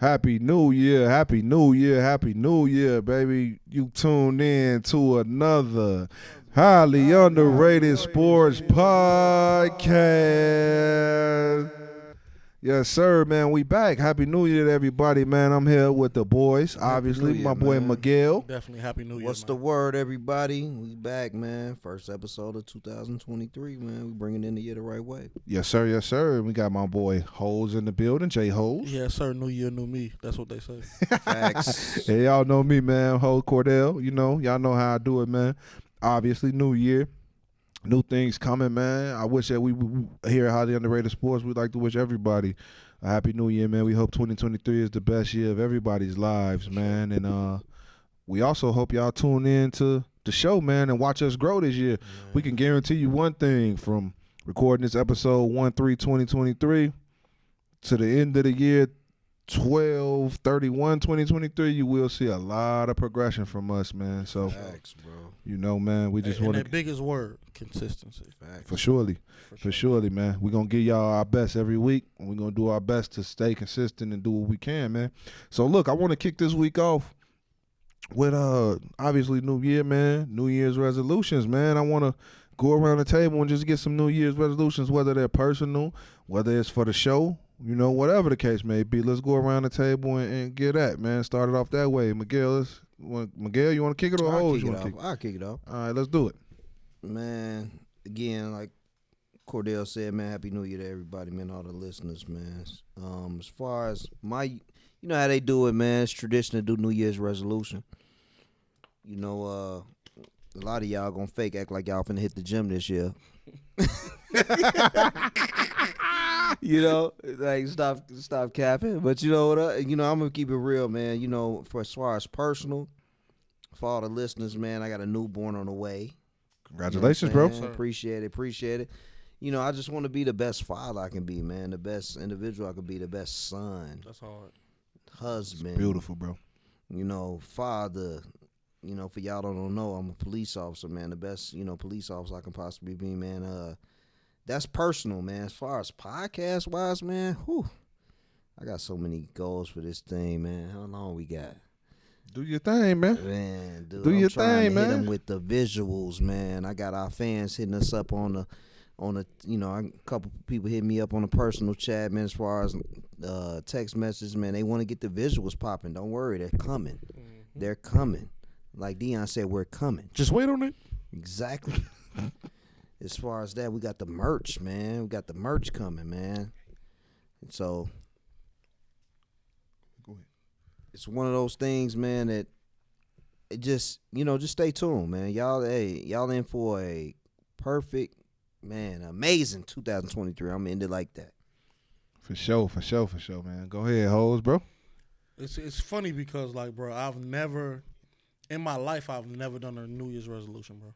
Happy New Year, Happy New Year, Happy New Year, baby. You tuned in to another highly underrated sports podcast. Yes, sir, man. We back. Happy New Year to everybody, man. I'm here with the boys. Obviously, Year, my boy man. Miguel. Definitely Happy New Year. What's the word, everybody? We back, man. First episode of 2023, man. We bringing in the year the right way. Yes, sir. Yes, sir. We got my boy Holes in the building, Jay Holes. Yes, sir. New year, new me. That's what they say. Facts. Hey, y'all know me, man. Hole Cordell. You know, y'all know how I do it, man. Obviously, New Year. New things coming, man. I wish that we here at Highly Underrated Sports. We'd like to wish everybody a Happy New Year, man. We hope 2023 is the best year of everybody's lives, man. And we also hope y'all tune in to the show, man, and watch us grow this year. Man. We can guarantee you one thing, from recording this episode 1/3/2023 to the end of the year 12/31/2023, you will see a lot of progression from us, man. So, Facts, bro. you know, man, we just And want that to, biggest word, consistency. Facts. for surely, man. We're going to give y'all our best every week, and we're going to do our best to stay consistent and do what we can, man. So, look, I want to kick this week off with, obviously, New Year, man, New Year's resolutions, man. I want to go around the table and just get some New Year's resolutions, whether they're personal, whether it's for the show, you know, whatever the case may be. Let's go around the table and get that, man. Start it off that way. Miguel, you want to kick it or Hoes? I'll kick it off. All right, let's do it. Man, again, like Cordell said, man, Happy New Year to everybody, man, all the listeners, man. As far as you know how they do it, man. It's tradition to do New Year's resolution. You know, a lot of y'all gonna act like y'all finna hit the gym this year. You know, like stop capping. But you know what? I'm gonna keep it real, man. You know, for as far as personal, for all the listeners, man, I got a newborn on the way. Congratulations, you know bro. Appreciate it. You know, I just want to be the best father I can be, man. The best individual I can be. The best son. That's hard. Husband. It's beautiful, bro. You know, father. You know, for y'all don't know, I'm a police officer, man. The best, police officer I can possibly be, man. That's personal, man. As far as podcast wise, man, whew, I got so many goals for this thing, man. How long we got? Do your thing, man. Man, dude, Do I'm your trying thing, to man. hit them with the visuals, man. I got our fans hitting us up on a, a couple people hitting me up on a personal chat, man. As far as text messages, man, they want to get the visuals popping. Don't worry, they're coming. Mm-hmm. They're coming. Like Dion said, we're coming. Just wait on it. Exactly. As far as that, we got the merch, man. We got the merch coming, man. And so, Go ahead. it's one of those things, man, that it just stay tuned, man. Y'all in for a perfect, man, amazing 2023. I'm gonna end it like that. For sure, man. Go ahead, Hoes, bro. It's funny because, like, bro, in my life, I've never done a New Year's resolution, bro.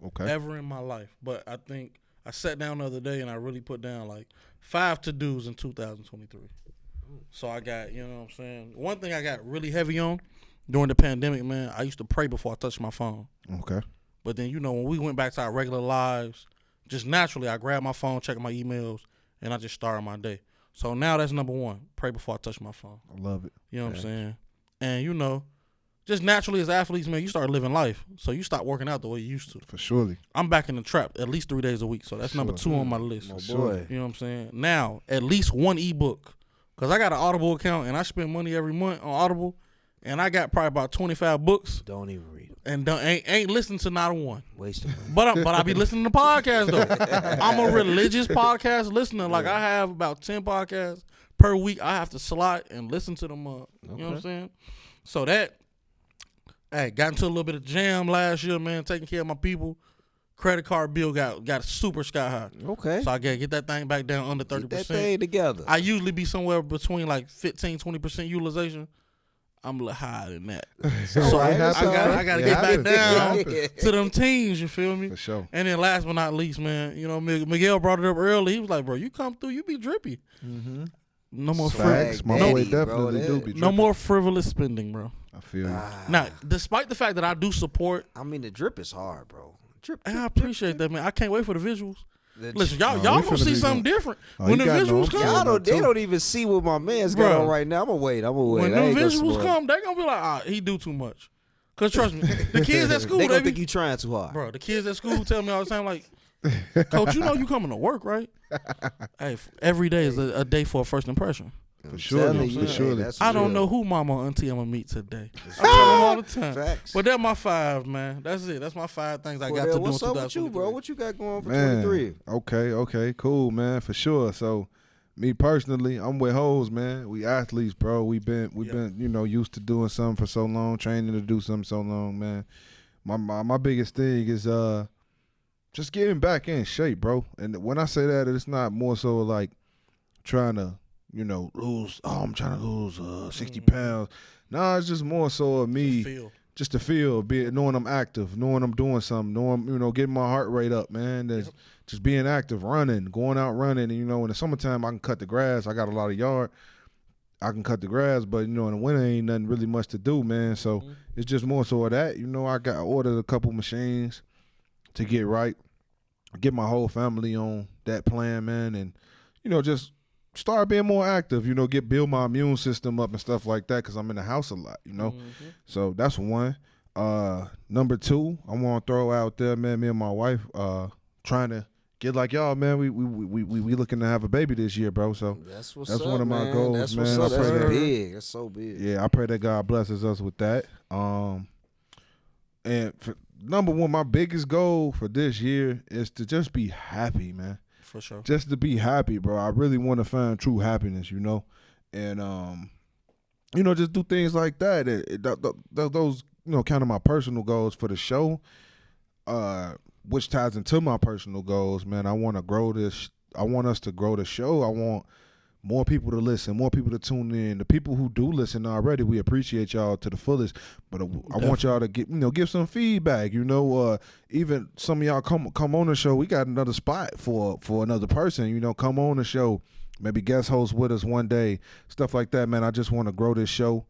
Okay. Ever in my life. But I think I sat down the other day and I really put down, like, 5 to-dos in 2023. So I got, you know what I'm saying? One thing I got really heavy on during the pandemic, man, I used to pray before I touched my phone. Okay. But then, when we went back to our regular lives, just naturally, I grabbed my phone, checked my emails, and I just started my day. So now that's number one. Pray before I touch my phone. I love it. You know what I'm saying? And, just naturally as athletes, man, you start living life. So you stop working out the way you used to. For surely. I'm back in the trap at least 3 days a week. So that's number 2 on my list. My Sure. boy. You know what I'm saying? Now, at least one ebook. Because I got an Audible account and I spend money every month on Audible. And I got probably about 25 books. Don't even read it. And ain't listening to not a one. Wasting money. But I be listening to podcasts, though. I'm a religious podcast listener. Like, I have about 10 podcasts per week. I have to slot and listen to them. You know what I'm saying? So that, got into a little bit of jam last year, man, taking care of my people. Credit card bill got super sky high. Okay. So I got to get that thing back down under 30%. Get that thing together. I usually be somewhere between like 15-20% utilization. I'm a little higher than that. So I got to get back down to them teams, you feel me? For sure. And then last but not least, man, Miguel brought it up early. He was like, bro, you come through, you be drippy. Mm-hmm. No more Facts. My boy definitely do be no dripping. more frivolous spending, bro. I feel you. Now, despite the fact that I do support, I mean, the drip is hard, bro. Drip. and I appreciate that, man. I can't wait for the visuals. Listen, y'all we gonna finna see be something going- different Oh, when you the got no, visuals I'm come. saying that They too. don't even see what my man's got Bruh. on right now. I'm gonna wait. When I the ain't gonna visuals spoil it. come, they gonna be like, he do too much. Cause trust me, the kids at school, They gonna be, think you trying too hard. bro. The kids at school tell me all the time, like, Coach, you know you coming to work, right? Hey, every day is a day for a first impression. For sure, telling for you, sure. that's I don't real. know who mama or auntie I'm gonna meet today. I tell them all the time. Facts. But that's my 5, man. That's it. That's my 5 things I got to do in What's up with 2023. you, bro? What you got going for Man, 23? okay, cool, man, for sure. So, me personally, I'm with hoes, man. We athletes, bro. We've been, used to doing something for so long, training to do something so long, man. My biggest thing is just getting back in shape, bro. And when I say that, it's not more so like trying to, lose. Oh, I'm trying to lose 60 pounds. Nah, it's just more so of me. Just to feel, knowing I'm active, knowing I'm doing something, knowing, getting my heart rate up, man. Just being active, running, going out running. And, in the summertime, I can cut the grass. I got a lot of yard. I can cut the grass, but, in the winter ain't nothing really much to do, man. So it's just more so of that. I ordered a couple machines to get right, get my whole family on that plan, man. And, just start being more active, build my immune system up and stuff like that because I'm in the house a lot, So that's one. Number 2, I want to throw out there, man, me and my wife trying to get like y'all, man. We looking to have a baby this year, bro. So That's one of my goals, that's man. What's up. I pray That's that- big. That's so big. Yeah, I pray that God blesses us with that. And number 1, my biggest goal for this year is to just be happy, man. For sure. Just to be happy, bro. I really want to find true happiness, and just do things like that. Those, kind of my personal goals for the show, which ties into my personal goals, man. I want to grow this. I want us to grow the show. I want more people to listen, more people to tune in. The people who do listen already, we appreciate y'all to the fullest. But I want y'all to give some feedback. Even some of y'all come on the show. We got another spot for another person. Come on the show. Maybe guest host with us one day. Stuff like that, man. I just want to grow this show.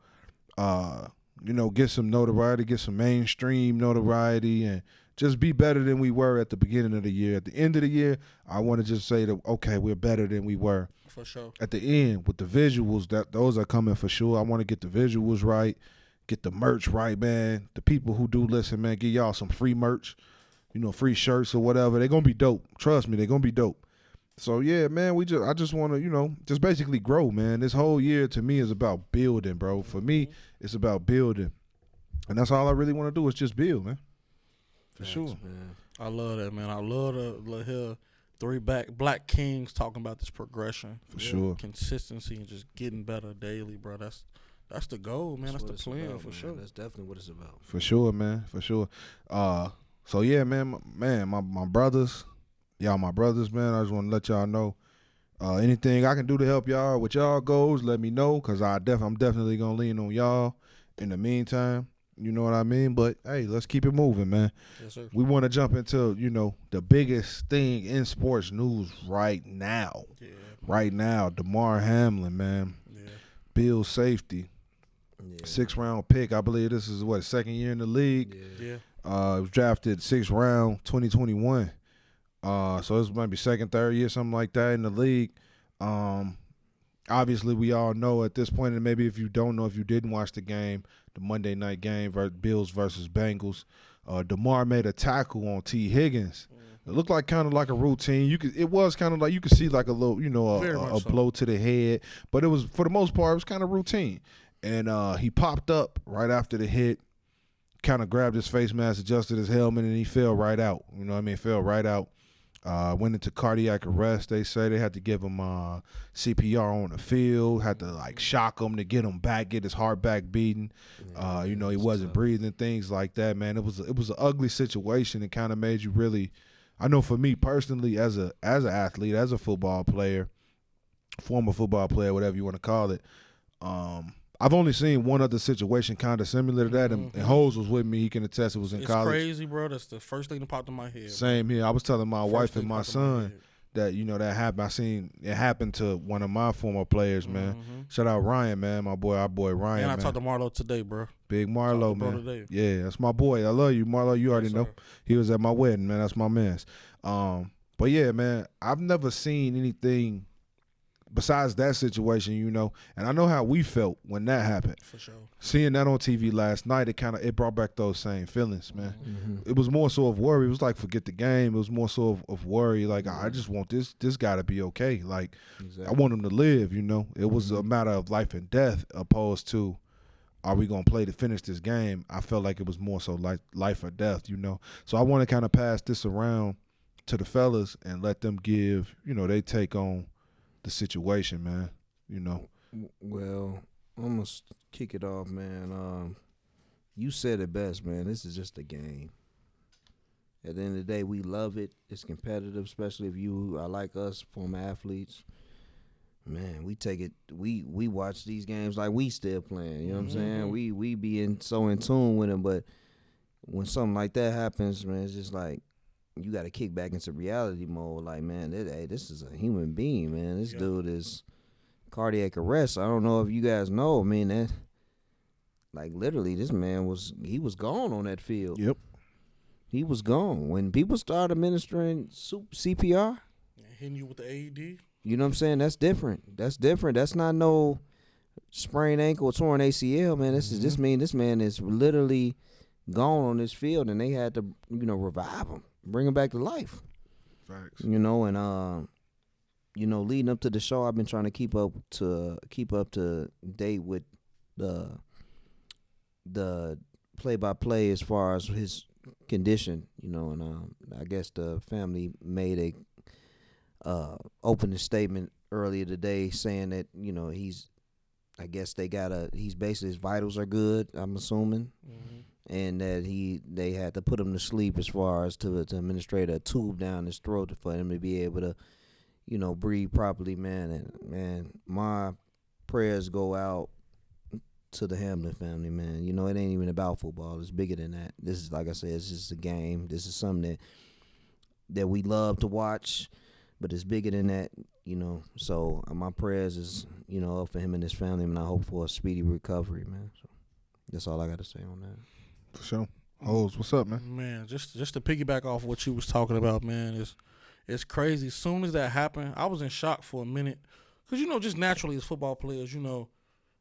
Get some notoriety, get some mainstream notoriety, and just be better than we were at the beginning of the year. At the end of the year, I want to just say that, okay, we're better than we were. For sure. At the end, with the visuals, those are coming for sure. I want to get the visuals right, get the merch right, man. The people who do listen, man, give y'all some free merch, free shirts or whatever. They're going to be dope. Trust me, they're going to be dope. So, yeah, man, I just want to, just basically grow, man. This whole year to me is about building, bro. For me, it's about building. And that's all I really want to do is just build, man. For sure. Man. I love that, man. I love to hear 3 black kings talking about this progression. For sure. Consistency and just getting better daily, bro. That's the goal, man. That's the plan, about, for man. sure. That's definitely what it's about. For sure, man. For sure. So yeah, man, my brothers, y'all my brothers, man. I just want to let y'all know. Anything I can do to help y'all with y'all goals, let me know, because I'm definitely gonna lean on y'all in the meantime. You know what I mean? But hey, let's keep it moving, man. Yes, sir. We want to jump into, the biggest thing in sports news right now. Yeah. Right now, Damar Hamlin, man. Yeah. Bills safety. Yeah. 6th round pick. I believe this is second year in the league. Yeah. Was drafted 6th round, 2021. So this might be second, third year, something like that in the league. Obviously, we all know at this point, and maybe if you don't know, if you didn't watch the game, the Monday night game, Bills versus Bengals, Damar made a tackle on T. Higgins. It looked like kind of like a routine. It was kind of like you could see like a little, a blow to the head, but it was for the most part it was kind of routine. And he popped up right after the hit, kind of grabbed his face mask, adjusted his helmet, and he fell right out. You know what I mean? Fell right out. Went into cardiac arrest. They say they had to give him CPR on the field, had to shock him to get him back, get his heart back beating. He wasn't breathing, things like that, man. It was an ugly situation. It kind of made you really, I know for me personally, as an athlete, as a football player, former football player, whatever you want to call it, I've only seen one other situation kind of similar to that, and Hose was with me. He can attest. It was in college. It's crazy, bro. That's the first thing that popped in my head. Same here. I was telling my wife and my son that that happened. I seen it happen to one of my former players, man. Shout out Ryan, man. Our boy Ryan. And I man. talked to Marlo today, bro. Big Marlo, man. Yeah, that's my boy. I love you, Marlo. You already know. He was at my wedding, man. That's my man's. But yeah, man, I've never seen anything besides that situation, you know, and I know how we felt when that happened. For sure. Seeing that on TV last night, it brought back those same feelings, man. Mm-hmm. It was more so of worry. It was like forget the game. It was more so of worry. Like I just want this guy to be okay. Like I want him to live. You know, it was a matter of life and death, opposed to are we gonna play to finish this game. I felt like it was more so like life or death. You know, so I want to kind of pass this around to the fellas and let them give they take on the situation, man. You know. Well, I'm gonna kick it off, man. You said it best, man. This is just a game. At the end of the day, we love it. It's competitive, especially if you are like us, former athletes. Man, we take it. We watch these games like we still playing. You know what I'm saying? We be so in tune with them, but when something like that happens, man, it's just like you got to kick back into reality mode. Like, man, this is a human being, man. This dude is cardiac arrest. I don't know if you guys know. I mean, that, like, literally, this man was gone on that field. Yep. He was gone. When people start administering CPR, hitting you with the AED. You know what I'm saying? That's different. That's not no sprained ankle or torn ACL, man. This man is literally gone on this field, and they had to, revive him, bring him back to life. Facts. And leading up to the show, I've been trying to keep up to date with the play-by-play as far as his condition, and I guess the family made a opening statement earlier today saying that he's basically his vitals are good, I'm assuming. And that they had to put him to sleep as far as to administrate a tube down his throat for him to be able to, breathe properly, man. And man, my prayers go out to the Hamlin family, man. It ain't even about football. It's bigger than that. This is, like I said, it's just a game. This is something that we love to watch, but it's bigger than that, So my prayers is, up for him and his family, and I hope for a speedy recovery, man. So that's all I got to say on that. For sure. O's, what's up, man? Man, just to piggyback off what you was talking about, man, it's crazy. As soon as that happened, I was in shock for a minute. Because, just naturally as football players, you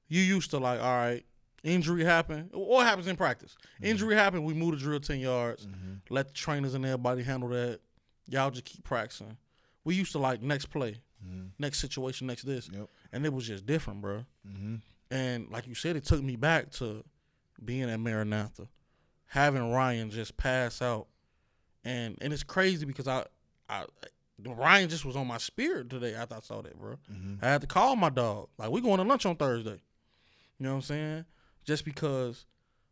used to like, all right, injury happened. What happens in practice? Injury happened, we move the drill 10 yards. Let the trainers and everybody handle that. Y'all just keep practicing. We used to like next play, next situation, next this. Yep. And it was just different, bro. And like you said, it took me back to being at Maranatha, having Ryan just pass out. And it's crazy because Ryan just was on my spirit today after I saw that, bro. I had to call my dog. Like, we going to lunch on Thursday. You know what I'm saying? Just because,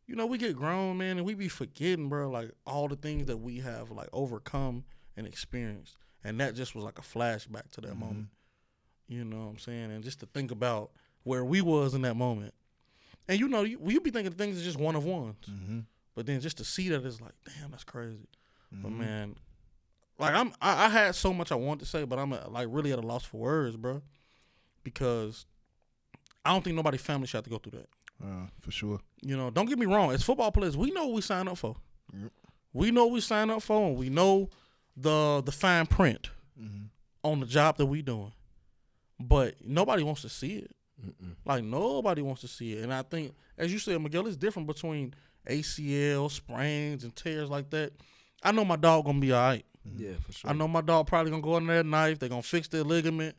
we get grown, man, and we be forgetting, bro, like all the things that we have like overcome and experienced. And that just was like a flashback to that moment. You know what I'm saying? And just to think about where we was in that moment. And you be thinking things are just one of ones. But then just to see that, it's like, damn, that's crazy. But man, like I had so much I wanted to say, but I'm like really at a loss for words, bro. Because I don't think nobody's family should have to go through that. For sure. Don't get me wrong. As football players, we know what we sign up for. Yep. We know what we sign up for, and we know the fine print on the job that we doing. But nobody wants to see it. Like, nobody wants to see it. And I think, as you said, Miguel, it's different between ACL, sprains, and tears like that. I know my dog going to be all right. Yeah, for sure. I know my dog probably going to go under that knife. They're going to fix their ligament.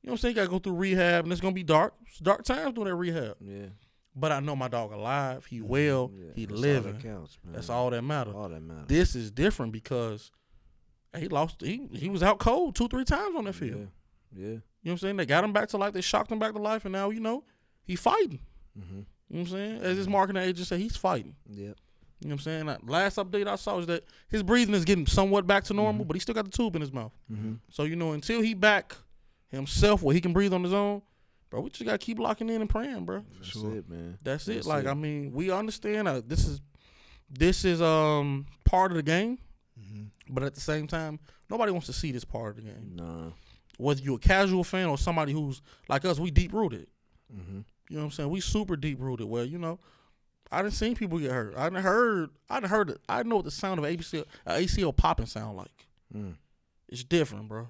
You know what I'm saying? You got to go through rehab, and it's going to be dark. It's dark times doing that rehab. Yeah. But I know my dog alive. He well. He living. That's all that counts, man. That's all that matters. All that matters. This is different because he lost. He was out cold 2-3 times on that field. Yeah. You know what I'm saying? They got him back to life. They shocked him back to life, and now, he fighting. You know what I'm saying? As his marketing agent said, he's fighting. Yep. You know what I'm saying? That last update I saw is that his breathing is getting somewhat back to normal, but he still got the tube in his mouth. So, until he back himself where he can breathe on his own, bro, we just got to keep locking in and praying, bro. That's it, man. That's it. Like, I mean, we understand this is part of the game, but at the same time, nobody wants to see this part of the game. Nah. Whether you're a casual fan or somebody who's like us, we deep rooted. You know what I'm saying? We super deep rooted. Where I done seen people get hurt. I know what the sound of ACL popping sound like. it's different, bro.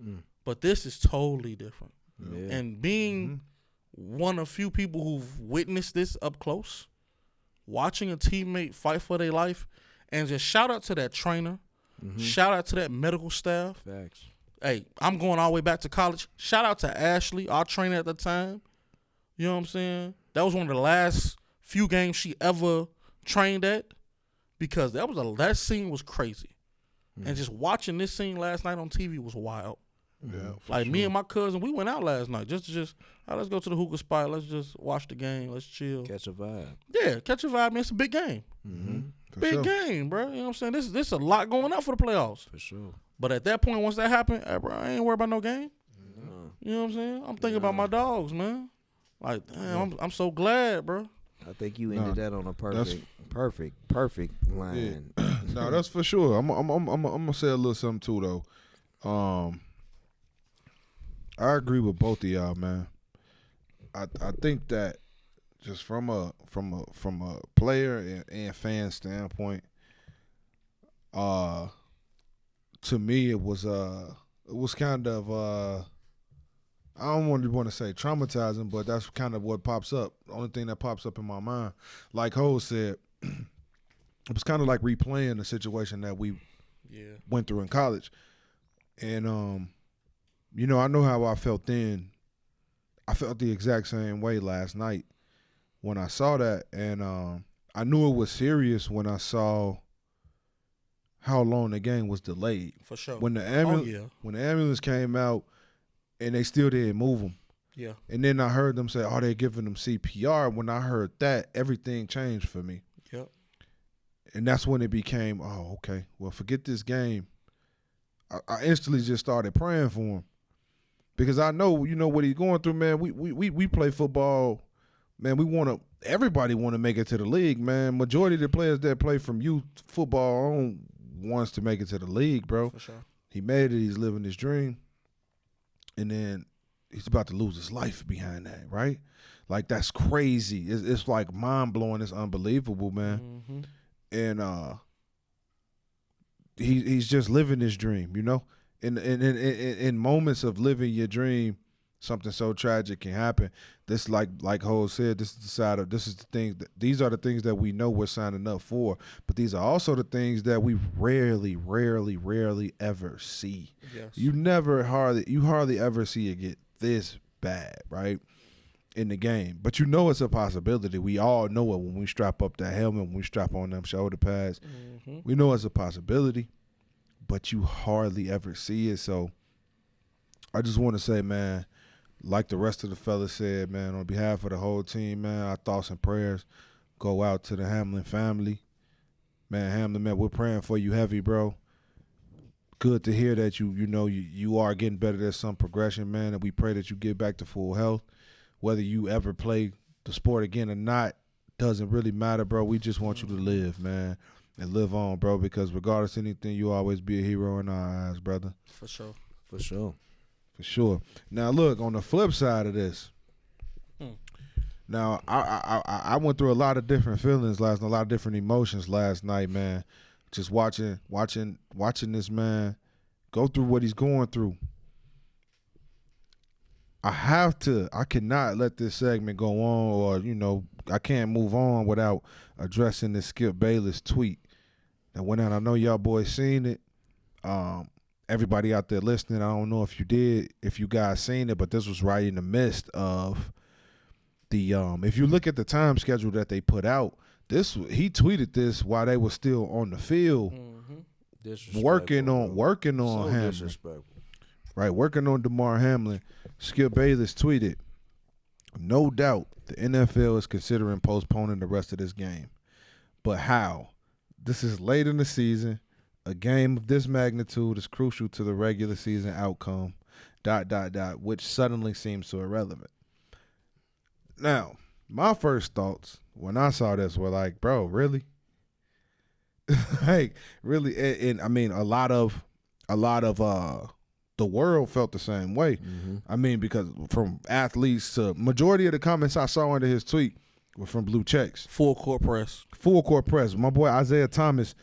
Mm. But this is totally different. Yeah. And being one of few people who've witnessed this up close, watching a teammate fight for their life, and just shout out to that trainer, shout out to that medical staff. Facts. Hey, I'm going all the way back to college. Shout out to Ashley, our trainer at the time. You know what I'm saying? That was one of the last few games she ever trained at, because that scene was crazy. And just watching this scene last night on TV was wild. Yeah, Like me and my cousin, we went out last night just let's go to the hookah spot. Let's just watch the game. Let's chill. Catch a vibe. Yeah, catch a vibe, man. It's a big game. Big game, bro. You know what I'm saying? This a lot going up for the playoffs. For sure. But at that point, once that happened, bro, I ain't worried about no game. You know what I'm saying? I'm thinking about my dogs, man. Like, damn, I'm so glad, bro. I think you ended that on a perfect line. Yeah. No, that's for sure. I'm gonna say a little something too, though. I agree with both of y'all, man. I think that just from a player and fan standpoint, to me it was kind of I don't want to say traumatizing, but that's kind of what pops up. The only thing that pops up in my mind, like Ho said, it was kind of like replaying the situation that we went through in college, and you know, I know how I felt then. I felt the exact same way last night when I saw that, and I knew it was serious when I saw how long the game was delayed. For sure. When the ambulance came out and they still didn't move him. Yeah. And then I heard them say, "Oh, they're giving them CPR." When I heard that, everything changed for me. Yep. And that's when it became, oh, okay, well, forget this game. I instantly just started praying for him. Because I know, you know, what he's going through, man. We play football, man. Everybody want to make it to the league, man. Majority of the players that play from youth football on wants to make it to the league, bro. For sure. He made it. He's living his dream. And then he's about to lose his life behind that, right? Like, that's crazy. It's like mind-blowing. It's unbelievable, man. And he's just living his dream, you know? In moments of living your dream, something so tragic can happen. This, like Ho said, these are the things that we know we're signing up for, but these are also the things that we rarely ever see. Yes. You hardly ever see it get this bad, right? In the game. But you know it's a possibility. We all know it when we strap up that helmet, when we strap on them shoulder pads. We know it's a possibility, but you hardly ever see it. So I just want to say, man, like the rest of the fellas said, man, on behalf of the whole team, man, our thoughts and prayers go out to the Hamlin family. Man, Hamlin, man, we're praying for you heavy, bro. Good to hear that you are getting better. There's some progression, man, and we pray that you get back to full health. Whether you ever play the sport again or not doesn't really matter, bro. We just want you to live, man, and live on, bro, because regardless of anything, you'll always be a hero in our eyes, brother. For sure. For sure. For sure. Now, look, on the flip side of this, now I went through a lot of different feelings last night, a lot of different emotions last night, man. Just watching this man go through what he's going through. I cannot let this segment go on, or, I can't move on without addressing this Skip Bayless tweet that went out. I know y'all boys seen it. Everybody out there listening, I don't know if you guys seen it, but this was right in the midst of the, if you look at the time schedule that they put out, he tweeted this while they were still on the field, working on so Hamlin. Disrespectful. Right, working on Damar Hamlin. Skip Bayless tweeted, "No doubt the NFL is considering postponing the rest of this game. But how? This is late in the season. A game of this magnitude is crucial to the regular season outcome, ... which suddenly seems so irrelevant." Now, my first thoughts when I saw this were like, bro, really? Like, really? And I mean, a lot of the world felt the same way. I mean, because from athletes to majority of the comments I saw under his tweet were from blue checks. Full court press. My boy Isaiah Thomas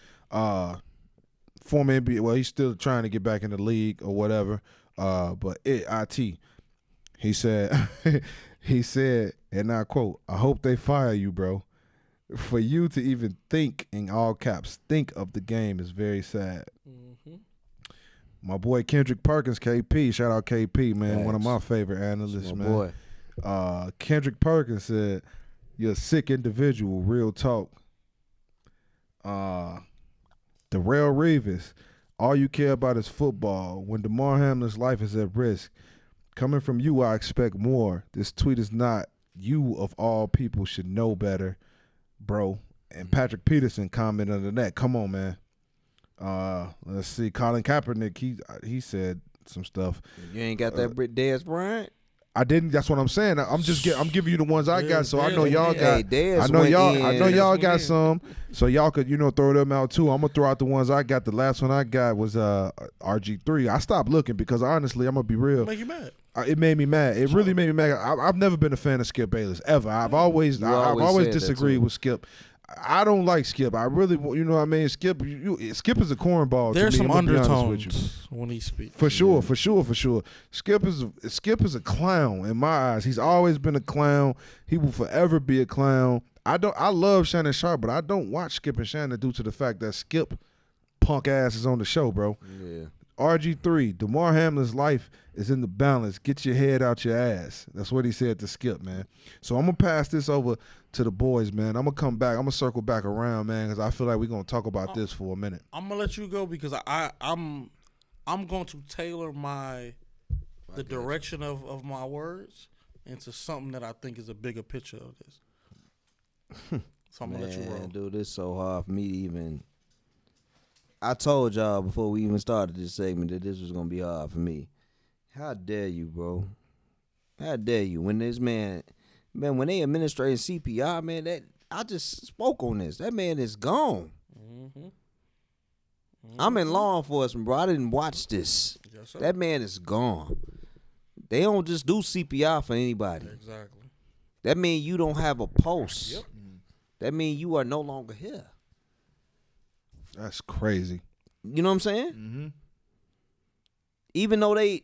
former NBA. Well, he's still trying to get back in the league or whatever. But he said, he said, and I quote, "I hope they fire you, bro. For you to even think, in all caps, think of the game is very sad." Mm-hmm. My boy Kendrick Perkins, KP, shout out KP, man, one of my favorite analysts, man. Boy. Kendrick Perkins said, "You're a sick individual, real talk." Darrell Reeves, "All you care about is football. When Damar Hamlin's life is at risk, coming from you, I expect more. This tweet is not. You, of all people, should know better, bro." And Patrick Peterson commented under that. Come on, man. Let's see. Colin Kaepernick, he said some stuff. You ain't got that Dez Bryant? I didn't. That's what I'm saying. I'm giving you the ones I got, so I know y'all got. Hey, I know y'all got some, so y'all could throw them out too. I'm gonna throw out the ones I got. The last one I got was RG3. I stopped looking because honestly, I'm gonna be real. Make you mad? It made me mad. It really made me mad. I've never been a fan of Skip Bayless ever. I've always disagreed with Skip. I don't like Skip. I really, you know what I mean? Skip Skip is a cornball. There's to me. some undertones when he speaks. For sure. Skip is a clown in my eyes. He's always been a clown. He will forever be a clown. I love Shannon Sharp, but I don't watch Skip and Shannon due to the fact that Skip punk ass is on the show, bro. Yeah. RG3, Damar Hamlin's life is in the balance. Get your head out your ass. That's what he said to Skip, man. So I'm going to pass this over to the boys, man. I'm going to come back. I'm going to circle back around, man, because I feel like we're going to talk about this for a minute. I'm going to let you go because I'm going to tailor the direction of my words into something that I think is a bigger picture of this. So I'm going to let you roll. Dude, it's so hard for me to even... I told y'all before we even started this segment that this was going to be hard for me. How dare you, bro? How dare you? When this man, when they administrating CPR, man, that I just spoke on this. That man is gone. Mm-hmm. Mm-hmm. I'm in law enforcement, bro. I didn't watch this. Yes, sir. That man is gone. They don't just do CPR for anybody. Exactly. That means you don't have a pulse. Yep. That means you are no longer here. That's crazy. You know what I'm saying? Mm-hmm. Even though they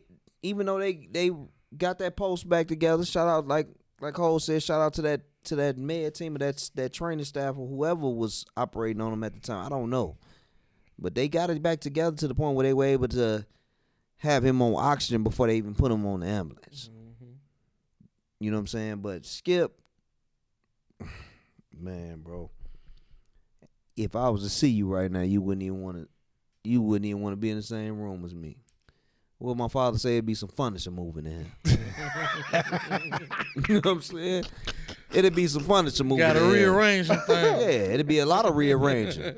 got that post back together, shout out like Cole said, shout out to that med team or that training staff or whoever was operating on them at the time. I don't know, but they got it back together to the point where they were able to have him on oxygen before they even put him on the ambulance. Mm-hmm. You know what I'm saying? But Skip, man, bro. If I was to see you right now, you wouldn't even want to be in the same room as me. Well, my father said it'd be some furniture moving in. You know what I'm saying? It'd be some furniture moving in. Got to rearrange some things. Yeah, it'd be a lot of rearranging.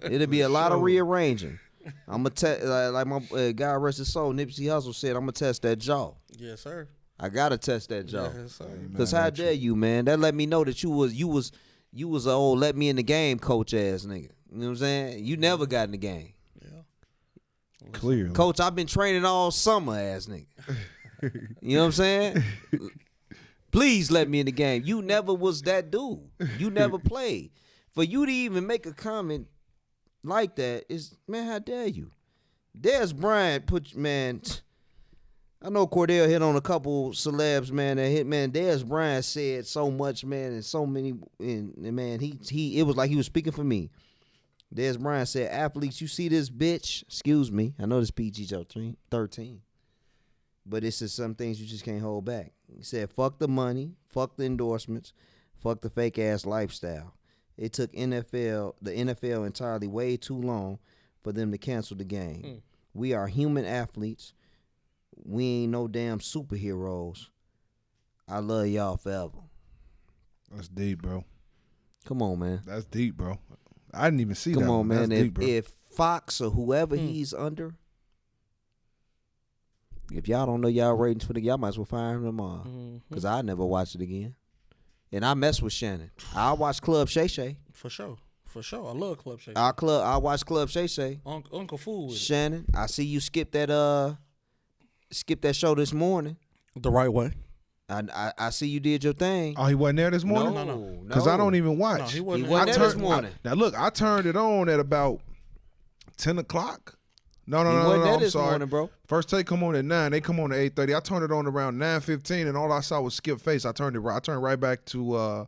I'm going to like my guy, rest his soul, Nipsey Hussle said, I'm going to test that jaw. Yes, sir. I got to test that jaw. Yes, sir. Because how dare you, man? That let me know that you was an old let me in the game coach ass nigga. You know what I'm saying? You never got in the game. Yeah. Clearly. Coach, I've been training all summer ass nigga. You know what I'm saying? Please let me in the game. You never was that dude. You never played. For you to even make a comment like that is, man, how dare you? Dez Bryant I know Cordell hit on a couple celebs, man, that hit, man. Dez Bryant said so much, man, and so many, and man, he it was like he was speaking for me. Dez Bryant said, athletes, you see this bitch? Excuse me. I know this PG-13, but it's just some things you just can't hold back. He said, fuck the money, fuck the endorsements, fuck the fake-ass lifestyle. It took the NFL entirely way too long for them to cancel the game. We are human athletes. We ain't no damn superheroes. I love y'all forever. That's deep, bro. Come on, man. That's deep, bro. I didn't even see that. Come on, man. That's deep, bro. If Fox or whoever he's under, if y'all don't know y'all ratings for y'all might as well fire him tomorrow. Because I never watched it again. And I mess with Shannon. I watch Club Shay Shay. For sure. I love Club Shay. I watch Club Shay Shay. Uncle Fool with Shannon, I see you skip that show this morning. The right way. I see you did your thing. Oh, he wasn't there this morning? No. Because I don't even watch. No, he wasn't there this morning. Now, look, I turned it on at about 10 o'clock. No, He wasn't there I'm this sorry. morning, bro. First take come on at 9. They come on at 8:30. I turned it on around 9:15, and all I saw was Skip face. I turned right back to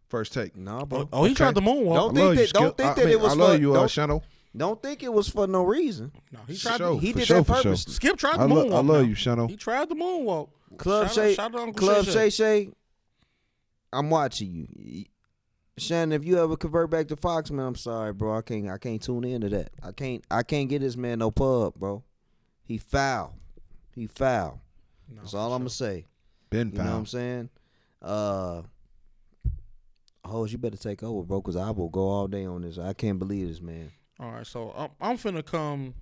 first take. No, bro. Oh, he Okay. tried the moonwalk. Don't I love think you, that. Don't Skip. think I that mean, it was I love for. you, Don't, Shano. don't think it was for no reason. No, he For tried. sure. He For did sure, that for sure. purposely. Skip tried the I moonwalk. love now. you, Shano. He tried the moonwalk. Club Shout Shay, out to Uncle Club Shay Shay. Shay Shay. I'm watching you, Shannon. If you ever convert back to Fox, man, I'm sorry, bro. I can't tune into that. I can't get this man no pub, bro. He foul. No, That's all for I'm gonna sure. say. Ben You know what I'm found. saying? You better take over, bro, because I will go all day on this. I can't believe this, man. All right, so I'm finna come.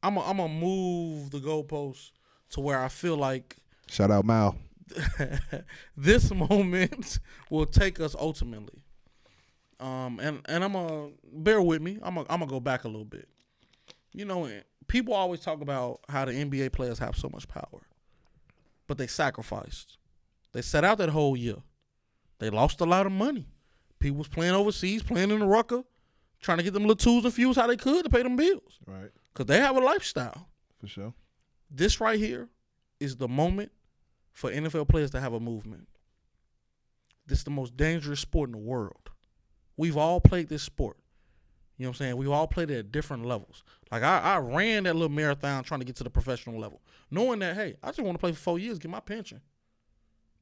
I'm gonna move the goalposts to where I feel like Shout out Mal. this moment will take us ultimately. And I'm gonna bear with me. I'm gonna go back a little bit. You know, people always talk about how the NBA players have so much power, but they sacrificed. They set out that whole year. They lost a lot of money. People was playing overseas, playing in the rucker, trying to get them little tools and fuels how they could to pay them bills. Right. Because they have a lifestyle. For sure. This right here is the moment for NFL players to have a movement. This is the most dangerous sport in the world. We've all played this sport. You know what I'm saying? We've all played it at different levels. Like I ran that little marathon trying to get to the professional level, knowing that, hey, I just want to play for 4 years, get my pension,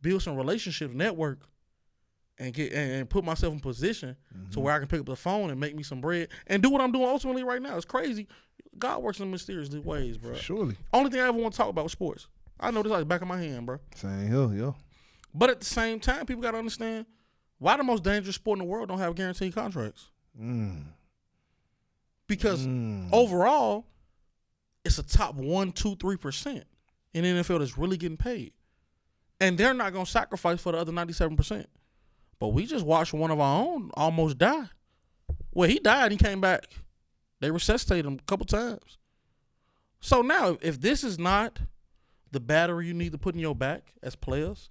build some relationships, network, and get and put myself in position to where I can pick up the phone and make me some bread and do what I'm doing ultimately right now. It's crazy. God works in mysterious ways, bro. Surely. Only thing I ever want to talk about was sports. I know this like the back of my hand, bro. Same here, yo. But at the same time, people got to understand why the most dangerous sport in the world don't have guaranteed contracts. Because overall, it's a top 1, 2, 3% in the NFL that's really getting paid. And they're not going to sacrifice for the other 97%. But we just watched one of our own almost die. Well, he died, he came back. They resuscitated him a couple times. So now, if this is not the battery you need to put in your back as players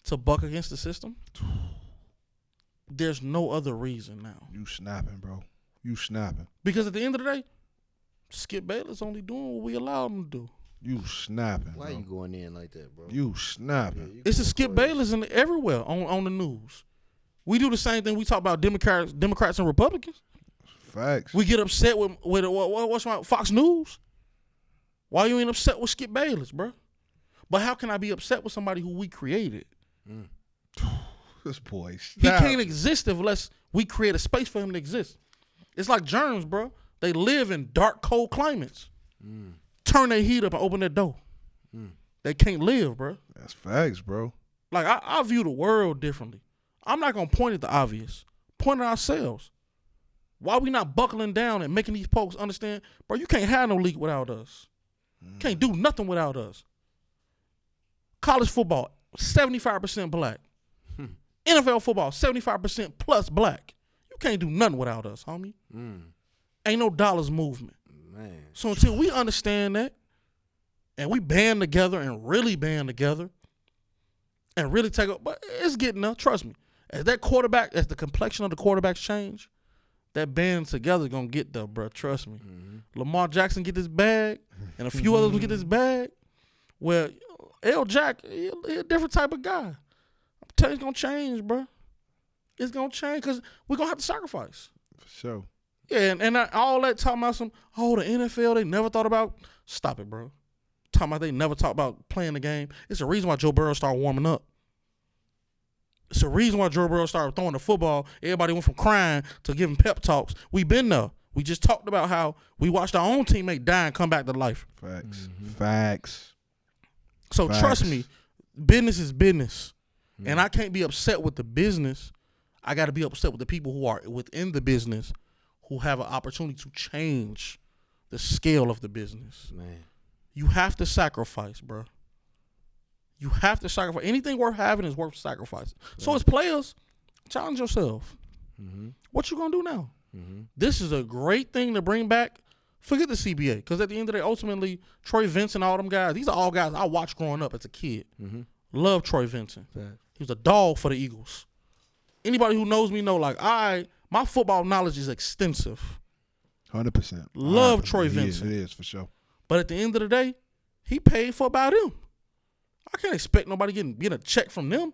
to buck against the system, there's no other reason now. You snapping, bro. You snapping. Because at the end of the day, Skip Bayless only doing what we allow him to do. You snapping, Why bro. you going in like that, bro? You snapping. It's a Skip Bayless in everywhere on the news. We do the same thing. We talk about Democrats and Republicans. Facts. We get upset with what's my Fox News. Why you ain't upset with Skip Bayless, bro? But how can I be upset with somebody who we created? This boy. He Snap. can't exist unless we create a space for him to exist. It's like germs, bro. They live in dark, cold climates. Turn their heat up and open their door. They can't live, bro. That's facts, bro. Like, I view the world differently. I'm not going to point at the obvious. Point at ourselves. Why we not buckling down and making these folks understand, bro, you can't have no league without us. Can't do nothing without us. College football, 75% black. NFL football, 75% plus black. You can't do nothing without us, homie. Ain't no dollars movement. Man. So until we understand that and we band together and really band together and really take up, but it's getting there, trust me. As the complexion of the quarterbacks change, that band together gonna get there, bro. Trust me. Lamar Jackson get this bag, and a few others will get this bag. Well, L. Jack, he a different type of guy. I'm telling you, it's gonna change, bro. It's gonna change because we're gonna have to sacrifice. For sure. Yeah, and all that talking about the NFL, they never thought about. Stop it, bro. Talking about they never talked about playing the game. It's the reason why Joe Burrow started warming up. It's the reason why Joe Burrow started throwing the football. Everybody went from crying to giving pep talks. We been there. We just talked about how we watched our own teammate die and come back to life. Facts. Facts. So Facts. trust me, business is business. And I can't be upset with the business. I got to be upset with the people who are within the business who have an opportunity to change the scale of the business. Man. You have to sacrifice, bro. You have to sacrifice. Anything worth having is worth sacrificing. So as players, challenge yourself. What you going to do now? This is a great thing to bring back. Forget the CBA, because at the end of the day, ultimately, Troy Vincent, all them guys, these are all guys I watched growing up as a kid. Love Troy Vincent. He was a dog for the Eagles. Anybody who knows me know, like, my football knowledge is extensive. 100%. Love Troy It is, Vincent. it is for sure. But at the end of the day, he paid for about him. I can't expect nobody getting a check from them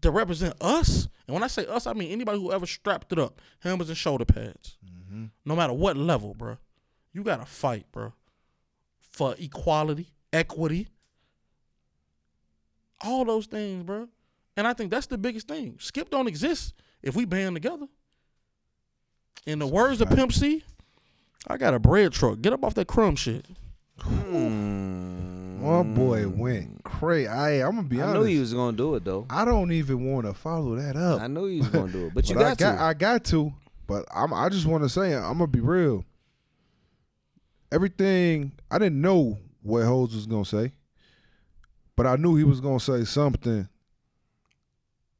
to represent us. And when I say us, I mean anybody who ever strapped it up, helmets and shoulder pads. Mm-hmm. No matter what level, bro. You got to fight, bro, for equality, equity, all those things, bro. And I think that's the biggest thing. Skip don't exist if we band together. In the words of Pimp C, I got a bread truck. Get up off that crumb shit. My boy went crazy. I'm gonna be honest. I knew he was gonna do it though. I don't even want to follow that up. I knew he was gonna do it, but you But got to. I got to. But I just want to say, I'm gonna be real. Everything I didn't know what Holmes was gonna say, but I knew he was gonna say something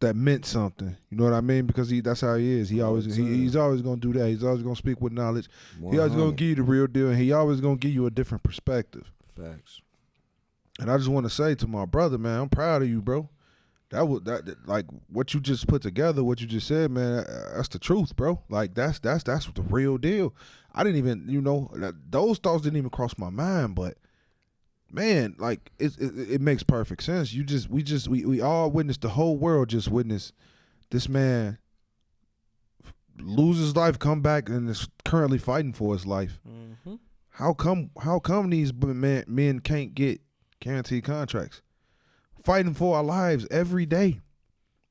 that meant something. You know what I mean? Because that's how he is. He's always gonna do that. He's always gonna speak with knowledge. 100. He always gonna give you the real deal, and he always gonna give you a different perspective. Facts. And I just want to say to my brother, man, I'm proud of you, bro. That like what you just put together, what you just said, man. That's the truth, bro. Like that's the real deal. I didn't even, those thoughts didn't even cross my mind, but man, like it makes perfect sense. We all witnessed, the whole world just witnessed this man lose his life, come back, and is currently fighting for his life. Mm-hmm. How come these men can't get guaranteed contracts? Fighting for our lives every day.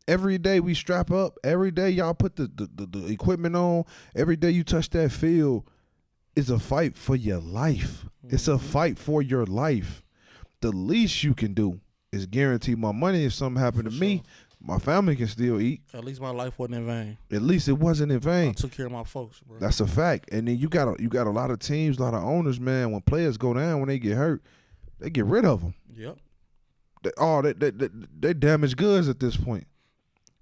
Every day we strap up. Every day y'all put the equipment on. Every day you touch that field is a fight for your life. Mm-hmm. It's a fight for your life. The least you can do is guarantee my money. If something happened to me, my family can still eat. At least my life wasn't in vain. At least it wasn't in vain. I took care of my folks, bro. That's a fact. And then you got a lot of teams, a lot of owners, man. When players go down, when they get hurt, they get rid of them. Yep. They damage goods at this point.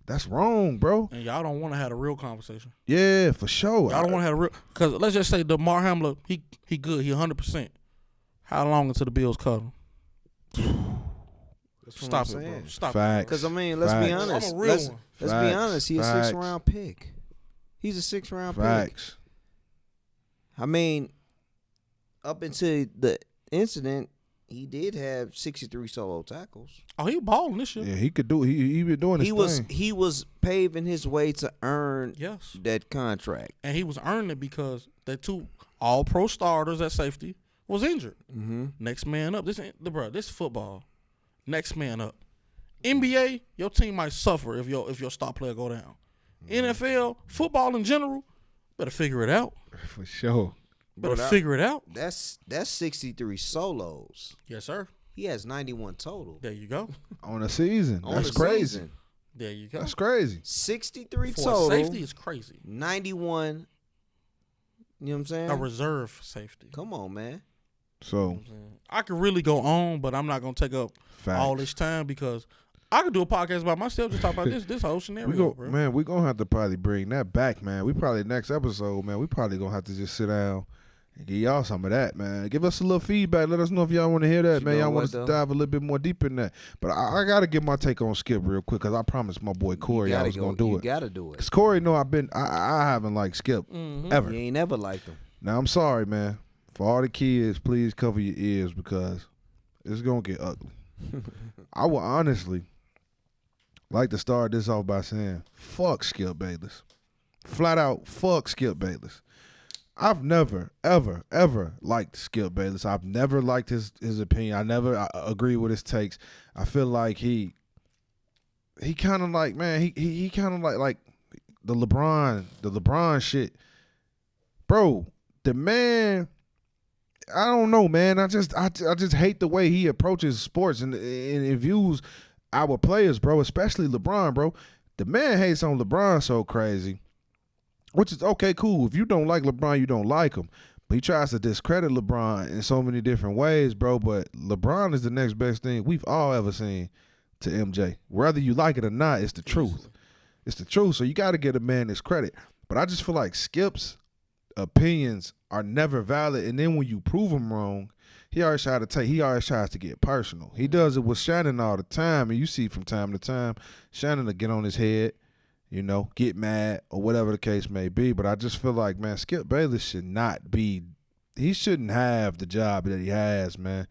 That's wrong, bro. And y'all don't want to have a real conversation. Yeah, for sure. Y'all don't want to have a real, because let's just say Damar Hamlin, he good, he 100%. How long until the Bills cut him? Stop it, bro. Stop Facts. it. Because I mean, let's be honest. I'm a real Let's one. be honest. He's a 6th round pick. He's a 6th round pick. Facts. I mean, up until the incident, he did have 63 solo tackles. Oh, he balling this shit. Yeah, he could do. He been doing his thing. He was paving his way to earn that contract, and he was earning it because the 2 all-pro starters at safety was injured. Mm-hmm. Next man up. This football. Next man up. NBA, your team might suffer if your star player go down. Mm-hmm. NFL, football in general, better figure it out. For sure. Better figure it out. That's 63 solos. Yes, sir. He has 91 total. There you go. On a season. On That's a crazy. season. There you go. That's crazy. 63 For total. safety is crazy. 91. You know what I'm saying? A reserve safety. Come on, man. So I could really go on, but I'm not gonna take up all this time because I could do a podcast by myself just talk about this whole scenario. We're gonna have to probably bring that back, man. We probably next episode, man. We probably gonna have to just sit down and give y'all some of that, man. Give us a little feedback. Let us know if y'all want to hear that, man. Y'all want us to dive a little bit more deep in that. But I gotta get my take on Skip real quick because I promised my boy Corey I was gonna do it. You gotta do it. Cause Corey know I haven't liked Skip ever. You ain't never liked him. Now I'm sorry, man. For all the kids, please cover your ears because it's gonna get ugly. I would honestly like to start this off by saying, fuck Skip Bayless. Flat out, fuck Skip Bayless. I've never, ever, ever liked Skip Bayless. I've never liked his opinion. I never agree with his takes. I feel like he kind of like, man, he kind of like the LeBron shit. Bro, the man, I don't know, man. I just hate the way he approaches sports and views our players, bro, especially LeBron, bro. The man hates on LeBron so crazy, which is okay, cool. If you don't like LeBron, you don't like him. But he tries to discredit LeBron in so many different ways, bro. But LeBron is the next best thing we've all ever seen to MJ. Whether you like it or not, it's the truth. It's the truth. So you got to give a man his credit. But I just feel like Skip's opinions are never valid, and then when you prove him wrong, he always tries to get personal. He does it with Shannon all the time, and you see from time to time, Shannon will get on his head, get mad or whatever the case may be. But I just feel like, man, Skip Bayless he shouldn't have the job that he has, man.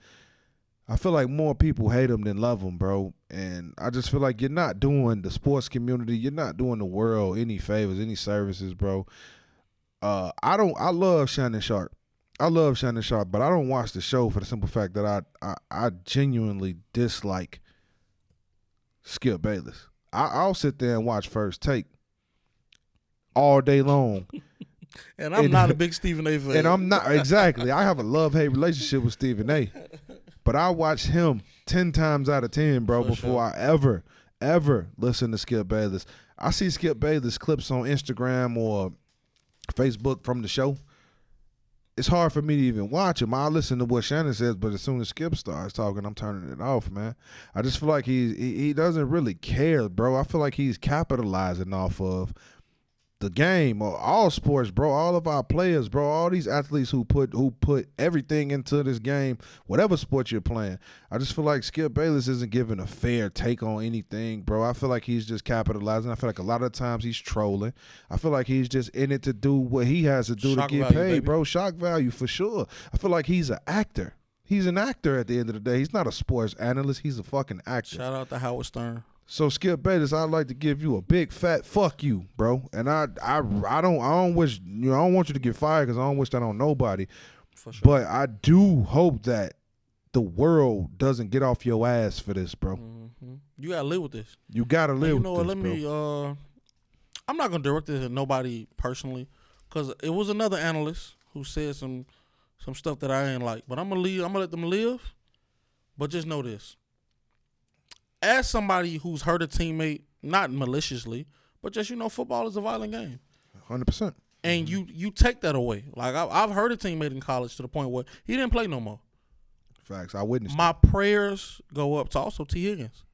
I feel like more people hate him than love him, bro. And I just feel like you're not doing the sports community, you're not doing the world any favors, any services, bro. I love Shannon Sharp. But I don't watch the show for the simple fact that I genuinely dislike Skip Bayless. I'll sit there and watch First Take all day long. And I'm not a big Stephen A. fan. And I'm not, exactly. I have a love-hate relationship with Stephen A. But I watch him 10 times out of 10, bro, before I ever listen to Skip Bayless. I see Skip Bayless clips on Instagram or Facebook from the show. It's hard for me to even watch him. I listen to what Shannon says, but as soon as Skip starts talking, I'm turning it off, man. I just feel like he doesn't really care, bro. I feel like he's capitalizing off of the game or all sports, bro. All of our players, bro. All these athletes who put everything into this game, whatever sport you're playing. I just feel like Skip Bayless isn't giving a fair take on anything, bro. I feel like he's just capitalizing. I feel like a lot of times he's trolling. I feel like he's just in it to do what he has to do to get paid, baby. bro. Shock value for sure. I feel like he's an actor. He's an actor at the end of the day. He's not a sports analyst. He's a fucking actor. Shout out to Howard Stern. So Skip Bayless, I'd like to give you a big fat fuck you, bro. And I don't wish, I don't want you to get fired because I don't wish that on nobody. For sure. But I do hope that the world doesn't get off your ass for this, bro. Mm-hmm. You gotta live with this. You gotta live with this, let me. I'm not gonna direct this at nobody personally, because it was another analyst who said some stuff that I ain't like. But I'm gonna let them live. But just know this. As somebody who's hurt a teammate, not maliciously, but just, football is a violent game. 100%. And you take that away. Like, I've hurt a teammate in college to the point where he didn't play no more. Facts. I witnessed My prayers go up to also T. Higgins.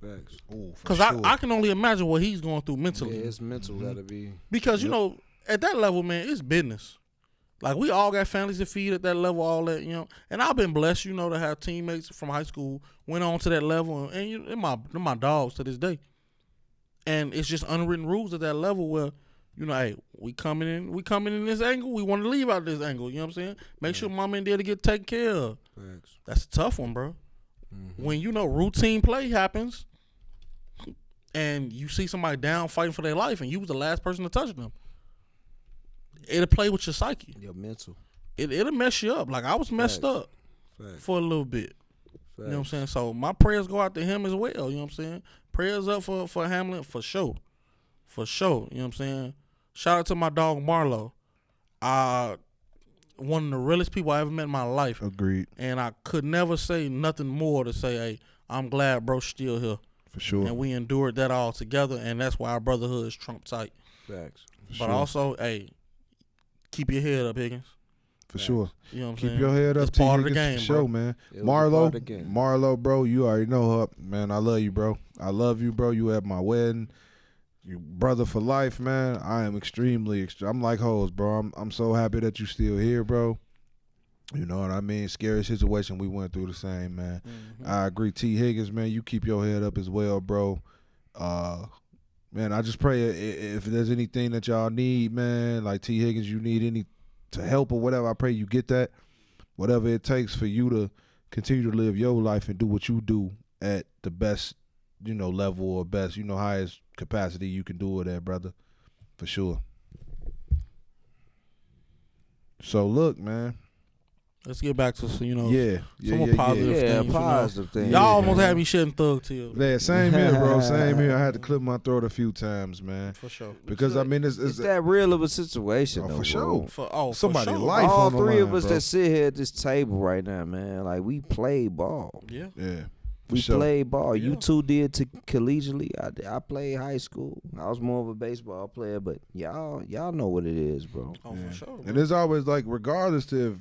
Facts. Because I can only imagine what he's going through mentally. Yeah, it's mental gotta be. Because, at that level, man, it's business. Like, we all got families to feed at that level, all that, And I've been blessed, to have teammates from high school went on to that level, and they're my dogs to this day. And it's just unwritten rules at that level where, hey, we coming in this angle, we want to leave out this angle, you know what I'm saying? Make sure mama and daddy get taken care of. Facts. That's a tough one, bro. Mm-hmm. When, routine play happens, and you see somebody down fighting for their life, and you was the last person to touch them, it'll play with your psyche. Your mental. It'll mess you up. Like, I was messed up for a little bit. You know what I'm saying? So my prayers go out to him as well. You know what I'm saying? Prayers up for Hamlin for sure. For sure. You know what I'm saying? Shout out to my dog Marlo. One of the realest people I ever met in my life. Agreed. And I could never say nothing more to say, hey, I'm glad bro's still here. For sure. And we endured that all together, and that's why our brotherhood is Trump tight. Facts. But also, hey, keep your head up, Higgins. For sure. You know what I'm Keep saying? your head up. It's part of the Higgins, game, for sure, bro. man. It was a part of the game. Marlo, bro, you already know her. Man, I love you, bro. I love you, bro. You at my wedding. You brother for life, man. I am I'm like hoes, bro. I'm so happy that you still here, bro. You know what I mean? Scary situation we went through the same, man. Mm-hmm. I agree. T. Higgins, man, you keep your head up as well, bro. Man, I just pray if there's anything that y'all need, man, like T. Higgins, you need any to help or whatever, I pray you get that. Whatever it takes for you to continue to live your life and do what you do at the best, level or best, highest capacity you can do it at, brother. For sure. So look, man. Let's get back to some Yeah, positive things. Positive things. Y'all almost had me shedding thug tears. Yeah, same here, bro. Same here. I had to clear my throat a few times, man. For sure. Because It's that real of a situation, though, for sure. For Somebody sure. life All on the three line, of us bro. that sit here at this table right now, man, like we play ball. Yeah. Yeah. We sure. played ball. Yeah. You two did collegiately. I played high school. I was more of a baseball player, but y'all know what it is, bro. Oh, Yeah. for sure. And it's always like, regardless if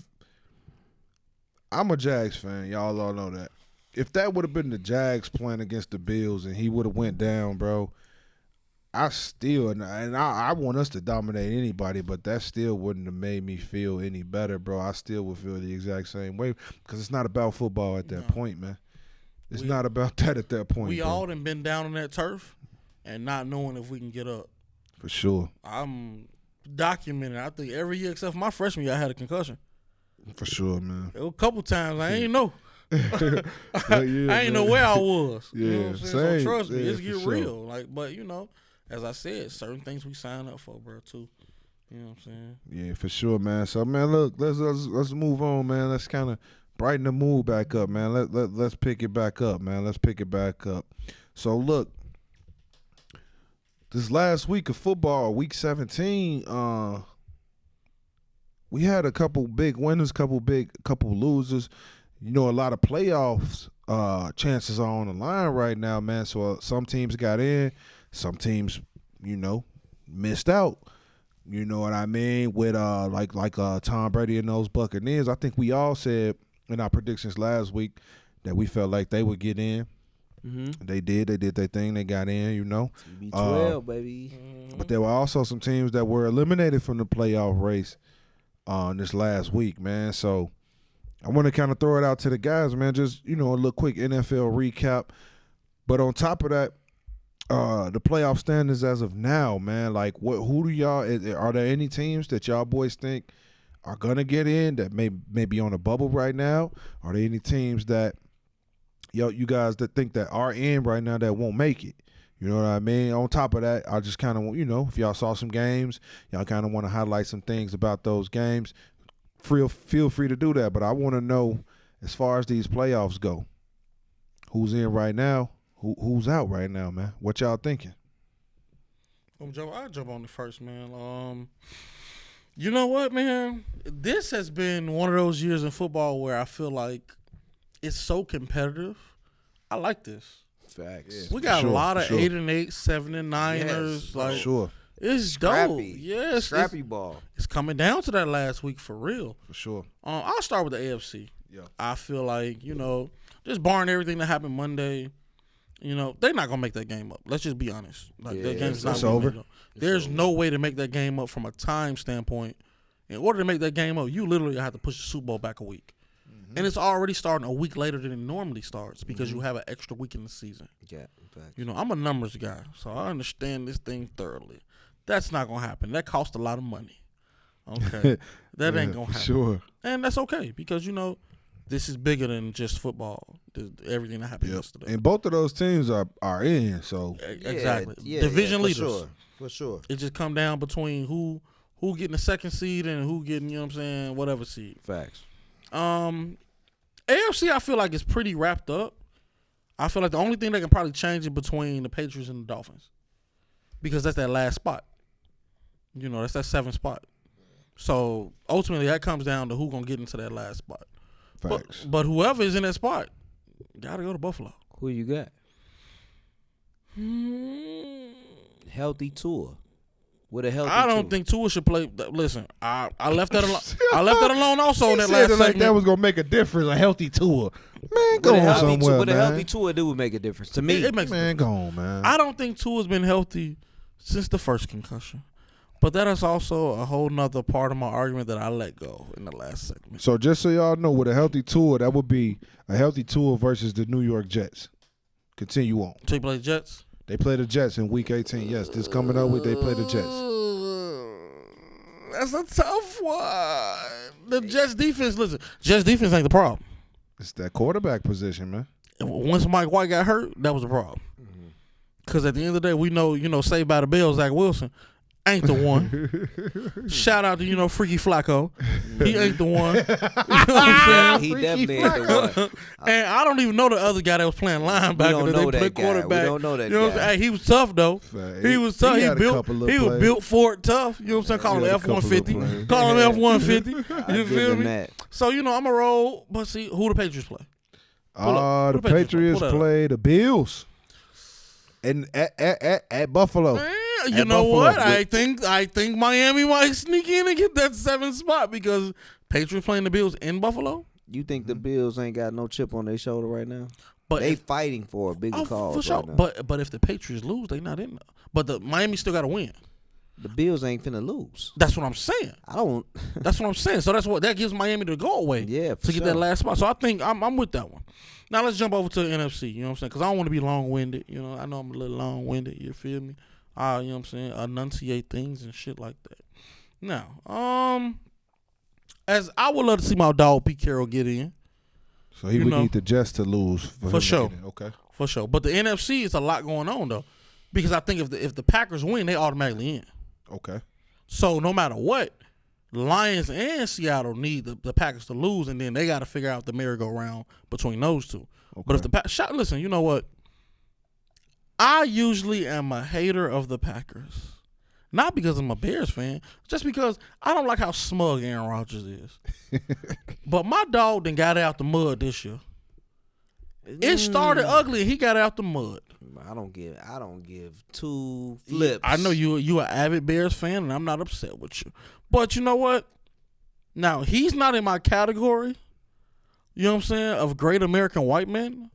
I'm a Jags fan, y'all all know that. If that would have been the Jags playing against the Bills and he would have went down, bro, I want us to dominate anybody, but that still wouldn't have made me feel any better, bro. I still would feel the exact same way because it's not about football at that point, man. It's not about that at that point. We bro. all done been down on that turf, and not knowing if we can get up. For sure. I'm documented. I think every year except for my freshman year, I had a concussion. For sure, man. There were a couple times I ain't know. Yeah, I ain't know where I was. Yeah, You know what I'm saying? same. So trust me, Yeah, it's get for sure. real. Like, but as I said, certain things we sign up for, bro, too. You know what I'm saying? Yeah, for sure, man. So, man, look, let's move on, man. Let's kind of brighten the mood back up, man. Let's pick it back up, man. Let's pick it back up. So, look, this last week of football, week 17, we had a couple big winners, couple losers. You know, a lot of playoffs chances are on the line right now, man. So some teams got in, some teams, missed out. You know what I mean? With like Tom Brady and those Buccaneers, I think we all said in our predictions last week that we felt like they would get in. Mm-hmm. They did their thing. They got in, TB12, baby. But there were also some teams that were eliminated from the playoff race this last week, man. So I want to kind of throw it out to the guys, man. Just, a little quick NFL recap. But on top of that, the playoff standings as of now, man, like who do y'all are there any teams that y'all boys think are gonna get in that may be on a bubble right now? Are there any teams that you guys that think that are in right now that won't make it? You know what I mean? On top of that, I just kind of, if y'all saw some games, y'all kind of want to highlight some things about those games, feel free to do that. But I want to know, as far as these playoffs go, who's in right now, who's out right now, man? What y'all thinking? I'll jump on the first, man. You know what, man? This has been one of those years in football where I feel like it's so competitive. I like this. Facts. We got a lot of sure. 8-8, 7-9ers. Yes, like Sure, it's Scrappy. dope. Yes, Scrappy ball. It's coming down to that last week for real. for sure. I'll start with the AFC. Yeah. I feel like, just barring everything that happened Monday, they're not gonna make that game up. Let's just be honest. Like that game's not it's gonna over. make it up. There's no way to make that game up from a time standpoint. In order to make that game up, you literally have to push the Super Bowl back a week. And it's already starting a week later than it normally starts because you have an extra week in the season. Yeah, facts. I'm a numbers guy, so I understand this thing thoroughly. That's not going to happen. That costs a lot of money. Okay. That ain't going to happen. Sure. And that's okay because, this is bigger than just football. Everything that happened yesterday. And both of those teams are in, so Exactly. Yeah, Division for leaders. Sure. For sure. It just come down between who getting the second seed and who getting, whatever seed. Facts. AFC, I feel like it's pretty wrapped up. I feel like the only thing that can probably change it between the Patriots and the Dolphins, because that's that last spot. That's that 7th spot. So ultimately, that comes down to who gonna get into that last spot. facts. But whoever is in that spot, gotta go to Buffalo. Who you got? Healthy tour. With a healthy I don't tour. think Tua should play. Listen, I left that alone. I left that alone also in that last like segment. that was gonna make a difference. A healthy tour, man. Go on somewhere, With a man. healthy tour, it would make a difference to me. It makes Man, go on, man. I don't think Tua's been healthy since the first concussion. But that is also a whole nother part of my argument that I let go in the last segment. So just so y'all know, with a healthy tour, that would be a healthy tour versus the New York Jets. Continue on. So you play Jets? They play the Jets in Week 18. Yes, this coming up week they play the Jets. That's a tough one. The Jets defense, listen, Jets defense ain't the problem. It's that quarterback position, man. Once Mike White got hurt, that was a problem. Because at the end of the day, we know, Saved by the Bell, Zach Wilson ain't the one. Shout out to, Freaky Flacco. He ain't the one. You know what I'm saying? He definitely ain't the one. And I don't even know the other guy that was playing linebacker. We don't that know they that played guy. quarterback. We don't know that You know what I'm guy. saying? Hey, he was tough though. He was tough. He had a couple little was plays. built for it tough. You know what I'm saying? Call him He had a couple little F-150. plays. Call him F-150. I You give feel him me? that. So, I'm a roll. But see, who the Patriots play? The Who the Patriots Patriots play? Pull that up. play the Bills, and at Buffalo. You At know Buffalo. what? I think Miami might sneak in and get that 7th spot because Patriots playing the Bills in Buffalo. You think the Bills ain't got no chip on their shoulder right now? But They if, fighting for a bigger cause for sure. right now. But if the Patriots lose, they not in. But the Miami still got to win. The Bills ain't finna lose. That's what I'm saying. I don't. That's what I'm saying. So that gives Miami the go away. Yeah, for to get that last spot. So I think I'm with that one. Now let's jump over to the NFC. You know what I'm saying? Because I don't want to be long winded. You know, I know I'm a little long winded. You feel me? You know what I'm saying? Enunciate things and shit like that. Now, as I would love to see my dog Pete Carroll get in. So he would need the Jets to lose for him sure. to get in. Okay, for sure. But the NFC is a lot going on though, because I think if the Packers win, they automatically in. Okay. So no matter what, Lions and Seattle need the Packers to lose, and then they got to figure out the merry-go-round between those two. Okay. But if the listen, you know what? I usually am a hater of the Packers, not because I'm a Bears fan, just because I don't like how smug Aaron Rodgers is. But my dog done got out the mud this year. It started ugly, and he got out the mud. I don't give two flips. I know you an avid Bears fan, and I'm not upset with you. But you know what? Now, he's not in my category, you know what I'm saying, of great American white men.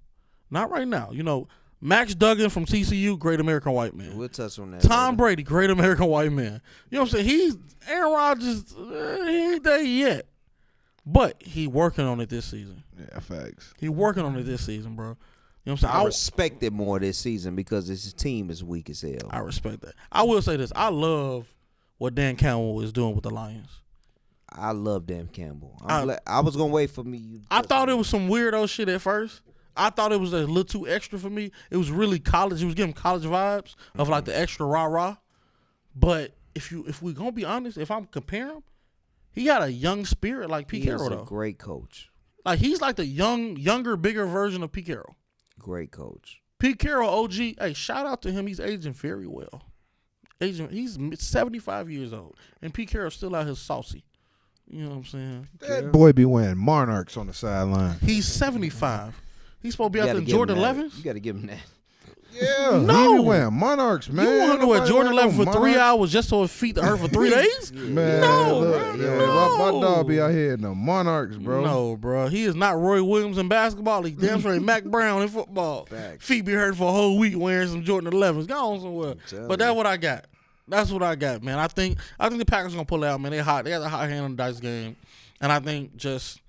Not right now. You know, Max Duggan from TCU, great American white man. We'll touch on that. Tom Brady, great American white man. You know what I'm saying? Aaron Rodgers, he ain't there yet. But he working on it this season. Yeah, facts. He working on it this season, bro. You know what I'm saying? I respect it more this season because his team is weak as hell. I respect that. I will say this. I love what Dan Campbell is doing with the Lions. I love Dan Campbell. I was going to wait for me. I thought it was some weirdo shit at first. I thought it was a little too extra for me. It was really college. It was giving college vibes of like the extra rah-rah. But if we're going to be honest, if I'm comparing him, he got a young spirit like Pete Carroll, though. He's a great coach. Like, he's like the younger, bigger version of Pete Carroll. Great coach. Pete Carroll, OG. Hey, shout out to him. He's aging very well. He's 75 years old. And Pete Carroll's still out here saucy. You know what I'm saying? That boy be wearing monarchs on the sideline. He's 75. He's supposed to be out there in Jordan 11s. You got to give him that. Yeah, no. he be wearing monarchs, man. You want to wear Jordan 11 for 3 hours just so his feet hurt for 3 days? Man, no, look, no. My dog be out here in the monarchs, bro. No, bro. He is not Roy Williams in basketball. He damn sure ain't Mac Brown in football. Facts. Feet be hurt for a whole week wearing some Jordan 11s. Go on somewhere. But that's what I got. That's what I got, man. I think the Packers gonna pull it out, man. They hot. They got a hot hand on the dice game, and I think just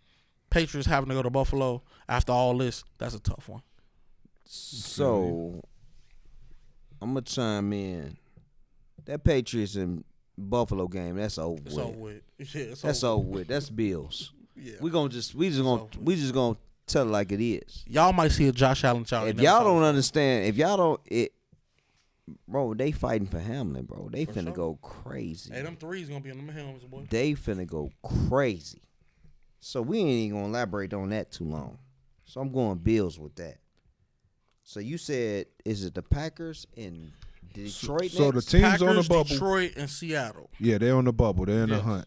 Patriots having to go to Buffalo after all this, that's a tough one. So I'm gonna chime in. That Patriots and Buffalo game, that's over with. Over with. Yeah, that's over with. That's Bills. Yeah. We just gonna tell it like it is. Y'all might see a Josh Allen challenge. If y'all don't understand, bro, they fighting for Hamlin, bro. They finna go crazy. Hey, them threes gonna be in them helmets, boy. They finna go crazy. So we ain't even gonna elaborate on that too long. So I'm going Bills with that. So you said, is it the Packers and Detroit So next? the teams Packers, on the bubble. Detroit, and Seattle. Yeah, they're on the bubble. They're in the hunt.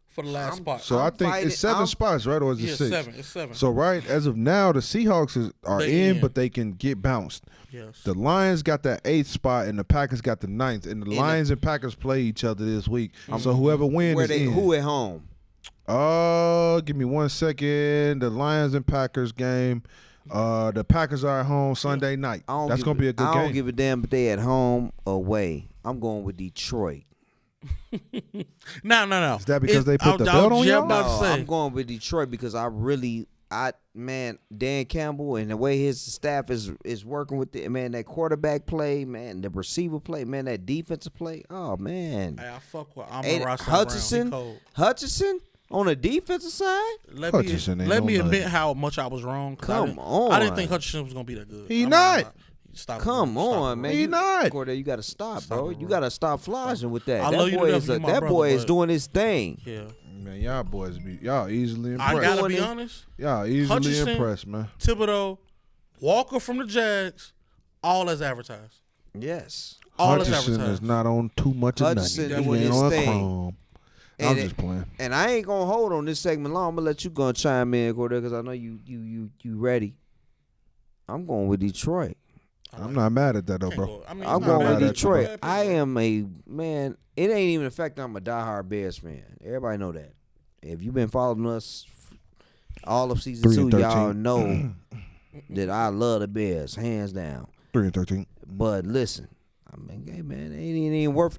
For the last spot. So I think it's 7 spots, right? Or is it 6? 7. It's 7. So right as of now, the Seahawks are in, but they can get bounced. Yes. The Lions got that 8th spot, and the Packers got the 9th. And the Lions and Packers play each other this week. So whoever wins is in. Who at home? Give me 1 second. The Lions and Packers game. The Packers are at home Sunday night. That's gonna be a good game. I don't give a damn if they at home or away. I'm going with Detroit. No. Is that because they put the belt on y'all? I'm going with Detroit because Dan Campbell and the way his staff is working with it, man, that quarterback play, man, the receiver play, man, that defensive play. Oh man. Hey, I fuck with Hutchinson on the defensive side? Let me admit how much I was wrong. Come on. I didn't think Hutchinson was gonna be that good. He not. Come on, man. He not. Cordell, you got to stop, bro. You got to stop flogging with that. That boy is doing his thing. Yeah. Man, y'all boys y'all easily impressed. I gotta be honest. Y'all easily impressed, man. Thibodeau, Walker from the Jags, all as advertised. Yes. All as Hutchinson advertised. is not on too much of nothing. Doing his thing. I'm just playing. And I ain't gonna hold on this segment long. I'm gonna let you go and chime in, Cordell, because I know you ready. I'm going with Detroit. I'm not mad at that though, bro. I'm going with Detroit. I am a man. It ain't even the fact that I'm a diehard Bears fan. Everybody know that. If you've been following us all of season 2, y'all know that I love the Bears, hands down. 3-13. But listen, I mean, hey man, it ain't even worth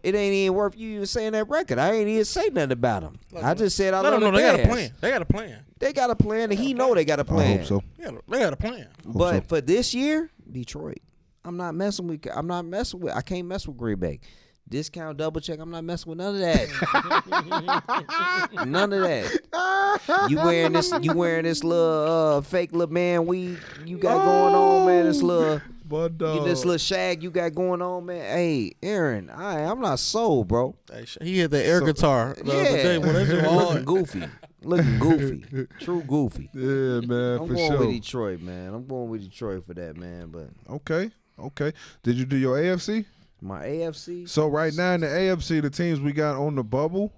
you even saying that record. I ain't even say nothing about him. I just said I love the They got a Bears. plan. They got a plan. They got a plan, and he know they got a plan. I hope so. Yeah, they got a plan. But for this year, Detroit, I can't mess with Green Bay. Discount, double check. I'm not messing with none of that. None of that. You wearing this little fake little man weed you got going on, man. This little shag you got going on, man. Hey, Aaron, I'm not sold, bro. He had the air guitar the other day. Well, that's looking goofy, true goofy. Yeah, man, I'm for going sure. with Detroit, man. I'm going with Detroit for that, man. But Okay. Did you do your AFC? my AFC. So right now in the AFC, the teams we got on the bubble,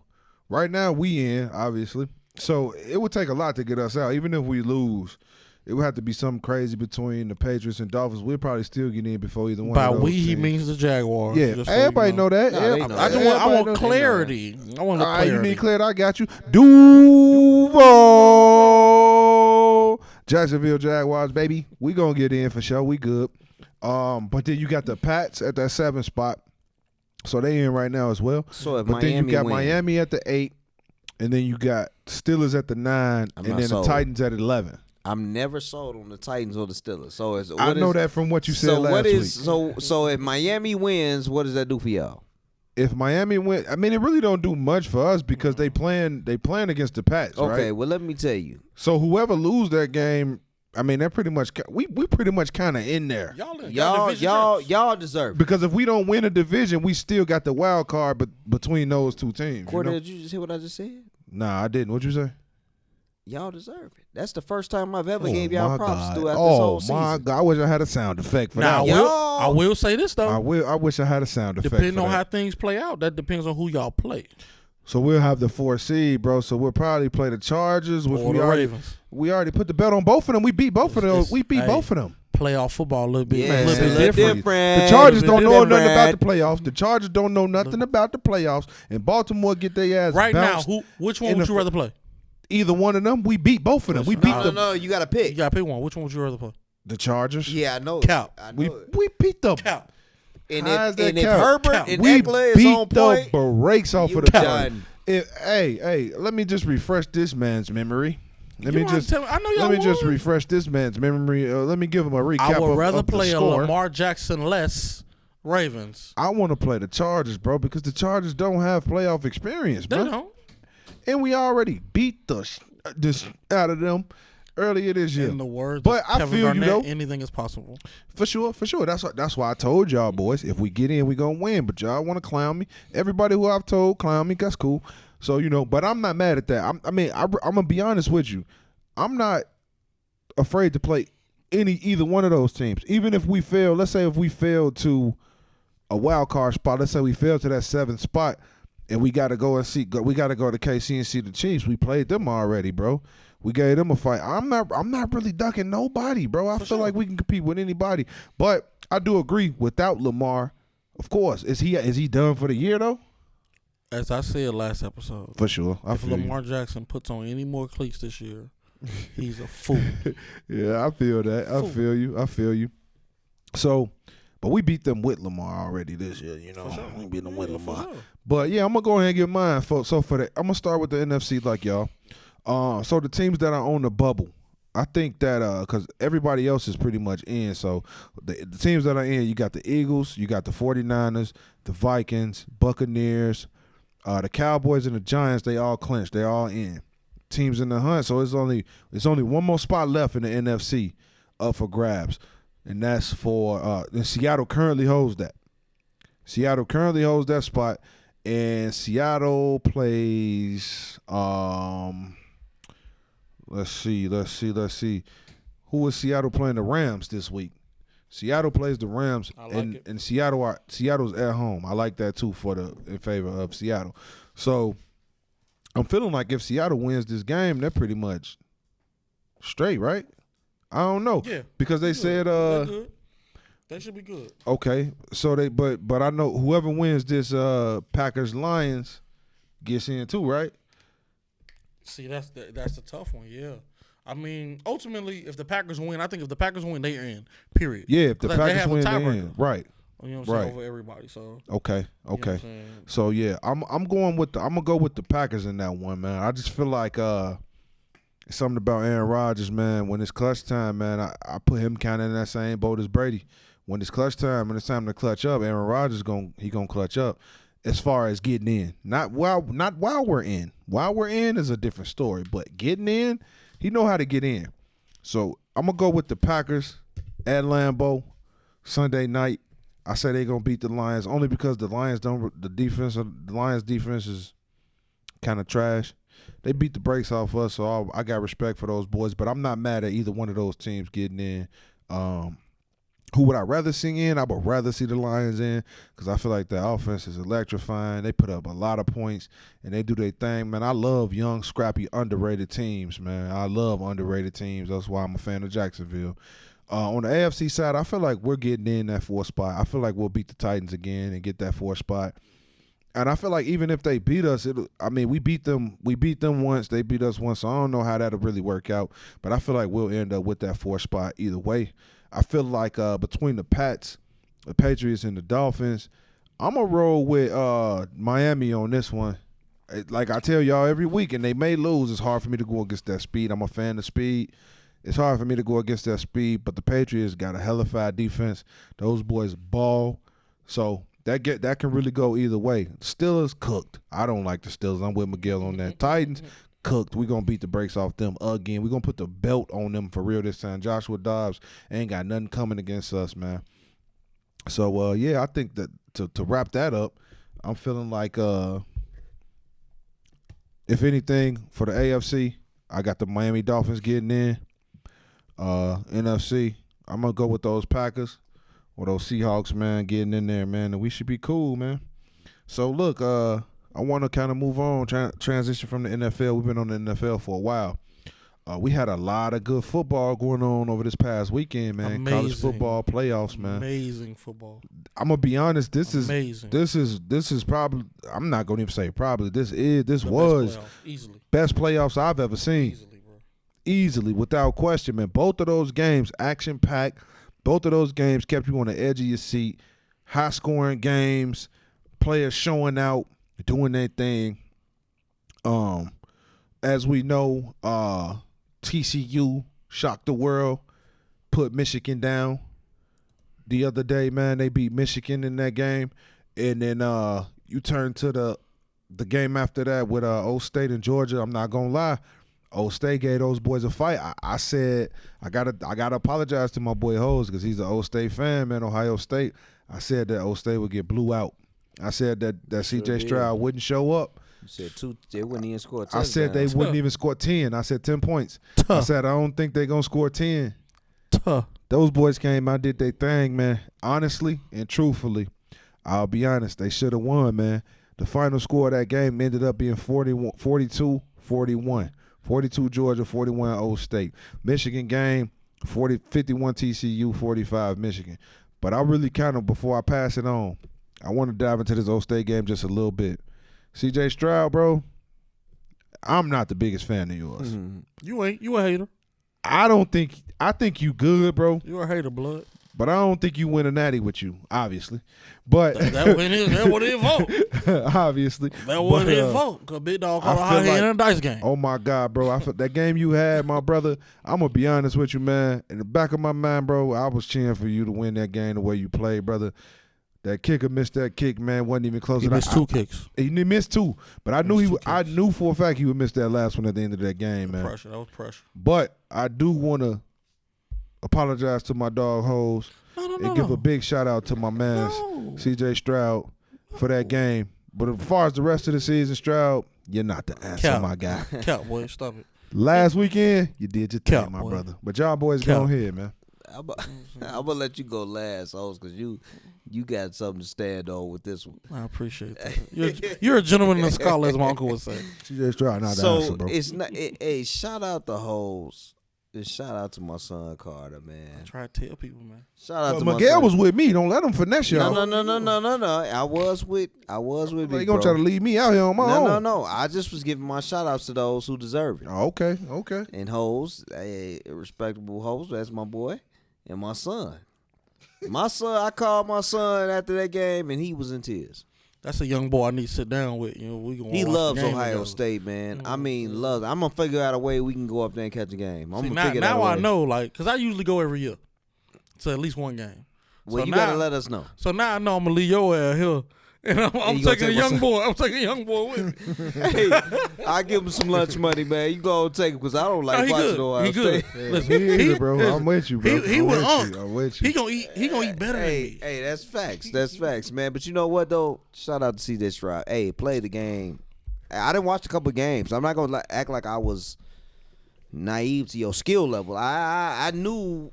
right now we in, obviously. So it would take a lot to get us out. Even if we lose, it would have to be something crazy between the Patriots and Dolphins. We'll probably still get in before either one By of those we, he teams. means the Jaguars. Yeah, just so everybody you know that. No, they know I that. want clarity. I want the All right, clarity. you need clarity. I got you. Duval, Jacksonville Jaguars, baby. We gonna get in for sure. We good. But then you got the Pats at that 7 spot, so they in right now as well. So if But then you Miami got win, Miami at the 8, and then you got Steelers at the 9, I'm and not then sold. the Titans at 11. I'm never sold on the Titans or the Steelers. So I know that from what you said so last what is week. so if Miami wins, what does that do for y'all? If Miami win, I mean, it really don't do much for us because they playing against the Pats, Okay, right? well let me tell you. So whoever lose that game, I mean, they're pretty much we pretty much kind of in there. Y'all deserve it. Because if we don't win a division, we still got the wild card between those two teams. Cordell, You know? did you just hear what I just said? Nah, I didn't. What'd you say? Y'all deserve it. That's the first time I've ever Oh, gave y'all my props God. throughout this whole season. Oh my God! I wish I had a sound effect for Now, that. Y'all- I will say this though. I wish I had a sound effect. Depending for on that. how things play out, that depends on who y'all play. So we'll have the 4 seed, bro. So we'll probably play the Chargers, which Or we the already Ravens. we already put the bet on both of them. We beat both of them. It's- We beat hey. both of them. Playoff football a little bit, Yeah, a little bit it's a little different. different. The Chargers don't know Different. nothing about the playoffs. The Chargers don't know nothing about the playoffs, and Baltimore get their ass Right now, bounced. which one in would the you rather play? Either one of them, we beat both of them. We beat them. No, you got to pick. You gotta pick one. Which one would you rather play? The Chargers. Yeah, I know. Cap. I know We it. we beat them. Cap. And How's that if count? Herbert Count. and We Eckler is beat on point, the brakes off you of the done. Chargers. Hey, let me just refresh this man's memory. Let You me don't just tell me- I know y'all let me just would. refresh this man's memory. Let me give him a recap. I would rather of the play a score. Lamar Jackson less Ravens. I want to play the Chargers, bro, because the Chargers don't have playoff experience, They bro. don't. And we already beat this out of them earlier this year. In the words But of I Kevin feel you, Garnett, though. anything is possible. For sure. That's why I told y'all, boys, if we get in, we gonna win. But y'all want to clown me. Everybody who I've told clown me. That's cool. So but I'm not mad at that. I'm gonna be honest with you. I'm not afraid to play either one of those teams. Even if we fail, let's say if we fail to a wild card spot, let's say we fail to that 7th spot, and we got to go to KC and see the Chiefs. We played them already, bro. We gave them a fight. I'm not really ducking nobody, bro. I feel like we can compete with anybody. But I do agree, without Lamar, of course, is he done for the year though? As I said last episode, For sure. I if feel you. Lamar Jackson puts on any more cleats this year, he's a fool. Yeah, I feel that. I feel you. So, but we beat them with Lamar already this year, you know. We beat them with Lamar. Sure. But yeah, I'm gonna go ahead and get mine. For that, I'm gonna start with the NFC like y'all. So the teams that are on the bubble, I think that because everybody else is pretty much in. So the teams that are in, you got the Eagles, you got the 49ers, the Vikings, Buccaneers, the Cowboys, and the Giants. They all clinched. They all in. Teams in the hunt. So it's only one more spot left in the NFC up for grabs, and that's for and Seattle currently holds that. Seattle currently holds that spot, and Seattle plays. Let's see. Who is Seattle playing? The Rams this week. Seattle plays the Rams, I like it. and Seattle's at home. I like that too in favor of Seattle. So I'm feeling like if Seattle wins this game, they're pretty much straight, right? I don't know. Yeah, Because they said They're good. They should be good. okay. So but I know whoever wins this Packers Lions gets in too, right? See, that's the tough one. Yeah, I mean, ultimately, if the Packers win, I think if the Packers win, they're in. Period. Yeah, if the 'Cause they Packers have a win, they're tiebreaker. in. Right. You know what I'm saying? Over everybody. So Okay. you know what I'm saying? So yeah, I'm gonna go with the Packers in that one, man. I just feel like something about Aaron Rodgers, man. When it's clutch time, man, I put him kind of in that same boat as Brady. When it's clutch time, when it's time to clutch up, Aaron Rodgers gonna clutch up. As far as getting in, not while we're in. While we're in is a different story, but getting in, he know how to get in. So I'm gonna go with the Packers at Lambeau Sunday night. I say they're gonna beat the Lions only because the Lions the Lions defense is kind of trash. They beat the brakes off us, so I got respect for those boys. But I'm not mad at either one of those teams getting in. Who would I rather see in? I would rather see the Lions in because I feel like their offense is electrifying. They put up a lot of points, and they do their thing. Man, I love young, scrappy, underrated teams, man. I love underrated teams. That's why I'm a fan of Jacksonville. On the AFC side, I feel like we're getting in that 4th spot. I feel like we'll beat the Titans again and get that 4th spot. And I feel like even if they beat us, we beat them once, they beat us once, so I don't know how that'll really work out. But I feel like we'll end up with that 4th spot either way. I feel like between the Pats, the Patriots, and the Dolphins, I'm going to roll with Miami on this one. Like I tell y'all every week, and they may lose, it's hard for me to go against that speed. I'm a fan of speed. It's hard for me to go against that speed, but the Patriots got a hellified defense. Those boys ball. So that can really go either way. Steelers cooked. I don't like the Steelers. I'm with Miguel on that. Titans cooked. We're going to beat the brakes off them again. We're going to put the belt on them for real this time. Joshua Dobbs ain't got nothing coming against us, man. So, I think that to wrap that up, I'm feeling like if anything, for the AFC, I got the Miami Dolphins getting in. NFC, I'm going to go with those Packers or those Seahawks, man, getting in there, man, and we should be cool, man. So, look, I want to kind of move on, transition from the NFL. We've been on the NFL for a while. We had a lot of good football going on over this past weekend, man. Amazing. College football playoffs, man. Amazing football. I'm gonna be honest. This Amazing. is probably. I'm not gonna even say probably. This the was best playoffs I've ever seen. Easily, bro. Easily, without question, man. Both of those games, action packed. Both of those games kept you on the edge of your seat. High scoring games. Players showing out, doing their thing. As we know, TCU shocked the world, put Michigan down the other day, man. They beat Michigan in that game. And then you turn to the game after that with Old State and Georgia. I'm not gonna lie. Old State gave those boys a fight. I said I gotta apologize to my boy Hose because he's an Old State fan, man. Ohio State. I said that Old State would get blew out. I said that CJ Stroud wouldn't show up. You said they wouldn't even score 10. I said they wouldn't even score 10. I said 10 points. I said I don't think they're going to score 10. Those boys came out, did their thing, man. Honestly and truthfully, I'll be honest, they should have won, man. The final score of that game ended up being 42-41. 42 Georgia, 41 Old State. Michigan game, 51 TCU, 45 Michigan. But I really kind of, before I pass it on, I want to dive into this Old State game just a little bit. CJ Stroud, bro, I'm not the biggest fan of yours. Mm-hmm. You ain't. You a hater. I think you good, bro. You a hater, blood. But I don't think you win a natty with you, obviously. But that wasn't his fault. Obviously. That wasn't his fault. Because Big Dog called a hot hand in a dice game. Oh, my God, bro. That game you had, my brother, I'm going to be honest with you, man. In the back of my mind, bro, I was cheering for you to win that game the way you played, brother. That kicker missed that kick, man. Wasn't even close. He missed two kicks. He missed two, but I knew for a fact he would miss that last one at the end of that game, man. That was pressure. But I do want to apologize to my dog Hose and give a big shout out to my man CJ Stroud for that game. But as far as the rest of the season, Stroud, you're not the answer, my guy. Cap, boy, stop it. Last weekend, you did your thing, my brother. But y'all boys go ahead, man. I'm gonna let you go last, Hose, because you got something to stand on with this one. I appreciate that. You're a gentleman and a scholar, as my uncle would say. CJ Stroud, not the answer, bro. It's not. Hey, shout out to Hose. And shout out to my son Carter, man. I try to tell people, man. Shout out to my Miguel son. was with me. Don't let him finesse y'all. No. I was with They gonna try to leave me out here on my own. No. I just was giving my shout outs to those who deserve it. Okay. And Hose, a respectable Hose, that's my boy and my son. My son, I called my son after that game, and he was in tears. That's a young boy I need to sit down with. You know, we gonna He watch loves the game Ohio together. State, man. I mean, loves. I'm gonna figure out a way we can go up there and catch a game. I'm See, gonna figure that now out. I know, like, because I usually go every year to at least one game. Well, So you now- gotta let us know. So now I know I'm gonna leave your ass here, and I'm you gonna taking a take my young son? boy. I'm taking a young boy with me. Hey, I give him some lunch money, man. You go and take it because I don't No, like he watching good. Ohio He good. State. Listen, Me either, bro. listen, I'm with you, bro. He I'm with with Unc. you. I'm with you. He gonna eat. He gonna eat better than me. Hey, that's facts. That's facts, man. But you know what though? Shout out to CJ Stroud. Hey, play the game. I didn't watch a couple games. I'm not gonna act like I was naive to your skill level. I knew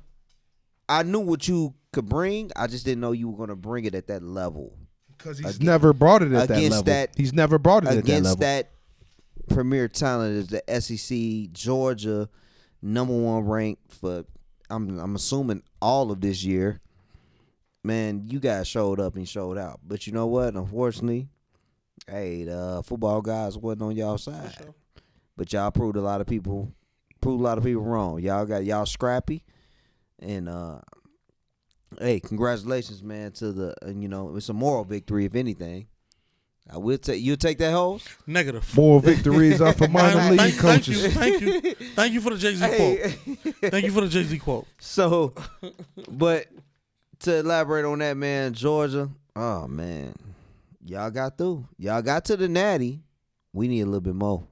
what you could bring. I just didn't know you were gonna bring it at that level. Because he's never brought it at that against level. He's never brought it at that Against level. that premier talent is the SEC, Georgia, #1 ranked for I'm assuming all of this year. Man, you guys showed up and showed out. But you know what? Unfortunately, hey, the football guys wasn't on y'all side. sure. But y'all proved a lot of people wrong. Y'all scrappy. And hey, congratulations, man, to the it's a moral victory if anything. I will take you'll take that host? Negative. More victories are for minor league Thank coaches. you. Thank you for the Jay-Z quote. Thank you for the Jay-Z quote. So, but to elaborate on that, man, Georgia, oh man, y'all got through. Y'all got to the natty. We need a little bit more.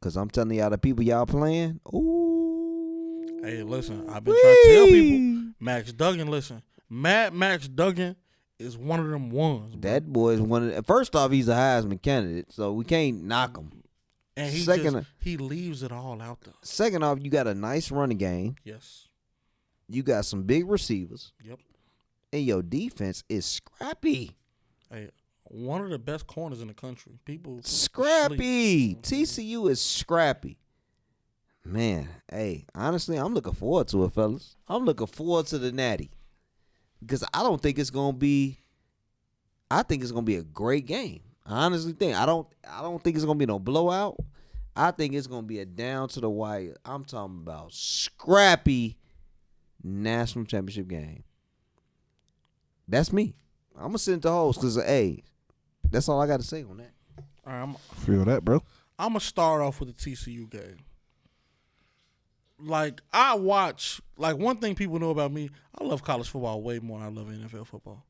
Cause I'm telling y'all, the people y'all playing, ooh. Hey, listen, I've been trying to tell people, Max Duggan, listen, Max Duggan is one of them ones, bro. That boy is one of. First off, he's a Heisman candidate, so we can't knock him. And he leaves it all out there. Second off, you got a nice running game. Yes. You got some big receivers. Yep. And your defense is scrappy. Hey, one of the best corners in the country. People Scrappy. sleep. TCU is scrappy. Man, hey, honestly, I'm looking forward to it, fellas. I'm looking forward to the natty. Because I don't think it's gonna be I think it's gonna be a great game. I honestly think I don't think it's gonna be no blowout. I think it's gonna be a down to the wire. I'm talking about scrappy national championship game. That's me. I'm gonna send it to host because hey, that's all I got to say on that. All right, Feel that, bro? I'm going to start off with the TCU game. Like, I watch, like, one thing people know about me, I love college football way more than I love NFL football.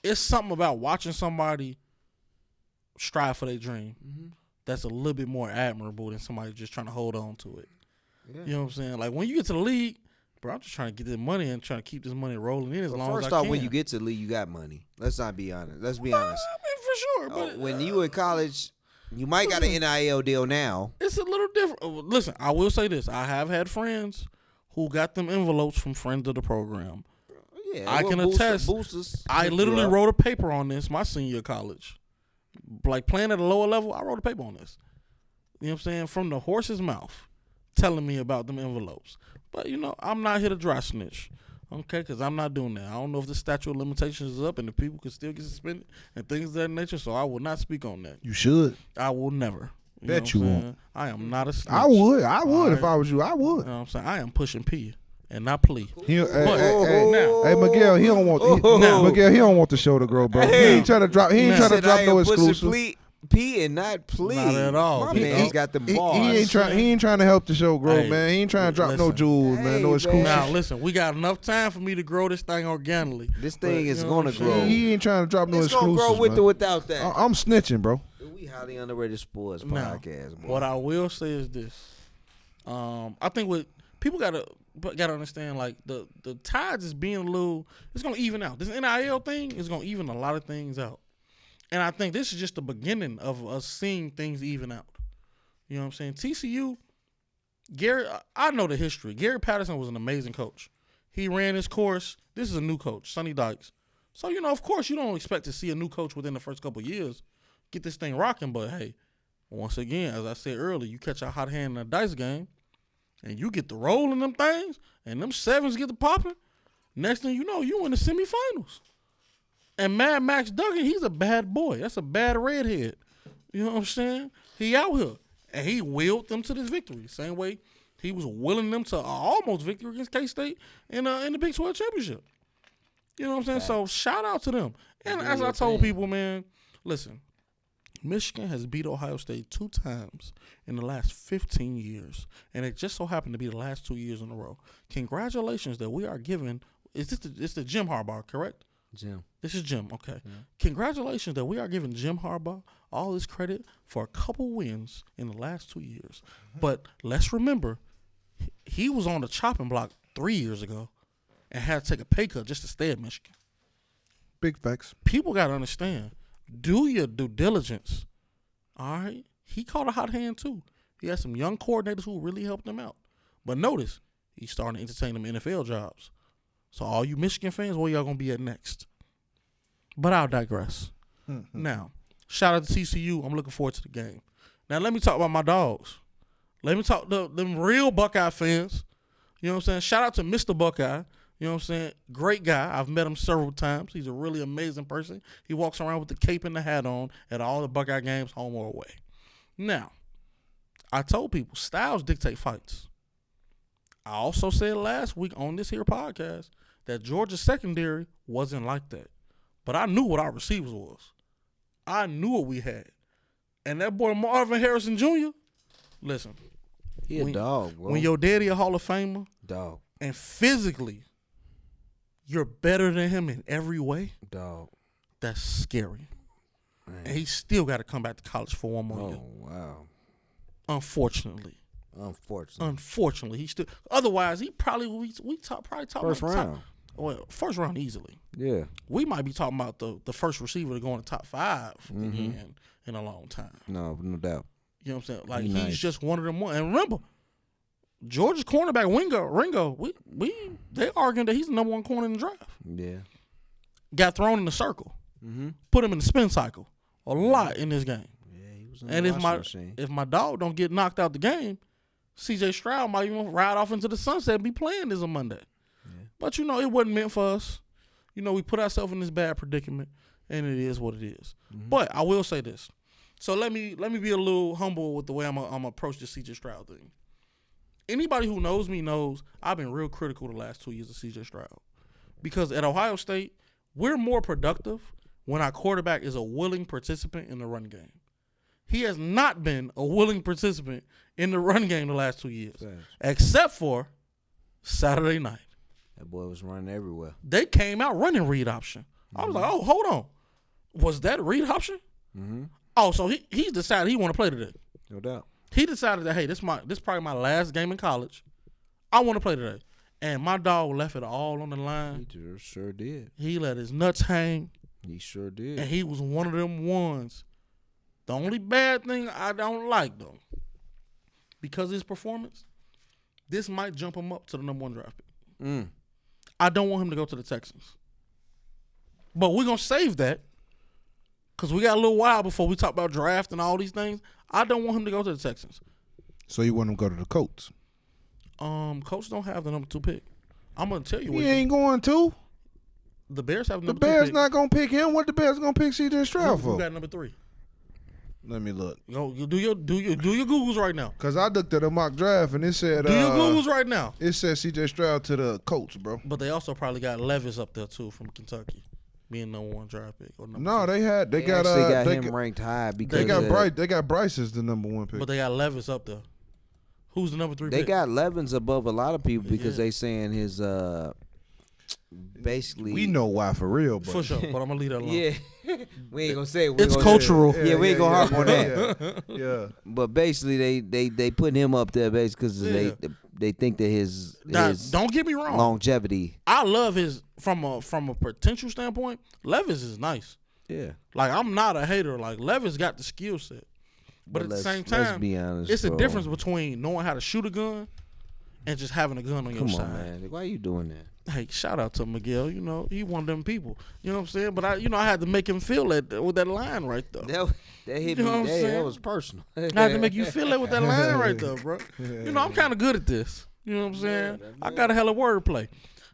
It's something about watching somebody strive for their dream that's a little bit more admirable than somebody just trying to hold on to it. Yeah. You know what I'm saying? Like, when you get to the league, bro, I'm just trying to get this money and trying to keep this money rolling in as long as I can. First off, when you get to the league, you got money. Let's not be honest. Let's be honest. I mean, for sure. But When you in college, you might got an NIL deal now. it's a little different. Listen, I will say this. I have had friends who got them envelopes from friends of the program. Yeah, I can attest. Boosters. I literally wrote a paper on this my senior year of college. Like playing at a lower level, I wrote a paper on this. You know what I'm saying? From the horse's mouth, telling me about them envelopes. But, you know, I'm not here to dry snitch. Okay, because I'm not doing that. I don't know if the statute of limitations is up and the people can still get suspended and things of that nature, so I will not speak on that. You should. I will never. Bet know you what I'm won't. saying? I am not a snitch. I would. I would All if right. I was you. I would. You know what I'm saying? I am pushing P and not plea. He, But hey, now, Miguel, he don't want. Now. Miguel, he don't want the show to grow, bro. He ain't trying to drop. He ain't Now. trying to drop no exclusive. P and not plea. Not at all. My He- man's got them He bars. ain't trying to help the show grow, Hey, man. He ain't trying to drop no listen. jewels, man. No Hey, exclusive. now, listen, we got enough time for me to grow this thing organically. This thing But, is you know going what to I'm grow. saying? He ain't trying to drop no It's going to exclusives. grow with man. or without that. I'm snitching, bro. We highly underrated sports Now, podcast, boy. what I will say is this: I think what people gotta understand, like the tides is being a little. It's gonna even out. This NIL thing is gonna even a lot of things out, and I think this is just the beginning of us seeing things even out. You know what I'm saying? TCU, Gary. I know the history. Gary Patterson was an amazing coach. He ran his course. This is a new coach, Sonny Dykes. So you know, of course, you don't expect to see a new coach within the first couple of years get this thing rocking. But hey, once again, as I said earlier, you catch a hot hand in a dice game, and you get the roll in them things, and them sevens get the popping. Next thing you know, you in the semifinals. And Mad Max Duggan, he's a bad boy. That's a bad redhead. You know what I'm saying? He out here, and he willed them to this victory. Same way he was willing them to almost victory against K-State in the Big 12 championship. You know what I'm saying? Facts. So shout out to them. And Doing as I your told thing. people, man, listen, Michigan has beat Ohio State 2 times in the last 15 years. And it just so happened to be the last 2 years in a row. Congratulations that we are giving. It's the Jim Harbaugh, correct? Jim. This is Jim, okay. Yeah. Congratulations that we are giving Jim Harbaugh all this credit for a couple wins in the last 2 years. But let's remember, he was on the chopping block 3 years ago and had to take a pay cut just to stay at Michigan. Big facts. People got to understand, do your due diligence, all right? He caught a hot hand, too. He had some young coordinators who really helped him out. But notice, he's starting to entertain them NFL jobs. So all you Michigan fans, where y'all going to be at next? But I'll digress. Now, shout out to TCU. I'm looking forward to the game. Now, let me talk about my dogs. Let me talk to them real Buckeye fans. You know what I'm saying? Shout out to Mr. Buckeye. You know what I'm saying? Great guy. I've met him several times. He's a really amazing person. He walks around with the cape and the hat on at all the Buckeye games, home or away. Now, I told people, styles dictate fights. I also said last week on this here podcast that Georgia's secondary wasn't like that. But I knew what our receivers was. I knew what we had. And that boy Marvin Harrison Jr., listen. He a dog, bro. When your daddy a Hall of Famer Dog. and physically you're better than him in every way, Dog. that's scary. Man. And he still got to come back to college for one more year. Oh, wow. Unfortunately. Unfortunately. He still. Otherwise, he probably probably talking First about round. Well, first round easily. Yeah. We might be talking about the first receiver to go in the top 5 again in a long time. No doubt. You know what I'm saying? Like He he's nice. just one of them. And remember, Georgia's cornerback Ringo. They arguing that he's the number 1 corner in the draft. Yeah. Got thrown in the circle. Put him in the spin cycle a lot in this game. Yeah, he was And if my dog don't get knocked out the game, C.J. Stroud might even ride off into the sunset and be playing this on Monday. Yeah. But it wasn't meant for us. We put ourselves in this bad predicament, and it is what it is. But I will say this. So let me be a little humble with the way I'm gonna approach the C.J. Stroud thing. Anybody who knows me knows I've been real critical the last 2 years of C.J. Stroud. Because at Ohio State, we're more productive when our quarterback is a willing participant in the run game. He has not been a willing participant in the run game the last 2 years. Thanks. Except for Saturday night. That boy was running everywhere. They came out running read option. I was like, oh, hold on. Was that read option? Oh, so he's decided he want to play today. No doubt. He decided that, hey, this probably my last game in college. I want to play today. And my dog left it all on the line. He sure did. He let his nuts hang. He sure did. And he was one of them ones. The only bad thing I don't like, though, because of his performance, this might jump him up to the number 1 draft pick. I don't want him to go to the Texans. But we're going to save that because we got a little while before we talk about draft and all these things. I don't want him to go to the Texans. So you want him to go to the Colts? Colts don't have the number 2 pick. I'm going to tell you what He ain't going to. the Bears have the The number 2 Bears pick. not going to pick him. What the Bears going to pick C.J. Stroud Who for? got number 3? Let me look. You do your Googles right now. Because I looked at a mock draft and it said Do your Googles right now. it said C.J. Stroud to the Colts, bro. But they also probably got Levis up there too from Kentucky, being number 1 draft pick. Or number No, 2. they got actually got they him got, ranked high because they got Bryce. They got Bryce as the number 1 pick. But they got Levis up there. Who's the number 3 they pick? got Levins above a lot of people because Yeah. they saying his basically we know why for real, but For sure, but I'm gonna leave that alone. yeah. We ain't gonna say it. It's cultural. Yeah, we ain't gonna harp on that. Yeah. But basically, they put him up there basically because they think that his Now, don't get me wrong. longevity. I love his from a potential standpoint. Levis is nice. Yeah, Like I'm not a hater. Like Levis got the skill set, but at the same let's time, be honest, it's a bro. difference between knowing how to shoot a gun and just having a gun on your Come side. on, man. Why you doing that? Hey, shout out to Miguel. He one of them people. You know what I'm saying? But I had to make him feel that with that line right there. That hit You know what I'm me. saying? That was personal. I had to make you feel that with that line right there, bro. I'm kind of good at this. You know what I'm saying? I got a hella wordplay.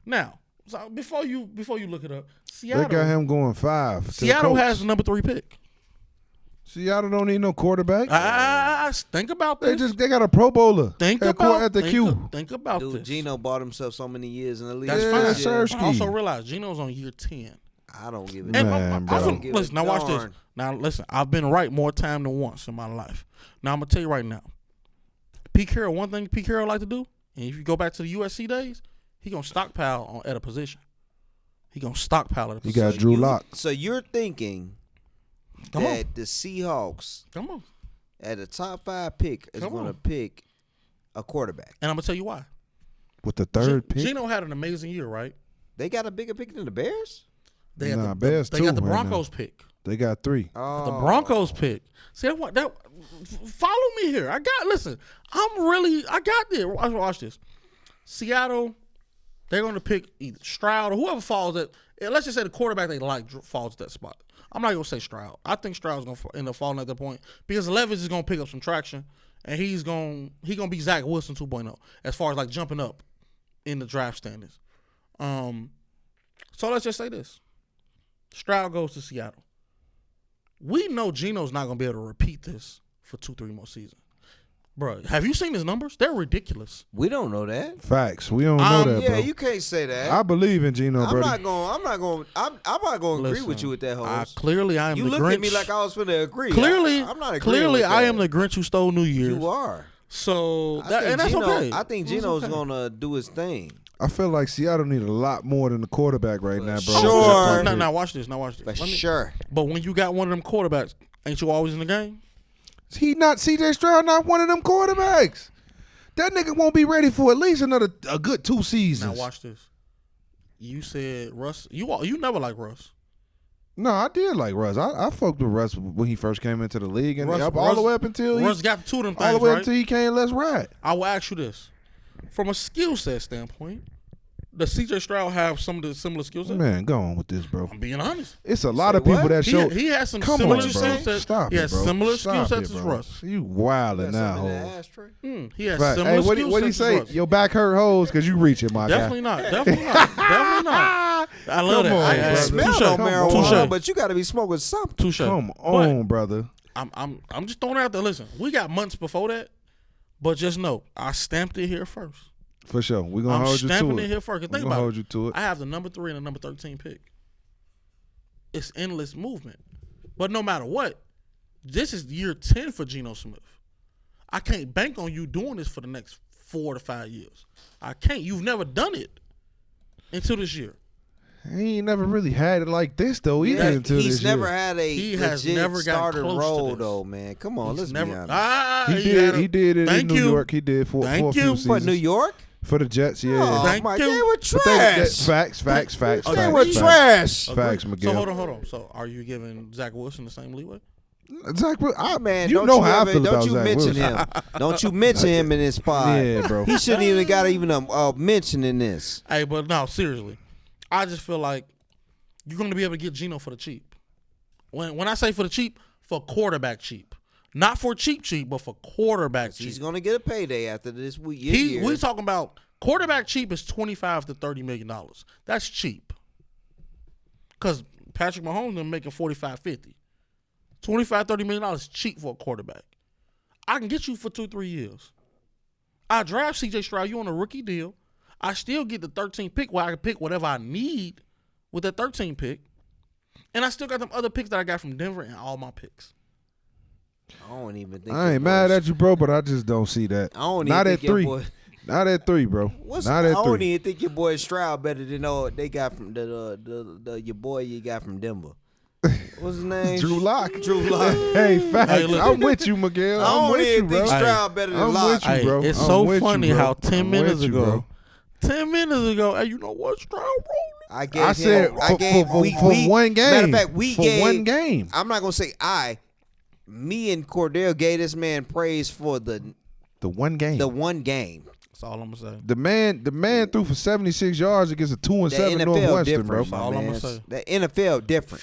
Now, so before you look it up, They got him going 5. Seattle to the has Colts. the number 3 pick. Seattle don't need no quarterback. Guys, think about this. They got a Pro Bowler. Think at about the Q. Think about Dude, this. Geno bought himself so many years in the league. That's Yeah, fine. sir. But also realize Geno's on year 10. I don't give a Man, damn. bro. I don't give a Listen, now watch this. darn. Now listen, I've been right more time than once in my life. Now I'm gonna tell you right now. Pete Carroll, one thing Pete Carroll like to do, and if you go back to the USC days, he gonna stockpile at a position. He gonna stockpile at a You position. got Drew Lock. So you're thinking Come that the Seahawks Come on. at the top 5 pick is Come going to on. pick a quarterback. And I'm gonna tell you why. With the third pick. Geno had an amazing year, right? They got a bigger pick than the Bears? They got Nah, the Bears they got the too right now. Broncos pick. They got 3. Oh. The Broncos pick. See that follow me here. I got there. Watch this. Seattle, they're gonna pick either Stroud or whoever falls at. Let's just say the quarterback they like falls at that spot. I'm not gonna say Stroud. I think Stroud's gonna end up falling at that point because Levis is gonna pick up some traction and he's gonna be Zach Wilson 2.0 as far as like jumping up in the draft standings. So let's just say this. Stroud goes to Seattle. We know Geno's not going to be able to repeat this for 2-3 more seasons. Bro, have you seen his numbers? They're ridiculous. We don't know that. Facts. We don't know that, Yeah, bro. you can't say that. I believe in Geno, I'm bro. not going to agree with you with that, host. Clearly, I am You the looked Grinch. at me like I was finna agree. Clearly, I'm not agreeing clearly, with I that. am the Grinch who stole New Year's. You are. So, I think that's Geno, okay. I think It's Geno's okay. going to do his thing. I feel like Seattle need a lot more than the quarterback right now, bro. Sure. Now watch this. For sure. But when you got one of them quarterbacks, ain't you always in the game? He not C.J. Stroud, not one of them quarterbacks. That nigga won't be ready for at least a good 2 seasons. Now watch this. You said Russ. You never like Russ. No, I did like Russ. I fucked with Russ when he first came into the league, and all the way up until Russ got 2 of them things, all the way right? until he came. Let's ride. I will ask you this: from a skill set standpoint, does C.J. Stroud have some of the similar skill sets? Man, go on with this, bro. I'm being honest. It's a lot of people what? that show. He has some Come similar on, skill bro. sets. Stop He it, has bro. similar Stop skill it, sets as bro. Russ. You wildin' now, Something in ho. the ashtray? He has Fact. similar Hey, skill what he sets say? as Russ. Your back hurt hoes because you reaching, my Definitely guy. not. Definitely not. Definitely not. I love Come that. on, Hey, brother. Smell touche. no Come marijuana, on. but you got to be smoking something. Touche. Come But on, brother. I'm just throwing it out there. Listen, we got months before that, but just know I stamped it here first. For sure. We're going I'm to hold you stamping to it it. here first. 'Cause We're think going to about hold it. you to it. I have the number 3 and the number 13 pick. It's endless movement. But no matter what, this is year 10 for Geno Smith. I can't bank on you doing this for the next 4 to 5 years. I can't. You've never done it until this year. He ain't never really had it like this, though, either until He's this never year. had a He has legit never got starter close to role, this. though, man. Come on, let's be honest. He did it in Thank New you. York. He did for a Thank few you. seasons. For New York? For the Jets, yeah. Oh, Thank my you. God, they were But trash. facts. They were trash. Facts, Miguel. So hold on. So are you giving Zach Wilson the same leeway? Zach, Man, you don't know you how I ever- feel don't about you Zach mention Wilson. him. Don't you mention him in this pod. Yeah, bro. He shouldn't even got even a mention in this. Hey, but no, seriously. I just feel like you're going to be able to get Geno for the cheap. When I say for the cheap, for quarterback cheap. Not for cheap, but for quarterback cheap. He's gonna get a payday after this week. We talking about quarterback cheap is $25 to $30 million. That's cheap. Because Patrick Mahomes them making $45, $50. $25, $30 million is cheap for a quarterback. I can get you for 2-3 years. I draft C.J. Stroud. You on a rookie deal. I still get the 13th pick where I can pick whatever I need with that 13th pick. And I still got them other picks that I got from Denver and all my picks. I don't even think. I ain't mad at you, bro, but I just don't see that. I don't Not even at think your 3. boy. Not at 3, bro. Not I at don't 3. even think your boy Stroud better than they got from the your boy you got from Denver. What's his name? Drew Lock. Drew Lock. Hey, facts. Hey, look. I'm with you, Miguel. I I'm don't with you, even bro. think Stroud better than I'm Lock. with you, Hey, bro. it's I'm so with you, funny bro. how 10 I'm minutes with you, ago, bro. 10 minutes ago, hey, you know what, Stroud rolling? I gave I said him, I gave for we, one game. Matter of fact, we for gave one game. I'm not gonna say me and Cordell gave this man praise for the one game. one game. That's all I'm going to say. The man threw for 76 yards against a 2-7 The NFL Northwestern, different, bro. my all I'm man. gonna say. The NFL different.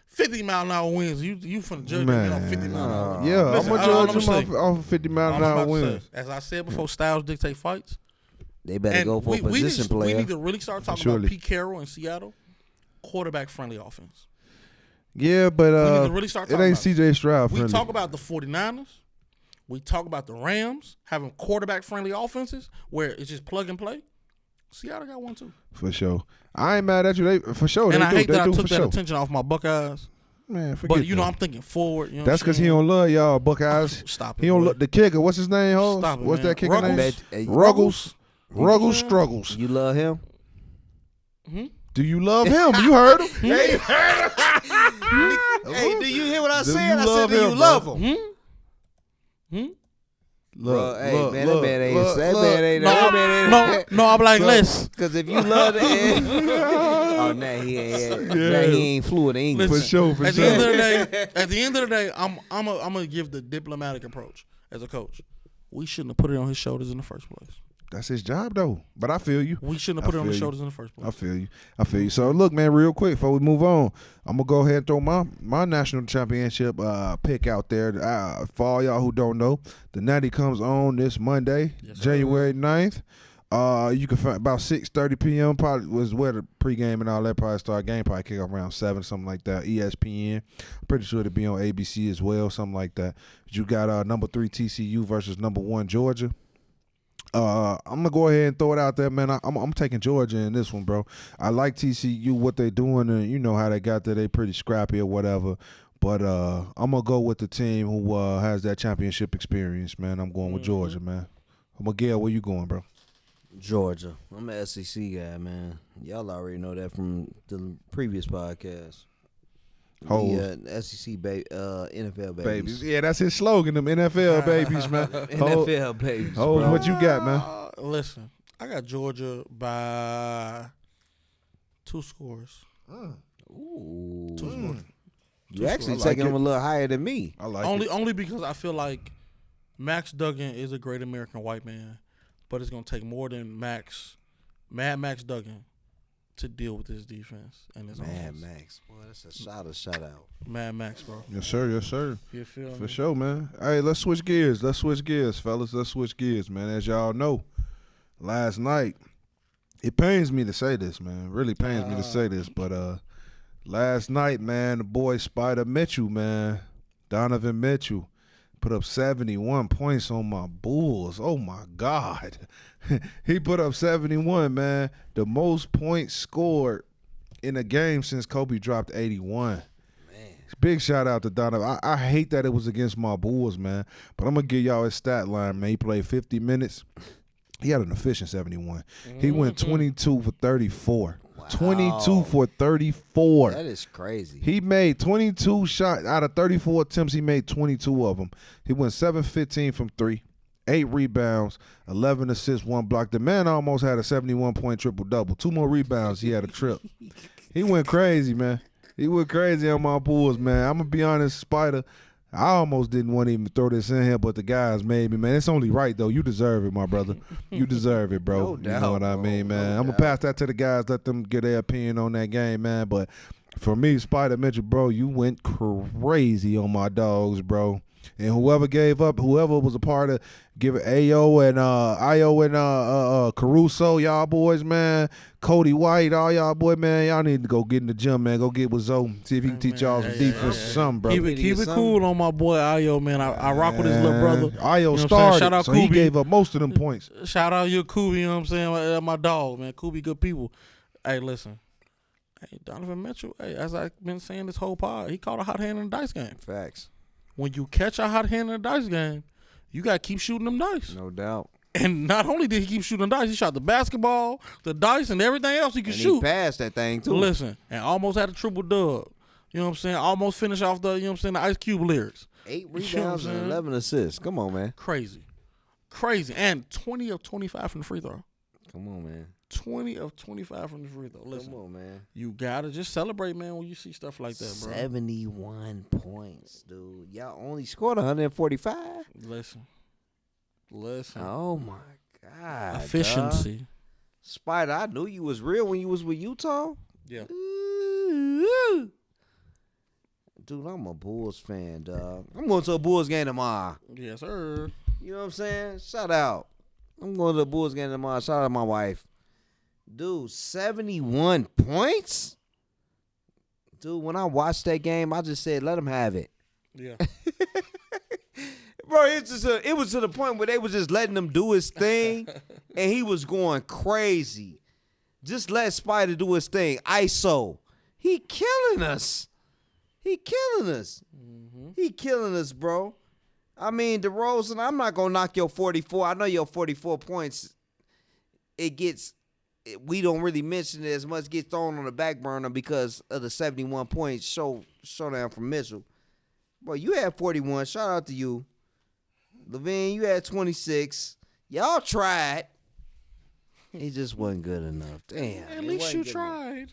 50 mile an hour wins. You finna judge me on 50 mile an hour. Yeah, Listen, I'm all gonna I'ma judge him say- off of 50 mile All an I'm hour about to wins. say, as I said before, styles dictate fights. They better And go for a position we player. need to really start talking Surely. about Pete Carroll in Seattle. Quarterback-friendly offense. Yeah, but We need to really start it talking ain't about it. C.J. Stroud We friendly. talk about the 49ers. We talk about the Rams having quarterback-friendly offenses where it's just plug and play. Seattle got one too. For sure. I ain't mad at you. They for sure. And they I do. hate They that I do took for that sure. attention off my Buckeyes. Man, forget But you know, that. I'm thinking forward. You know That's because he don't love y'all Buckeyes. Stop it. He don't boy. look the kicker. What's his name? Ho? Stop it, What's man. that kicker name? Ruggles? Ruggles Struggles. You love him? Do you love him? You heard him? Hey, do you hear what I Do said? you I love said, do you him, love bro? him? Look, Hey, look, man, look, that man ain't. look, That look. man ain't. That man ain't. No, I'm like, listen. Because if you love it, oh, now he ain't. Now he ain't fluent in English. For sure, for At sure. the end of the day, I'm gonna give the diplomatic approach as a coach. We shouldn't have put it on his shoulders in the first place. That's his job, though. But I feel you. We shouldn't have put it on his feel you. shoulders in the first place. I feel you. I feel you. So, look, man, real quick before we move on, I'm going to go ahead and throw my national championship pick out there. For all y'all who don't know, the Natty comes on this Monday, Yes, sir. January 9th. You can find about 6:30 p.m. probably was where the pregame and all that probably start. Game probably kick off around 7, something like that. ESPN. I'm pretty sure it'll be on ABC as well, something like that. You got number 3 TCU versus number 1 Georgia. I'm gonna go ahead and throw it out there, man. I'm taking Georgia in this one, bro. I like TCU, what they doing, and you know how they got there. They pretty scrappy or whatever. But I'm gonna go with the team who has that championship experience, man. I'm going with Georgia, man. Miguel, where you going, bro? Georgia. I'm an SEC guy, man. Y'all already know that from the previous podcast. SEC NFL babies. Yeah, that's his slogan, them NFL babies, man. NFL babies. Oh, bro. what you got, man? Listen, I got Georgia by 2 scores. Ooh. 2 scores. You actually I like taking it. them a little higher than me. I like Only because I feel like Max Duggan is a great American white man, but it's gonna take more than Max Duggan to deal with this defense and this Mad offense. Max, boy, that's a shout out. Mad Max, bro. Yes, sir. Yes, sir. You feel me? For sure, man. Hey, let's switch gears, fellas. Let's switch gears, man. As y'all know, last night, it pains me to say this, man. It really pains me to say this, but last night, man, the boy Spider Mitchell, man, Donovan Mitchell, put up 71 points on my Bulls. Oh, my God. He put up 71, man. The most points scored in a game since Kobe dropped 81. Man. Big shout out to Donovan. I hate that it was against my Bulls, man. But I'm going to give y'all his stat line, man. He played 50 minutes. He had an efficient 71. He went 22 for 34. Wow. 22 for 34. That is crazy. He made 22 shots. Out of 34 attempts, he made 22 of them. He went 7-15 from 3, 8 rebounds, 11 assists, 1 block. The man almost had a 71-point triple-double. 2 more rebounds, he had a trip. He went crazy, man. He went crazy on my Bulls, man. I'm going to be honest, Spider, I almost didn't want to even throw this in here, but the guys made me, man. It's only right, though. You deserve it, my brother. You deserve it, bro. No doubt, you know what I mean, man. I'm going to pass that to the guys, let them get their opinion on that game, man. But for me, Spider Mitchell, bro, you went crazy on my dogs, bro. And whoever gave up, whoever was a part of giving Io and Caruso, y'all boys, man, Cody White, all y'all boys, man, y'all need to go get in the gym, man. Go get with Zoe. See if he can teach y'all some defense or something, bro. Keep it cool on my boy Ayo, man. I rock with his little brother. Io You know what I'm saying? started, Shout out so he Kubi. gave up most of them points. Shout out your Kubi, you know what I'm saying? My dog, man. Kubi, good people. Hey, listen. Hey, Donovan Mitchell, hey, as I've been saying this whole pod, he caught a hot hand in the dice game. Facts. When you catch a hot hand in the dice game, you got to keep shooting them dice. No doubt. And not only did he keep shooting dice, he shot the basketball, the dice, and everything else he could shoot. He passed that thing, too. Listen, and almost had a triple dub. You know what I'm saying? Almost finished off the, you know what I'm saying, the Ice Cube lyrics. 8 You know what I'm rebounds and saying? 11 assists. Come on, man. Crazy. And 20 of 25 from the free throw. Come on, man. 20 of 25 from the free throw. Listen, Come on, man. you got to just celebrate, man, when you see stuff like that, bro. 71 points, dude. Y'all only scored 145? Listen. Oh, my God. Efficiency. Dog. Spider, I knew you was real when you was with Utah. Yeah. Ooh. Dude, I'm a Bulls fan, dog. I'm going to a Bulls game tomorrow. Yes, sir. You know what I'm saying? Shout out. I'm going to the Bulls game tomorrow. Shout out to my wife. Dude, 71 points? Dude, when I watched that game, I just said, let them have it. Yeah. Bro, it was to the point where they was just letting him do his thing, and he was going crazy. Just let Spider do his thing. ISO. He killing us. He killing us. Mm-hmm. He killing us, bro. I mean, DeRozan, I'm not going to knock your 44. I know your 44 points, we don't really mention it as much, gets thrown on the back burner because of the 71 points showdown from Mitchell. Bro, you had 41. Shout out to you. Levine, you had 26. Y'all tried. It just wasn't good enough. Damn. At least you tried.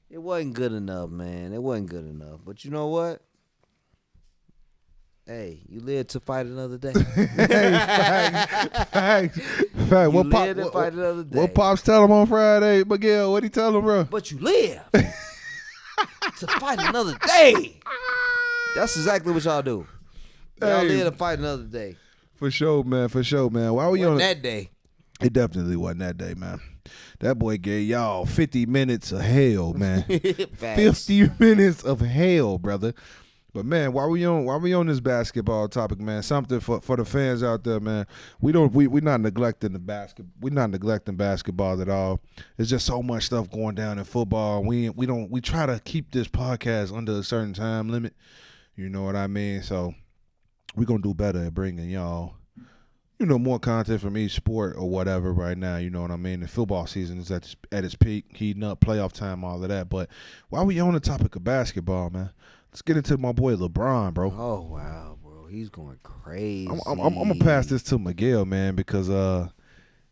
It wasn't good enough, man. It wasn't good enough. But you know what? Hey, you live to fight another day. Facts. What Pops tell him on Friday? Miguel, what'd he tell him, bro? But you live to fight another day. That's exactly what y'all do. Y'all live to fight another day. For sure, man. Why were you on that day? It definitely wasn't that day, man. That boy gave y'all 50 minutes of hell, man. 50 minutes of hell, brother. But man, why we on this basketball topic, man? Something for the fans out there, man. We're not neglecting we're not neglecting basketball at all. There's just so much stuff going down in football. We try to keep this podcast under a certain time limit. You know what I mean? So we're gonna do better at bringing y'all, more content from each sport or whatever right now. You know what I mean? The football season is at its peak, heating up, playoff time, all of that. But while we on the topic of basketball, man, let's get into my boy LeBron, bro. Oh, wow, bro. He's going crazy. I'm going to pass this to Miguel, man, because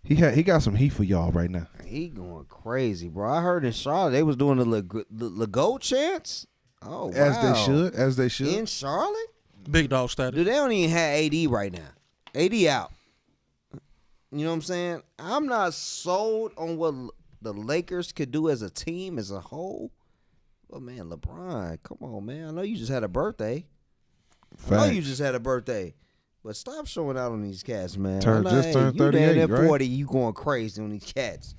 he got some heat for y'all right now. He going crazy, bro. I heard in Charlotte they was doing the Legault chants. Oh, wow. As they should. In Charlotte? Big dog status. Dude, they don't even have AD right now. AD out. You know what I'm saying? I'm not sold on what the Lakers could do as a team, as a whole. But, man, LeBron, come on, man. I know you just had a birthday. But stop showing out on these cats, man. Turned 38, you right? 40, you going crazy on these cats.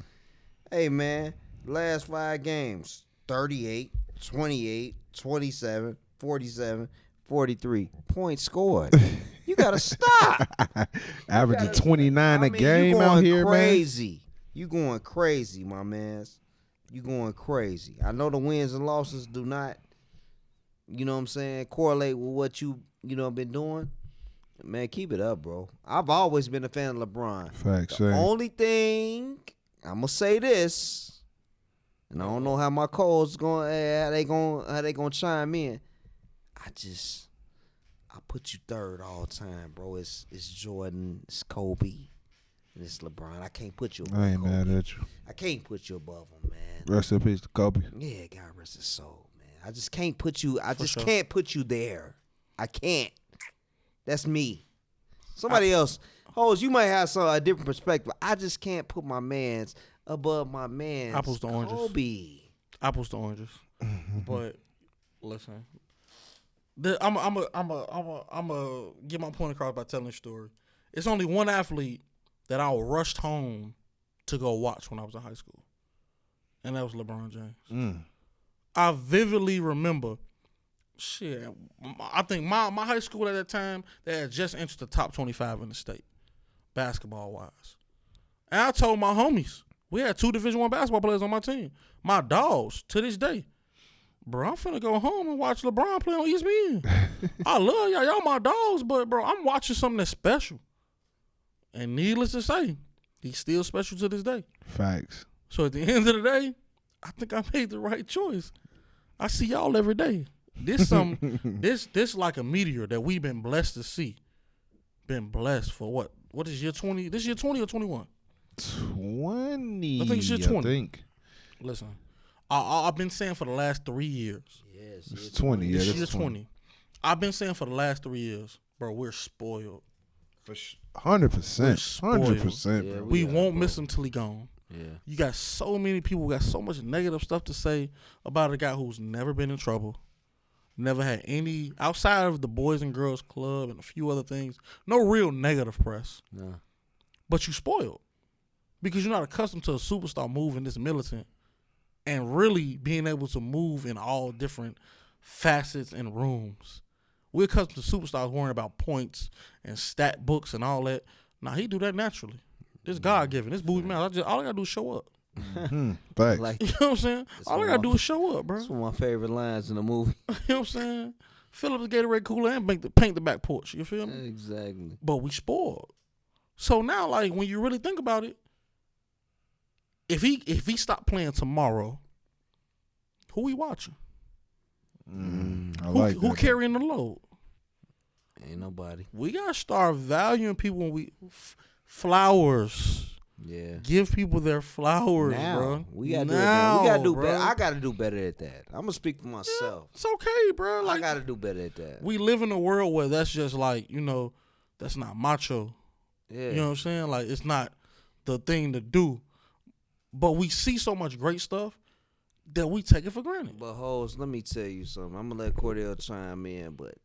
Hey, man, last 5 games, 38, 28, 27, 47, 43 points scored. You got to stop. Averaging 29 a game out here, crazy. man. You going crazy, my mans. You going crazy. I know the wins and losses do not, correlate with what you been doing. Man, keep it up, bro. I've always been a fan of LeBron. Facts. The only thing, I'm going to say this, and I don't know how my co-hosts how they going to chime in. I put you third all time, bro. It's Jordan, it's Kobe, and it's LeBron. I can't put you above I ain't Kobe. mad at you. I can't put you above him, man. Rest in peace to Kobe. Yeah, God rest his soul, man. I just can't put you. Sure. Can't put you there. I can't. That's me. Somebody else, Hoes, you might have a different perspective. I just can't put my man's above my man's Apples to oranges. Kobe. Apples to oranges. But listen, I'm a get my point across by telling a story. It's only one athlete that I rushed home to go watch when I was in high school, and that was LeBron James. I vividly remember. Shit, I think my high school at that time, they had just entered the top 25 in the state, basketball wise. And I told my homies, we had 2 Division I basketball players on my team, my dogs to this day. Bro, I'm finna go home and watch LeBron play on ESPN. I love y'all my dogs, but bro, I'm watching something that's special. And needless to say, he's still special to this day. Facts. So at the end of the day, I think I made the right choice. I see y'all every day. This like a meteor that we've been blessed to see. Been blessed for what? What is year 20? This year 20 or 21? 20. I think it's year 20. I think. Listen, I've been saying for the last 3 years. Yes, it's 20. Yeah, this year 20. I've been saying for the last 3 years, bro, we're spoiled. For 100%. 100%. Yeah, bro. We won't miss him till he gone. Yeah. You got so many people who got so much negative stuff to say about a guy who's never been in trouble. Never had any, outside of the Boys and Girls Club and a few other things, no real negative press. No. But you spoiled because you're not accustomed to a superstar moving this militant and really being able to move in all different facets and rooms We're accustomed to superstars worrying about points and stat books and all that. Nah, he do that naturally. This God given. This booty man. All I gotta do is show up. Facts. Like, You know what I'm saying? All I gotta do is show up, bro. that's one of my favorite lines in the movie. You know what I'm saying? Fill up the Gatorade cooler and paint the back porch. You feel me? Exactly. But we spoiled. So now, like, when you really think about it, if he stopped playing tomorrow, who we watching? I like that. Who carrying the load? Ain't nobody. We gotta start valuing people when we flowers. Yeah. Give people their flowers, Now bro. we gotta do Now, it. We gotta do bro. better. I gotta do better at that. I'm gonna speak for myself. It's okay, bro. I Like, gotta do better at that. we live in a world where that's just like, you know, that's not macho. Yeah. You know what I'm saying? Like, it's not the thing to do. But we see so much great stuff that we take it for granted. But hoes, let me tell you something. I'm gonna let Cordell chime in, but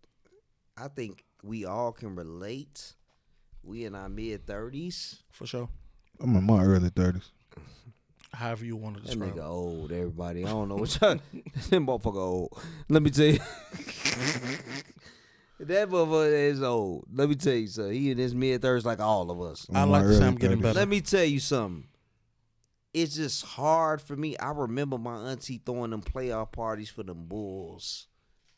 I think we all can relate. We in our mid-30s. For sure. I'm in my early 30s. However you want to That describe nigga it. old, everybody. I don't know what y'all. That motherfucker old. Let me tell you. That motherfucker is old. Let me tell you something. He in his mid-30s like all of us. I In like my to say early I'm getting 30s. better. Let me tell you something. It's just hard for me. I remember my auntie throwing them playoff parties for them Bulls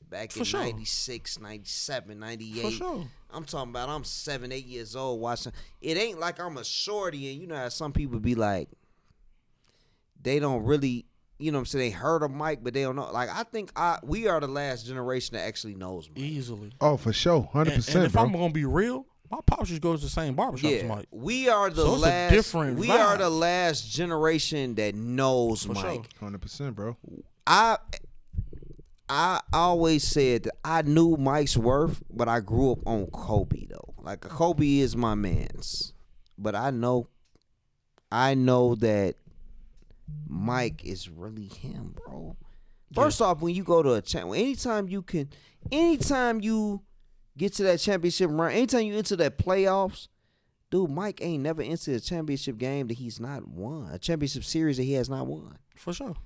back For in sure. 96, 97, 98. For sure. I'm talking about I'm 7, 8 years old watching. It ain't like I'm a shorty and you know how some people be like, they don't really, you know what I'm saying, they heard of Mike, but they don't know. Like, I think we are the last generation that actually knows Mike. Easily. Oh, for sure. 100%, And if bro. I'm going to be real, my pops just goes to the same barbershop as Yeah, Mike. we are the So it's a last. different We vibe. are the last generation that knows For sure. Mike. 100%, bro. I always said that I knew Mike's worth, but I grew up on Kobe though. Like Kobe is my man's, but I know that Mike is really him, bro. First off, when you go to a anytime you get to that championship run, anytime you enter that playoffs, dude, Mike ain't never entered a championship game that he's not won, a championship series that he has not won. For sure.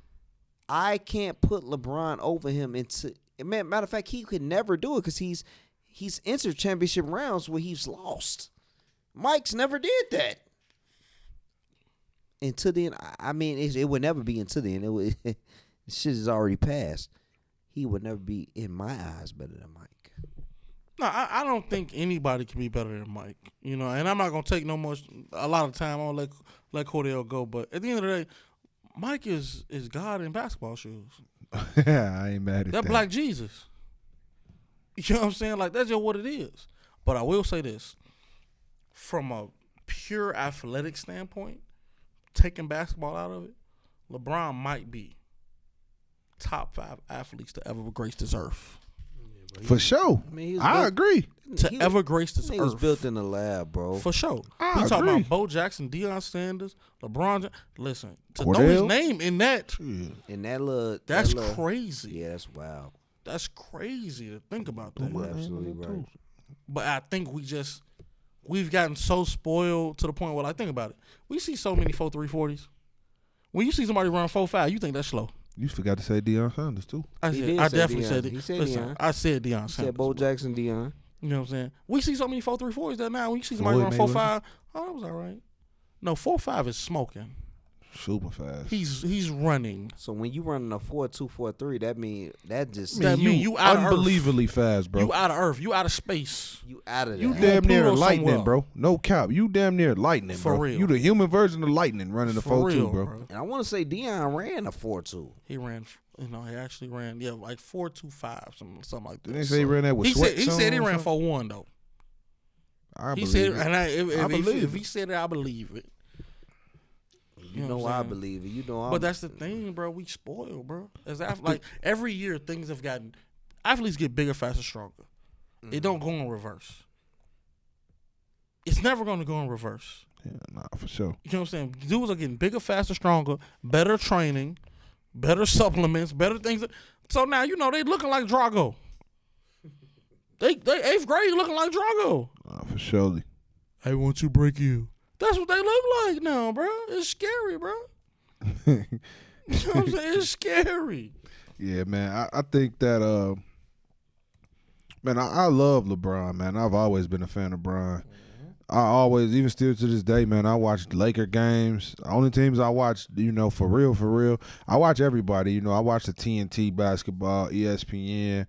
I can't put LeBron over him into. Matter of fact, he could never do it because he's entered championship rounds where he's lost. Mike's never did that. Until then, I mean, it would never be until then. It would, shit is already passed. He would never be, in my eyes, better than Mike. No, I don't think anybody can be better than Mike. You know, and I'm not gonna take a lot of time. I'll let Cordell go. But at the end of the day, Mike is God in basketball shoes. I ain't mad at That that. Black Jesus. You know what I'm saying? Like, that's just what it is. But I will say this. From a pure athletic standpoint, taking basketball out of it, LeBron might be top 5 athletes to ever grace this earth. For sure. I mean, he was I built- agree. Ever grace this He was earth. built in the lab, bro. For sure. I We talking agree. about Bo Jackson, Deion Sanders, LeBron. Listen, to know Cordell? his name in that, And that little, that's that little, crazy. Yeah, that's wild. That's crazy to think about that. You're absolutely right. But I think we've gotten so spoiled to the point where, like, think about it. We see so many 4.340s. When you see somebody run 4.5, you think that's slow. You forgot to say Deion Sanders, too. I He said, did I say definitely Deion. said it. He said Listen, Deion. I said Deion He Sanders. said Bo Jackson, Deion. You know what I'm saying? We see so many 4.340s that now when you see somebody Floyd run Mayweather. 4.5, oh, that was all right. No, 4.5 is smoking. Super fast. He's running. So when you running a 4.2, 4.3, that mean that just That mean you out of earth. unbelievably fast, bro. You out of earth. You out of space. you out of You that. damn near Pluto lightning, somewhere. bro. No cap. You damn near lightning, For bro. real. You the human version of lightning running the For 4.2, real, bro. And I want to say Deion ran a 4.2. He ran. He actually ran. Yeah, like 4.25, something like that. Didn't they say he ran that with He sweats said he on or ran something? 4.1 though. I He believe said, it. and I believe if he said it, I believe it. You know what I I'm saying? believe it. You know I. But that's the thing, bro. We spoiled, bro. Like every year, things have gotten. Athletes get bigger, faster, stronger. It don't go in reverse. It's never going to go in reverse. Yeah, nah, for sure. You know what I'm saying? Dudes are getting bigger, faster, stronger, better training, better supplements, better things. So now, you know, they looking like Drago. They 8th grade looking like Drago. Nah, for surely. I want to break you. That's what they look like now, bro. It's scary, bro. You know what I'm saying? It's scary. Yeah, man. I think that Man, I love LeBron, man. I've always been a fan of LeBron. I always, even still to this day, man, I watch Laker games. The only teams I watch, for real. I watch everybody. I watch the TNT basketball, ESPN.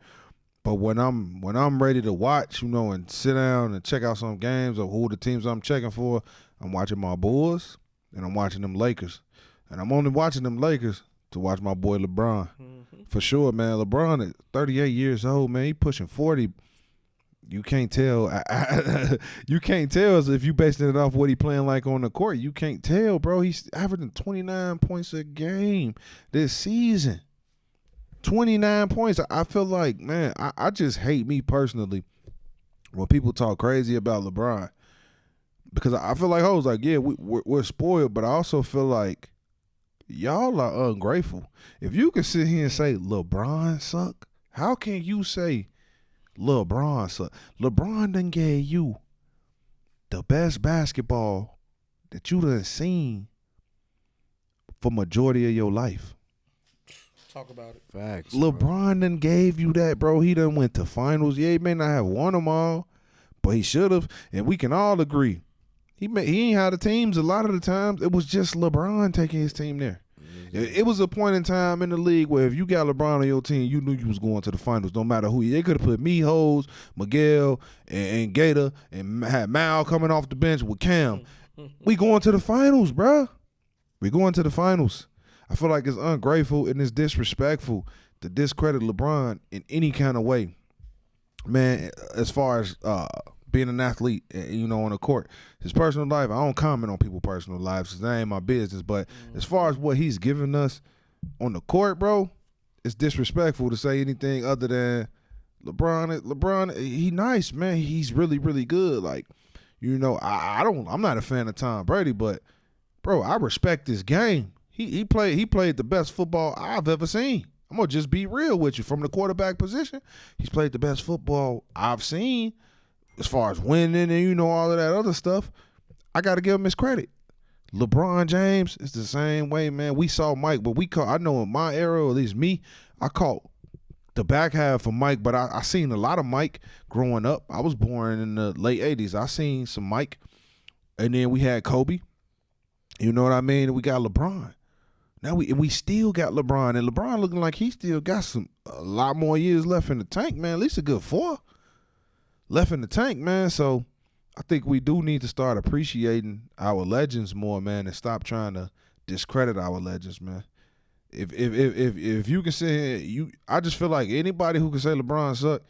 But when I'm ready to watch, and sit down and check out some games of who the teams I'm checking for, I'm watching my Bulls and I'm watching them Lakers. And I'm only watching them Lakers to watch my boy LeBron. For sure, man. LeBron is 38 years old, man. He pushing 40. You can't tell. You can't tell if you basing it off what he playing like on the court. You can't tell, bro. He's averaging 29 points a game this season. 29 points. I feel like, man, I just hate me personally when people talk crazy about LeBron. Because I feel like hoes like, yeah, we're spoiled, but I also feel like y'all are ungrateful. If you can sit here and say LeBron suck, how can you say LeBron suck? LeBron done gave you the best basketball that you done seen for majority of your life. Talk about it. Facts. LeBron done gave you that, bro. He done went to finals. Yeah, he may not have won them all, but he should have. And we can all agree. He ain't had the teams a lot of the times. It was just LeBron taking his team there. It was a point in time in the league where if you got LeBron on your team, you knew you was going to the finals, no matter who. They could have put Mijos, Miguel, and Gator, and had Mal coming off the bench with Cam. We going to the finals, bro. We going to the finals. I feel like it's ungrateful and it's disrespectful to discredit LeBron in any kind of way. Man, as far as being an athlete, on the court. His personal life, I don't comment on people's personal lives because that ain't my business. But as far as what he's given us on the court, bro, it's disrespectful to say anything other than LeBron, he nice, man. He's really, really good. Like, I'm not a fan of Tom Brady, but, bro, I respect this game. He played the best football I've ever seen. I'm going to just be real with you. From the quarterback position, he's played the best football I've seen. As far as winning and all of that other stuff, I got to give him his credit. LeBron James is the same way, man. We saw Mike, but I know in my era, or at least me, I caught the back half of Mike, but I seen a lot of Mike growing up. I was born in the late 80s. I seen some Mike, and then we had Kobe. You know what I mean? And we got LeBron. Now we still got LeBron, and LeBron looking like he still got a lot more years left in the tank, man. At least a good 4 left in the tank, man. So I think we do need to start appreciating our legends more, man, and stop trying to discredit our legends, man. If you can say I just feel like anybody who can say LeBron suck,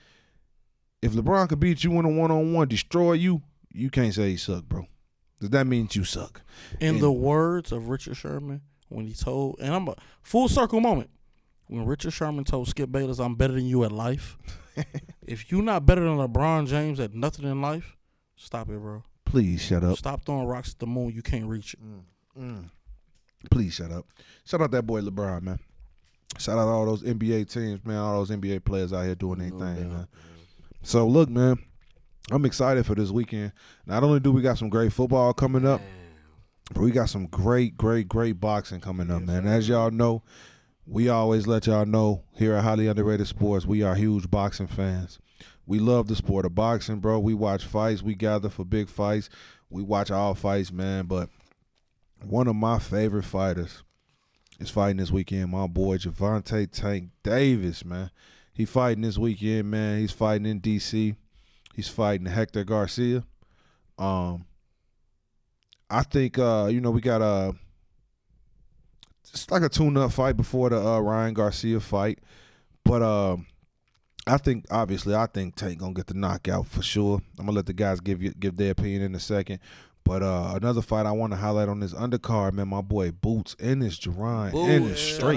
if LeBron could beat you in a one-on-one, destroy you, you can't say he suck, bro. Because that means you suck. In the words of Richard Sherman, when he told, and I'm a full circle moment, when Richard Sherman told Skip Bayless, "I'm better than you at life." If you're not better than LeBron James at nothing in life, stop it, bro. Please shut up. Stop throwing rocks at the moon. You can't reach it. Please shut up. Shout out that boy LeBron, man. Shout out all those NBA teams, man. All those NBA players out here doing their thing, man. So, look, man, I'm excited for this weekend. Not only do we got some great football coming up, but we got some great boxing coming up, man. As y'all know, we always let y'all know here at Highly Underrated Sports, we are huge boxing fans. We love the sport of boxing, bro. We watch fights. We gather for big fights. We watch all fights, man. But one of my favorite fighters is fighting this weekend. My boy Gervonta Tank Davis, man. He fighting this weekend, man. He's fighting in D.C. He's fighting Hector Garcia. I think, we got it's like a tune-up fight before the Ryan Garcia fight. But I think Tank gonna get the knockout for sure. I'm gonna let the guys give their opinion in a second. But another fight I want to highlight on this undercard, man, my boy Boots and his Jerron and his straight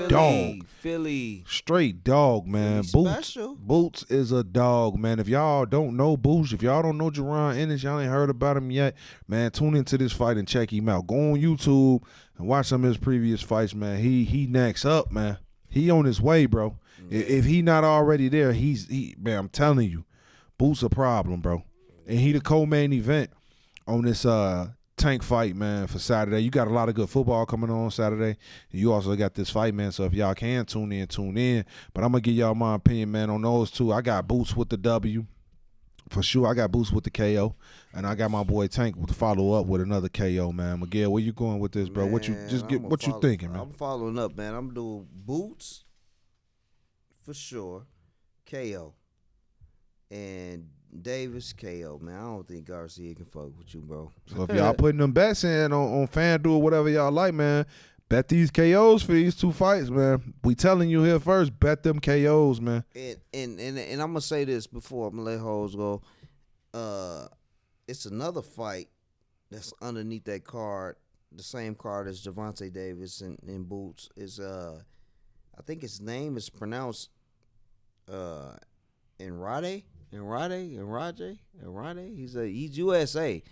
dog. Philly. Straight dog, man. Boots is a dog, man. If y'all don't know Boots, if y'all don't know Jerron Ennis, y'all ain't heard about him yet, man, tune into this fight and check him out. Go on YouTube and watch some of his previous fights, man. He next up, man. He on his way, bro. If he not already there, man, I'm telling you, Boots a problem, bro. And he the co-main event on this Tank fight, man, for Saturday. You got a lot of good football coming on Saturday. You also got this fight, man. So if y'all can tune in. But I'm gonna give y'all my opinion, man, on those two. I got Boots with the W. For sure, I got Boots with the KO, and I got my boy Tank to follow up with another KO, man. Miguel, where you going with this, bro? Man, What you thinking, man? I'm following up, man. I'm doing Boots for sure, KO, and Davis KO, man. I don't think Garcia can fuck with you, bro. So if y'all putting them bets in on FanDuel, whatever y'all like, man, bet these KOs for these two fights, man. We telling you here first, bet them KOs, man. And I'm gonna say this before I'm gonna let hoes go. It's another fight that's underneath that card, the same card as Gervonta Davis and Boots. Is I think his name is pronounced Enrade. He's USA.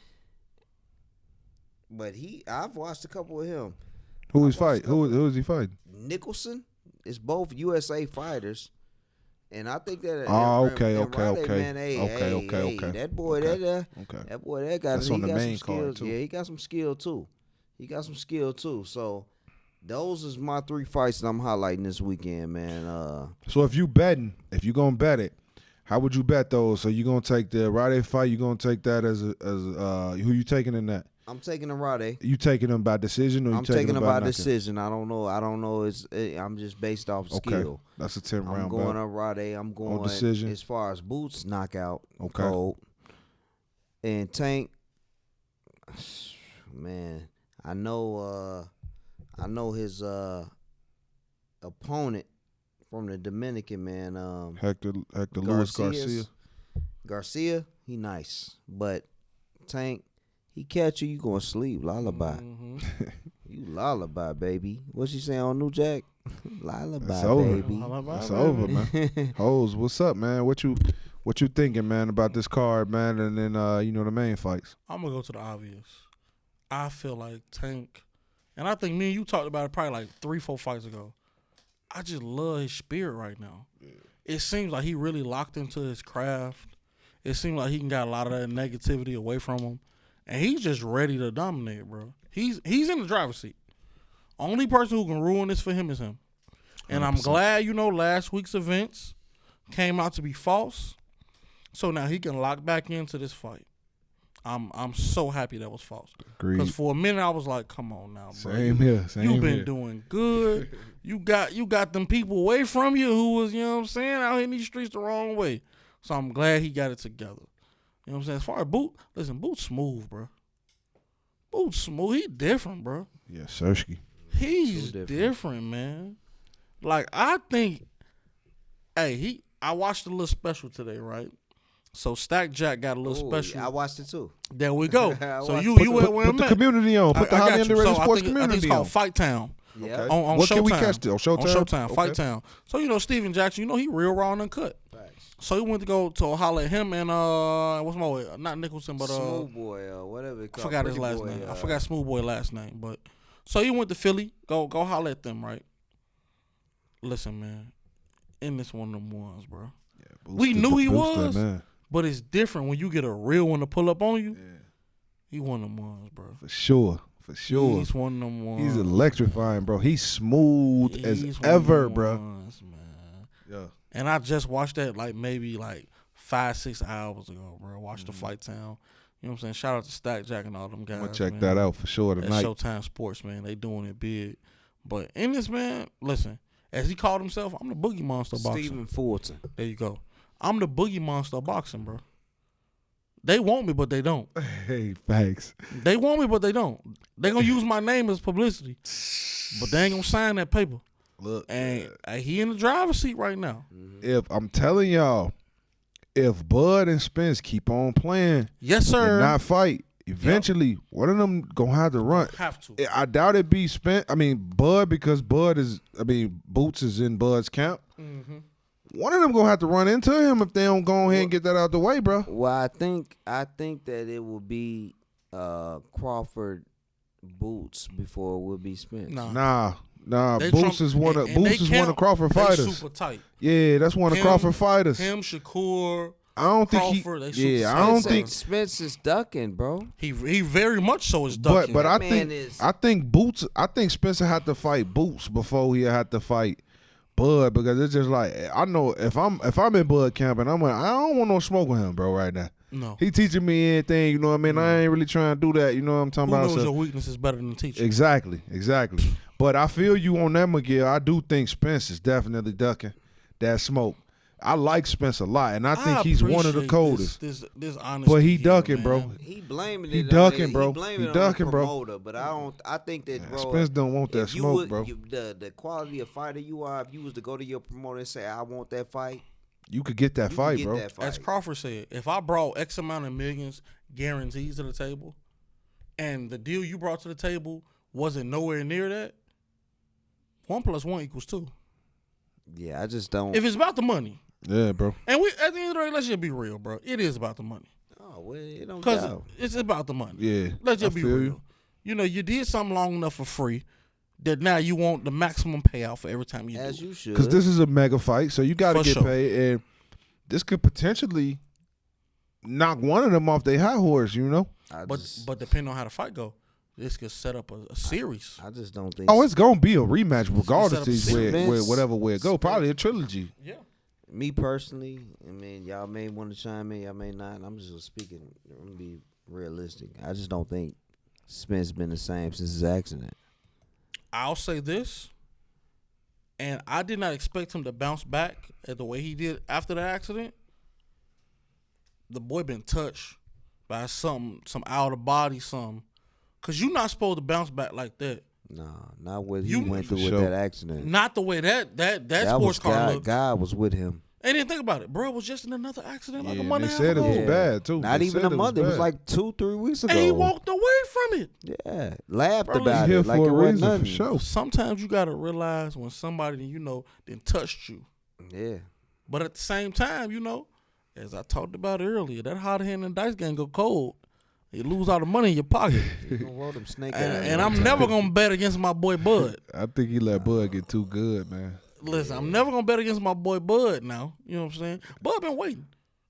But I've watched a couple of him. Who is he fighting? Nicholson is both USA fighters, and I think that. Okay. Man, Okay. That boy, that boy, that guy. That's on the main some card skills. too. Yeah, he got some skill too. So those is my 3 fights that I'm highlighting this weekend, man. So if you gonna bet it, how would you bet those? So you gonna take the Rade fight? You gonna take that as who you taking in that? I'm taking Rade. You taking them by decision or you I'm taking them by knockout? decision. I don't know. I'm just based off skill. That's a 10 round. I'm going on Rade. I'm going decision. As far as Boots knockout. Okay. Cold. And Tank, man, I know his opponent from the Dominican, man. Hector Luis Garcia. Garcia, he nice, but Tank, he catch you gonna sleep. Lullaby. Mm-hmm. You lullaby, baby. What she saying on New Jack? Lullaby, That's over. baby. It's over, man. Hoes, what's up, man? What you thinking, man, about this card, man, and then the main fights? I'm gonna go to the obvious. I feel like Tank, and I think me and you talked about it probably like 3-4 fights ago. I just love his spirit right now. Yeah. It seems like he really locked into his craft. It seems like he can got a lot of that negativity away from him. And he's just ready to dominate, bro. He's in the driver's seat. Only person who can ruin this for him is him. And 100%. I'm glad, last week's events came out to be false. So now he can lock back into this fight. I'm so happy that was false. Because for a minute I was like, come on now, bro. Same here. You've been doing good. You got them people away from you who was, out here in these streets the wrong way. So I'm glad he got it together. You know what I'm saying? As far as Boots smooth, bro. Boots smooth. He different, bro. Yeah, Sersky. He's different, man. Like, I think, I watched a little special today, right? So Stack Jack got a little special. Yeah, I watched it too. There we go. So you went where I'm Put the at. community on. Put the highly underrated sports I community think it's called Fight Town. Yeah. Okay. On what Showtime. Can we catch it? On Showtime? On Showtime, okay. Fight Town. So, Steven Jackson, he real raw and uncut. Facts. So he went to go to holler at him and what's my boy? Not Nicholson, but Smooth Boy, whatever it called. I forgot his last name. I forgot Smooth Boy last name, but so he went to Philly. Go holler at them, right? Listen, man, and this one of them ones, bro. Yeah, we knew he was, but it's different when you get a real one to pull up on you. Yeah. He one of them ones, bro. For sure. He's one of them ones. He's electrifying, bro. He's smooth as ever, bro. Ones, man. Yeah. And I just watched that maybe 5-6 hours ago, bro. Watched the Fight Town. You know what I'm saying? Shout out to Stack Jack and all them guys. I'm gonna check that out for sure tonight. At Showtime Sports, man. They doing it big. But in this, man, listen, as he called himself, I'm the Boogie Monster of boxing. Stephen Fulton. There you go. I'm the Boogie Monster of boxing, bro. They want me, but they don't. Hey, thanks. They want me, but they don't. They gonna use my name as publicity, but they ain't gonna sign that paper. Look, and he in the driver's seat right now. If I'm telling y'all, if Bud and Spence keep on playing, yes sir, and not fight, eventually one of them gonna have to run. Have to. I doubt it be Spence. Bud, because Boots is in Bud's camp. Mm-hmm. One of them gonna have to run into him if they don't go ahead and get that out the way, bro. Well, I think that it will be Crawford Boots before it will be Spence. Nah. Boots is one of Crawford they fighters. Super tight. Yeah, that's one of Crawford fighters. Him, Shakur, I don't think Crawford, they he. shoot Yeah, the I don't same think. Spence is ducking, bro. He very much so is ducking. But I That think man is- I think Boots. I think Spencer had to fight Boots before he had to fight Bud, because it's just like, I know if I'm in Bud camp and I don't want no smoke with him, bro, right now. no. He teaching me anything, you know what I mean? I ain't really trying to do that, you know what I'm talking Who about? knows So- your weakness is better than the teacher? Exactly. But I feel you on that, Miguel. I do think Spence is definitely ducking that smoke. I like Spence a lot, and I think he's one of the appreciate coldest. This honesty But he here, ducking, man. bro. He blaming He it. ducking, on, bro. He blaming He it ducking, on the bro. promoter, but I don't. I think that, bro. Spence don't want that if you smoke, would, bro. The quality of fighter you are, if you was to go to your promoter and say, "I want that fight," You could get that you fight, can get bro. that fight. As Crawford said, if I brought X amount of millions guarantees to the table, and the deal you brought to the table wasn't nowhere near that, 1 + 1 = 2. Yeah, I just don't. If it's about the money, Yeah, bro. and we at the end of the day, let's just be real, bro. It is about the money oh, well, it don't because doubt. it's about the money. Yeah. Let's just I be feel real. You know, you did something long enough for free that now you want the maximum payout for every time you As do it. you should. Because this is a mega fight, so you got to For get sure. paid, and this could potentially knock one of them off their high horse, you know? But depending on how the fight go, this could set up a series. I just don't think. Oh, it's going to be a rematch regardless Set up of where, Spence. whatever way it go. Probably a trilogy. Yeah. Me personally, I mean, y'all may want to chime in, y'all may not. I'm just speaking. I'm gonna be realistic. I just don't think Spence been the same since his accident. I'll say this, and I did not expect him to bounce back the way he did after the accident. The boy been touched by some out of body something, cause you're not supposed to bounce back like that. Nah, not what he You- went through For with sure. that accident. Not the way that That sports was car God. looked. God was with him. And then think about it, bro. Was just in another accident like Yeah, a month they and a half said it ago, was bad, too. Not They even said a month. It was bad. like 2-3 weeks ago. and he walked away from it. Yeah, laughed Bro, about He here it like for it a wasn't reason, nothing. for sure. Sometimes you gotta realize when somebody then touched you. Yeah, But at the same time, as I talked about earlier, that hot hand and dice game go cold. You lose all the money in your pocket. he gonna roll them snake eyes. and I'm never gonna bet against my boy Bud. I think he let Bud get too good, man. Listen, I'm never gonna bet against my boy Bud now. You know what I'm saying? Bud been waiting.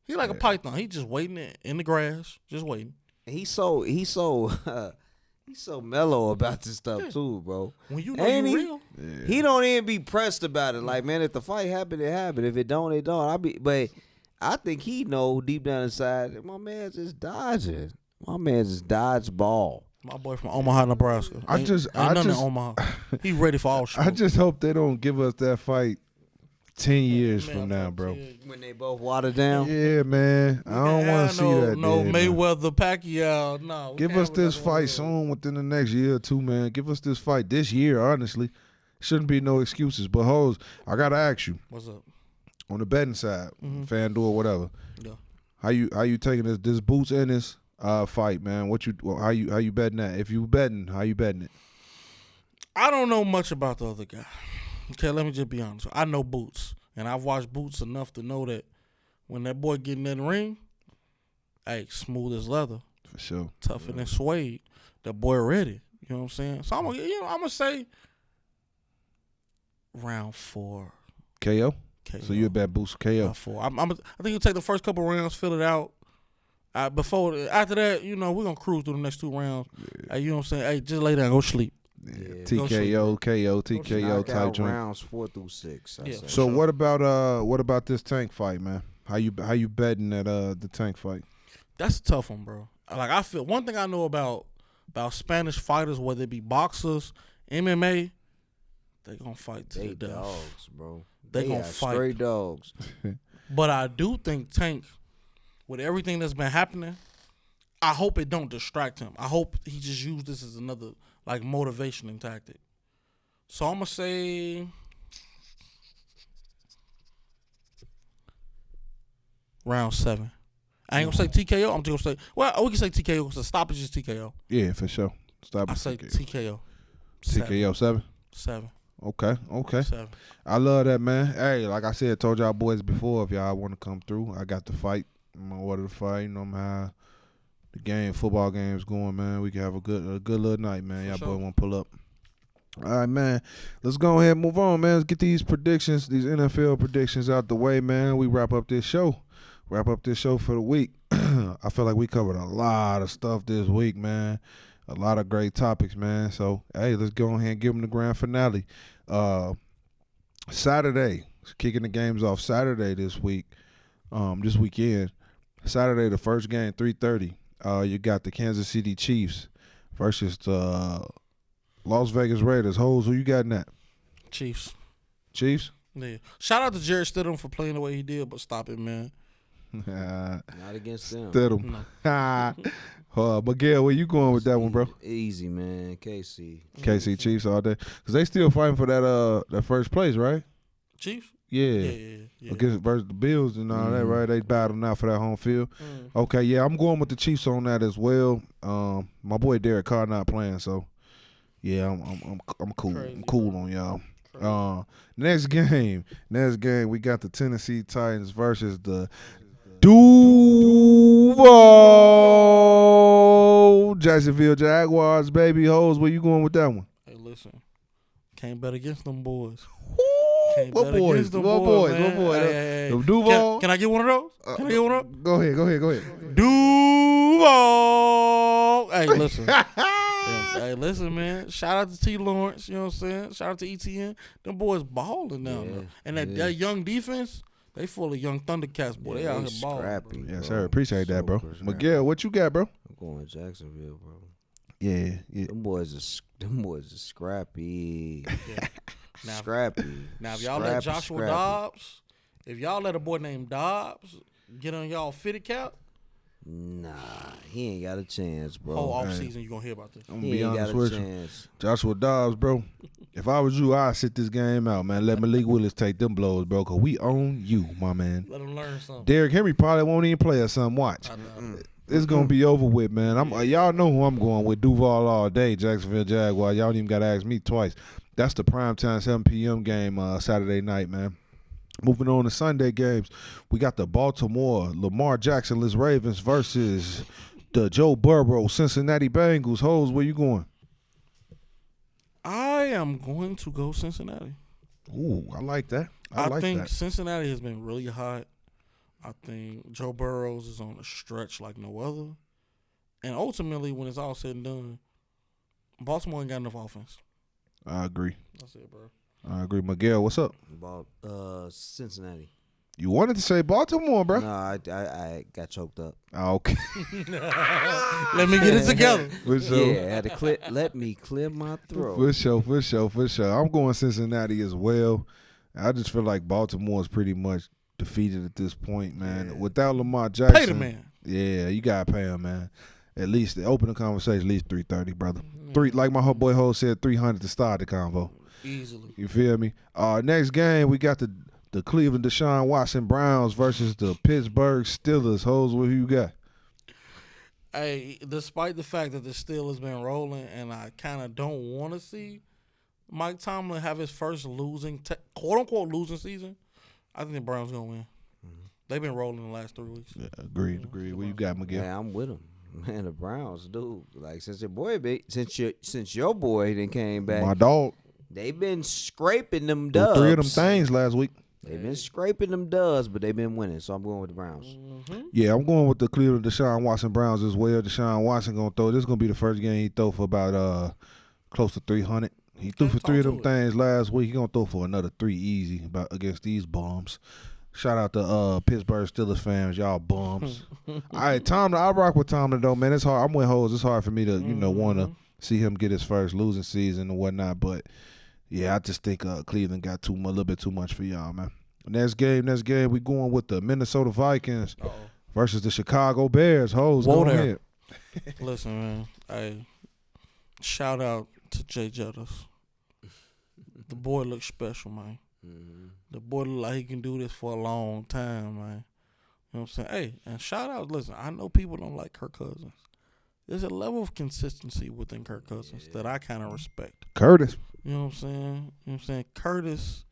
He like a python. He just waiting in the grass, just waiting. He's so he's so mellow about this stuff too, bro. When you know Ain't you he? real, He don't even be pressed about it. Like, man, if the fight happen, it happen. If it don't, it don't. But I think he know deep down inside that my man just dodging. My man just dodge ball. my boy from Omaha, Nebraska. Ain't nothing in Omaha. He ready for all shit. I just hope they don't give us that fight 10 years Man, from now, bro. When they both watered down. Yeah, man. I don't want to see that. No then, man. Mayweather, Pacquiao. No, we Give can't us have this another one fight of those. soon, within the next year or two, man. Give us this fight this year, honestly. Shouldn't be no excuses. But, Hose, I got to ask you, What's up? on the betting side, FanDuel, whatever, Yeah. how you taking this Boots and this fight, man? How you betting that? If you betting, how you betting it? I don't know much about the other guy. Okay, let me just be honest. I know Boots, and I've watched Boots enough to know that when that boy get in that ring, hey, smooth as leather, For sure. tougher than suede. That boy ready. You know what I'm saying? So I'm gonna say round 4. KO? KO. So you a bet Boots KO? Round 4. I think you'll take the first couple rounds, fill it out. After that, we're gonna cruise through the next 2 rounds. Hey, you know what I'm saying? Hey, just lay down, go sleep. Yeah. TKO, KO, TKO type Knockout joint. rounds 4 through 6. I Yeah. say. So Sure. what about this Tank fight, man? How you betting at the Tank fight? That's a tough one, bro. Like, I feel one thing I know about Spanish fighters, whether it be boxers, MMA, they gonna fight to They the death. dogs, bro. They They gonna are fight. straight dogs. But I do think Tank, with everything that's been happening, I hope it don't distract him. I hope he just used this as another like motivational tactic. So I'm gonna say round 7. I ain't gonna say TKO. I'm just gonna say, well, we can say TKO because the stoppage is TKO. Yeah, for sure. Stop. I it, say TKO. TKO. TKO 7. 7. Okay. 7. I love that, man. Hey, like I said, told y'all boys before, if y'all want to come through, I got the fight. I'm gonna order the fight. You know how the football game's going, man. We can have a good little night, man. Y'all sure. boy want to pull up. All right, man. Let's go ahead and move on, man. Let's get these NFL predictions out the way, man. We wrap up this show wrap up this show for the week. I feel like we covered a lot of stuff this week, man. A lot of great topics, man. So, hey, let's go ahead and give them the grand finale. Saturday, kicking the games off Saturday this weekend. Saturday, the first game, 3:30. You got the Kansas City Chiefs versus the Las Vegas Raiders. Hoes, who you got in that? Chiefs. Chiefs? Yeah. Shout out to Jared Stidham for playing the way he did, but stop it, man. Not against them. Stidham. No. Miguel, where you going with that one, bro? Easy, man. KC. KC Chiefs all day. Because they still fighting for that first place, right? Chiefs? Yeah. Yeah. Against versus the Bills and all that, right? They battling out for that home field. Okay, yeah, I'm going with the Chiefs on that as well. My boy Derek Carr not playing, so yeah, I'm cool. Crazy, I'm cool on y'all. Next game, we got the Tennessee Titans versus the Duval Jacksonville Jaguars, baby hoes. Where you going with that one? Hey, listen. Can't bet against them boys. What boys? What boys? Hey. Duval? Can I get one of those? Can I get one of those? Go ahead. Duval. Hey, listen. Hey, listen, man. Shout out to T. Lawrence. You know what I'm saying? Shout out to ETN. Them boys balling now. Yeah, And that young defense, they full of young Thundercats, boy. They out here balling. Scrappy, Yes, bro. sir. Appreciate that, bro. Super Miguel, what you got, bro? I'm going with Jacksonville, bro. Yeah. Them boys are scrappy. Yeah. Now, Scrappy. Now, if y'all let Joshua Dobbs, if y'all let a boy named Dobbs get on y'all fitted cap, Nah, he ain't got a chance, bro. whole offseason you going to hear about this. I'm He gonna be ain't got honest a with you. chance. Joshua Dobbs, bro. If I was you, I'd sit this game out, man. Let Malik Willis take them blows, bro, because we own you, my man. Let him learn something. Derrick Henry probably won't even play or something. Watch. I know. It's going to be over with, man. Y'all know who I'm going with. Duval all day, Jacksonville Jaguars. Y'all don't even got to ask me twice. That's the primetime 7 p.m. game Saturday night, man. Moving on to Sunday games, we got the Baltimore Lamar Jackson-less Ravens versus the Joe Burrow Cincinnati Bengals. Hoes, where you going? I am going to go Cincinnati. Ooh, I like that. I think Cincinnati has been really hot. I think Joe Burrows is on a stretch like no other. And ultimately, when it's all said and done, Baltimore ain't got enough offense. I agree. That's it, bro. I agree. Miguel, what's up? About Cincinnati. You wanted to say Baltimore, bro. No, I got choked up. Oh, okay. Let me get it together. For sure. Yeah, I had to clear. Let me clear my throat. For sure. I'm going Cincinnati as well. I just feel like Baltimore is pretty much defeated at this point, man. Yeah. Without Lamar Jackson. Pay the man. Yeah, you got to pay him, man. At least the opening conversation, at least 330, brother. Like my boy Ho said, 300 to start the convo. Easily. You feel me? Next game, we got the Cleveland Deshaun Watson Browns versus the Pittsburgh Steelers. Hoes, what you got? Hey, despite the fact that the Steelers been rolling, and I kind of don't want to see Mike Tomlin have his first quote unquote losing season, I think the Browns gonna win. They've been rolling the last 3 weeks. Yeah, agreed. What you got, Miguel? Yeah, I'm with him. Man, the Browns, dude. Like since your boy, since your boy then came back, My dog. they've been scraping them Do dubs. 3 of them things last week. They've been scraping them dubs, but they've been winning. So I'm going with the Browns. Yeah, I'm going with the Cleveland Deshaun Watson Browns as well. Deshaun Watson gonna throw. This is gonna be the first game he throw for about close to 300. He threw for 3 of them things last week. He gonna throw for another 3 easy against these bums. Shout out to Pittsburgh Steelers fans, y'all bums. All right, Tomlin, I rock with Tomlin though, man. It's hard. I'm with Hoes. It's hard for me to want to see him get his first losing season and whatnot. But yeah, I just think Cleveland got a little bit too much for y'all, man. Next game, we going with the Minnesota Vikings versus the Chicago Bears. Hoes, go ahead. Listen, man. Hey, shout out to Jay Jettas. The boy looks special, man. The boy look like he can do this for a long time, man. You know what I'm saying? Hey, and shout out, listen, I know people don't like Kirk Cousins. There's a level of consistency within Kirk Cousins that I kind of respect. Curtis. You know what I'm saying? You know what I'm saying? Curtis,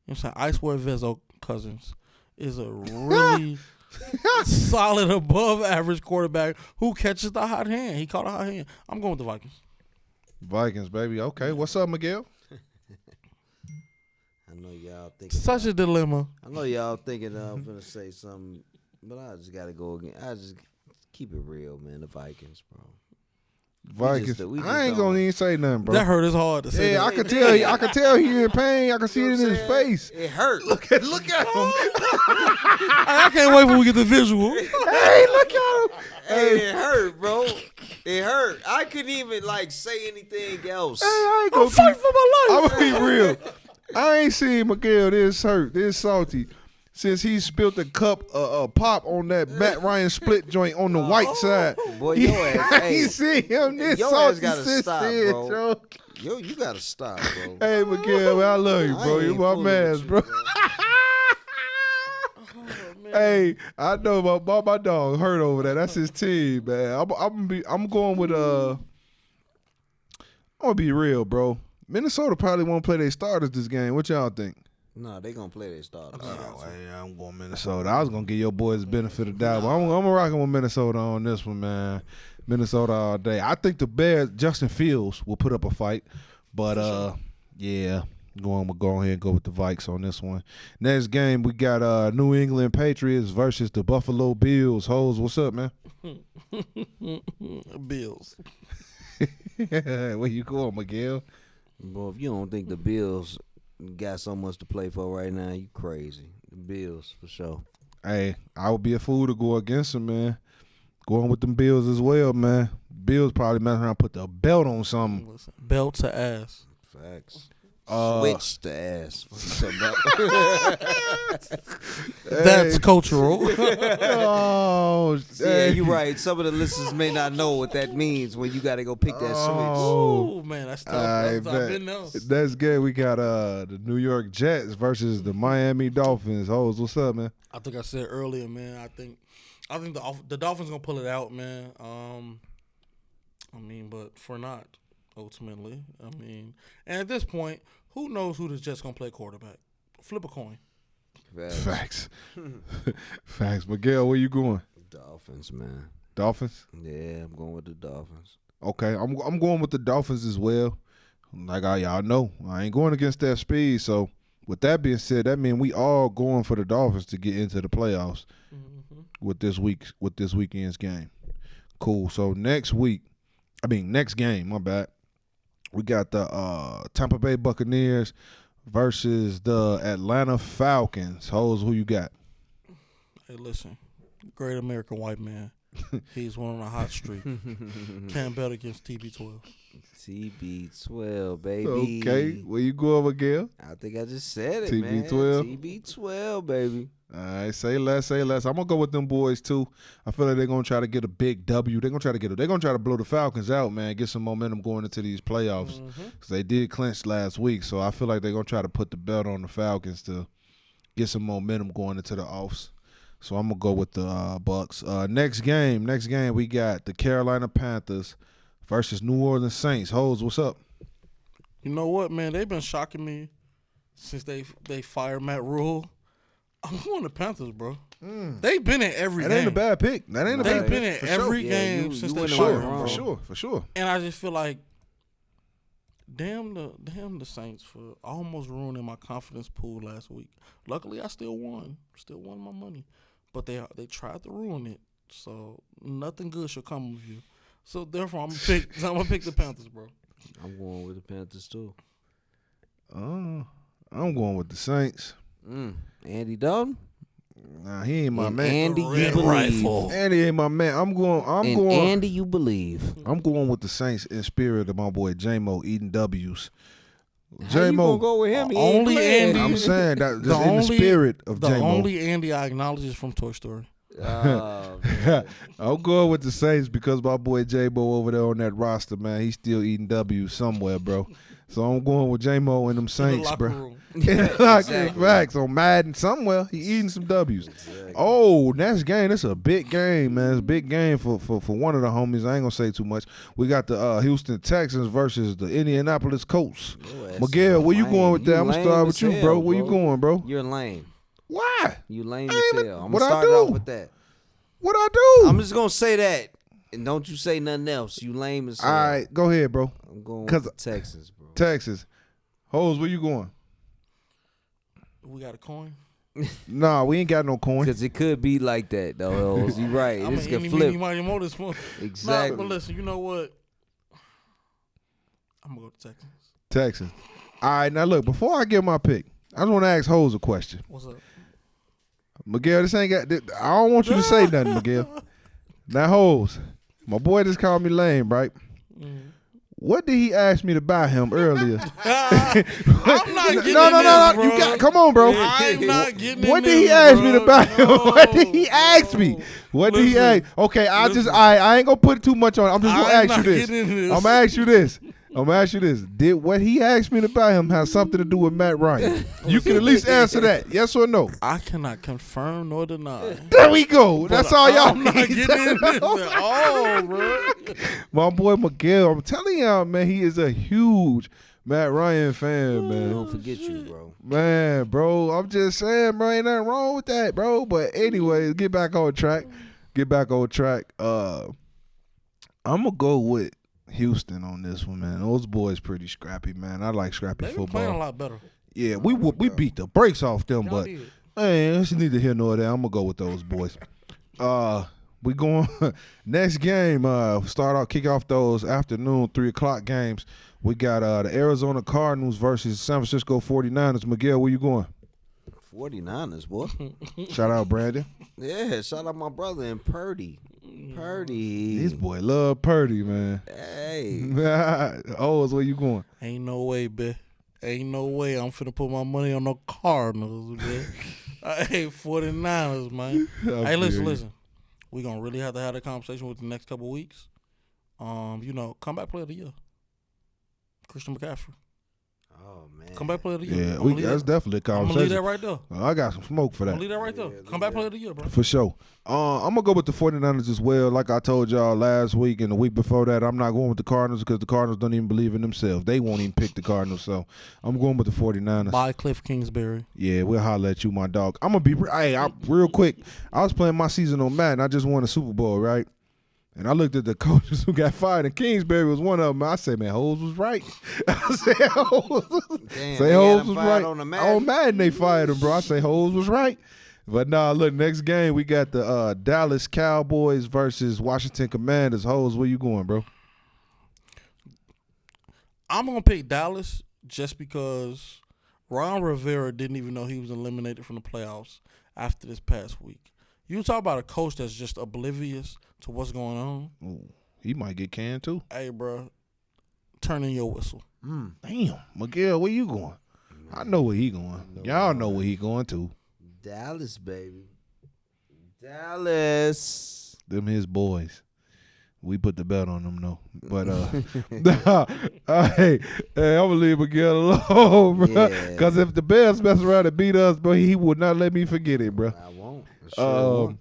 you know what I'm saying? Icewear Vezo Cousins is a really solid above average quarterback who catches the hot hand. He caught a hot hand. I'm going with the Vikings. Vikings, baby. Okay. What's up, Miguel? I know y'all thinking. Such a dilemma. I know y'all thinking I'm gonna say something But I just gotta go again. I just keep it real, man. The Vikings, bro. Vikings. We just I ain't gonna even say nothing, bro. That hurt his hard to say. Yeah, that. I can tell. I can tell he in pain. I can see it in his face. It hurt. Look at him. I can't wait when we get the visual. Hey, look at him. Hey, it hurt, bro. It hurt. I couldn't even say anything else. Hey, I ain't gonna Fight for my life. I'm gonna be real. I ain't seen Miguel this hurt, this salty, since he spilled a cup of pop on that Matt Ryan split joint on the white side. Boy, your ass. I ain't seen him this your salty ass gotta since stop, then, bro. Joe. Yo, you gotta stop, bro. Hey, Miguel, man, I love you, I bro. ain't You my fooling man, with you, bro. Man. Hey, I know about my dog hurt over that. That's his team, man. I'm going with I'm gonna be real, bro. Minnesota probably won't play their starters this game. What y'all think? No, they gonna play their starters. I'm going Minnesota. I was gonna give your boys the benefit of the doubt, but I'm rocking with Minnesota on this one, man. Minnesota all day. I think the Bears, Justin Fields, will put up a fight, but yeah. Go ahead and go with the Vikes on this one. Next game, we got New England Patriots versus the Buffalo Bills. Hoes, what's up, man? Bills. Where you going, Miguel? Bro, if you don't think the Bills got so much to play for right now, you crazy. The Bills, for sure. Hey, I would be a fool to go against them, man. Going with them Bills as well, man. Bills probably messing around and put the belt on something. Listen, belt to ass. Facts. Switch the ass. That's cultural. Oh, Yeah, you're right. Some of the listeners may not know what that means when you got to go pick that Oh man, that's tough. I've been there. That's good. We got the New York Jets versus the Miami Dolphins. Hoes, what's up, man? I think I said earlier, man. I think the Dolphins gonna pull it out, man. But for not ultimately. And at this point, who knows who the Jets gonna play quarterback? Flip a coin. Facts. Facts. Miguel, where you going? Dolphins, man. Dolphins? Yeah, I'm going with the Dolphins. Okay, I'm going with the Dolphins as well. Like y'all know, I ain't going against that speed. So with that being said, that means we all going for the Dolphins to get into the playoffs with this weekend's game. Cool. So next game, my bad. We got the Tampa Bay Buccaneers versus the Atlanta Falcons. Hoes, who you got? Hey, listen, great American white man. He's one on a hot streak. Can't bet against TB12. TB12, baby. Okay, where you going, Miguel? I think I just said it, TB12? man. TB12, baby. All right, say less. I'm gonna go with them boys too. I feel like they're gonna try to get a big W. They're gonna try to blow the Falcons out, man. Get some momentum going into these playoffs because they did clinch last week. So I feel like they're gonna try to put the belt on the Falcons to get some momentum going into the offs. So I'm gonna go with the Bucks. Next game, we got the Carolina Panthers versus New Orleans Saints. Hoes, what's up? You know what, man? They've been shocking me since they fired Matt Rule. I'm going to Panthers, bro. They've been in every game. That ain't a bad pick. They've been in every game since they fired him. For sure. And I just feel like, damn the Saints for almost ruining my confidence pool last week. Luckily, I still won my money, but they tried to ruin it. So nothing good should come of you. So therefore, I'm gonna pick the Panthers, bro. I'm going with the Panthers too. I'm going with the Saints. Andy Dalton? Nah, he ain't my man. Andy, Red you believe. rifle. Andy ain't my man. I'm going. Andy, you believe. I'm going with the Saints in spirit of my boy J-Mo eating W's. How you gonna go with him? He ain't Only playing. Andy. I'm saying that just in the spirit of The J-Mo. only Andy I acknowledge is from Toy Story. Oh, man. I'm going with the Saints because my boy J-Mo over there on that roster, man, he's still eating W's somewhere, bro. So I'm going with J-Mo and them Saints, in the locker bro. room. Exactly. Facts on Madden somewhere. He eating some W's. Exactly. Oh, next game. That's a big game, man. It's a big game for one of the homies. I ain't gonna say too much. We got the Houston Texans versus the Indianapolis Colts. Miguel, where you going with that? I'm gonna start with you, bro. Where you going, bro? You're lame. Why? You lame as ain't hell. I'm what gonna I start do? off with that. What I do? I'm just gonna say that, and don't you say nothing else. You lame as hell. All right, go ahead, bro. I'm going with the Texans, bro. Texas. Hoes, where you going? We got a coin. Nah, we ain't got no coin. Because it could be like that, though. You right. This could flip. Nah, Exactly. but listen, you know what? I'm going to go to Texans. Texans. All right, now look, before I give my pick, I just want to ask Hose a question. What's up? Miguel, this ain't got. I don't want you to say nothing, Miguel. Now, Hose, my boy just called me lame, right? What did he ask me to buy him earlier? I'm not getting No. bro. You got. Come on, bro. I'm not getting What in did he this, ask bro. me to buy him? No, What did he ask me? What did he Listen, ask? Okay, I listen. ain't gonna put too much on it. I'm just gonna I'm ask you not this. getting into this. I'm gonna ask you this. Did what he asked me to buy him have something to do with Matt Ryan? You can at least answer that. Yes or no? I cannot confirm nor deny. There we go. That's all y'all I'm not need getting to in this know. at all, bro. My boy Miguel, I'm telling y'all, man, he is a huge Matt Ryan fan, man. Don't forget you, bro. Man, bro, I'm just saying, bro, ain't nothing wrong with that, bro. But anyways, get back on track. I'm gonna go with Houston on this one, man. Those boys pretty scrappy, man. I like scrappy They been playing a football. lot better. Yeah, we beat the brakes off them, Y'all but did. man, it's neither here nor there. I'm gonna go with those boys. We going next game. Kick off those afternoon 3:00 games. We got the Arizona Cardinals versus San Francisco 49ers. Miguel, where you going? 49ers, boy. Shout out Brandon. Yeah, shout out my brother and Purdy. Purdy. This boy love Purdy, man. Hey. Where you going? Ain't no way, bitch. Ain't no way I'm finna put my money on no Cardinals, bitch. Hey, 49ers, man. Hey, listen. We gonna really have to have a conversation with the next couple of weeks. Comeback player of the year. Christian McCaffrey. Oh, man. Comeback player of the year. Yeah, that's definitely a I'm conversation. gonna leave that right there. I got some smoke for I'm that. gonna leave that right there. Yeah, Comeback player of the year, bro. For sure. I'm going to go with the 49ers as well. Like I told y'all last week and the week before that, I'm not going with the Cardinals because the Cardinals don't even believe in themselves. They won't even pick the Cardinals. So I'm going with the 49ers. By Cliff Kingsbury. Yeah, we'll holler at you, my dog. I'm going to be real quick. I was playing my season on Madden. I just won a Super Bowl, right? And I looked at the coaches who got fired, and Kingsbury was one of them. I said, man, Hoes was right. I said, Hoes was right. On Madden, they fired him, bro. I say, Hoes was right. But nah, look, next game, we got the Dallas Cowboys versus Washington Commanders. Hoes, where you going, bro? I'm going to pick Dallas just because Ron Rivera didn't even know he was eliminated from the playoffs after this past week. You talk about a coach that's just oblivious to what's going on. Ooh, he might get canned, too. Hey, bro, turn in your whistle. Damn. Miguel, where you going? I know where he going. Y'all know where he going, too. Dallas, baby. Dallas. Them his boys. We put the belt on them, though. But, hey, I'm going to leave Miguel alone, bro. Because if the Bears mess around and beat us, bro, he would not let me forget it, bro. I won't. Sure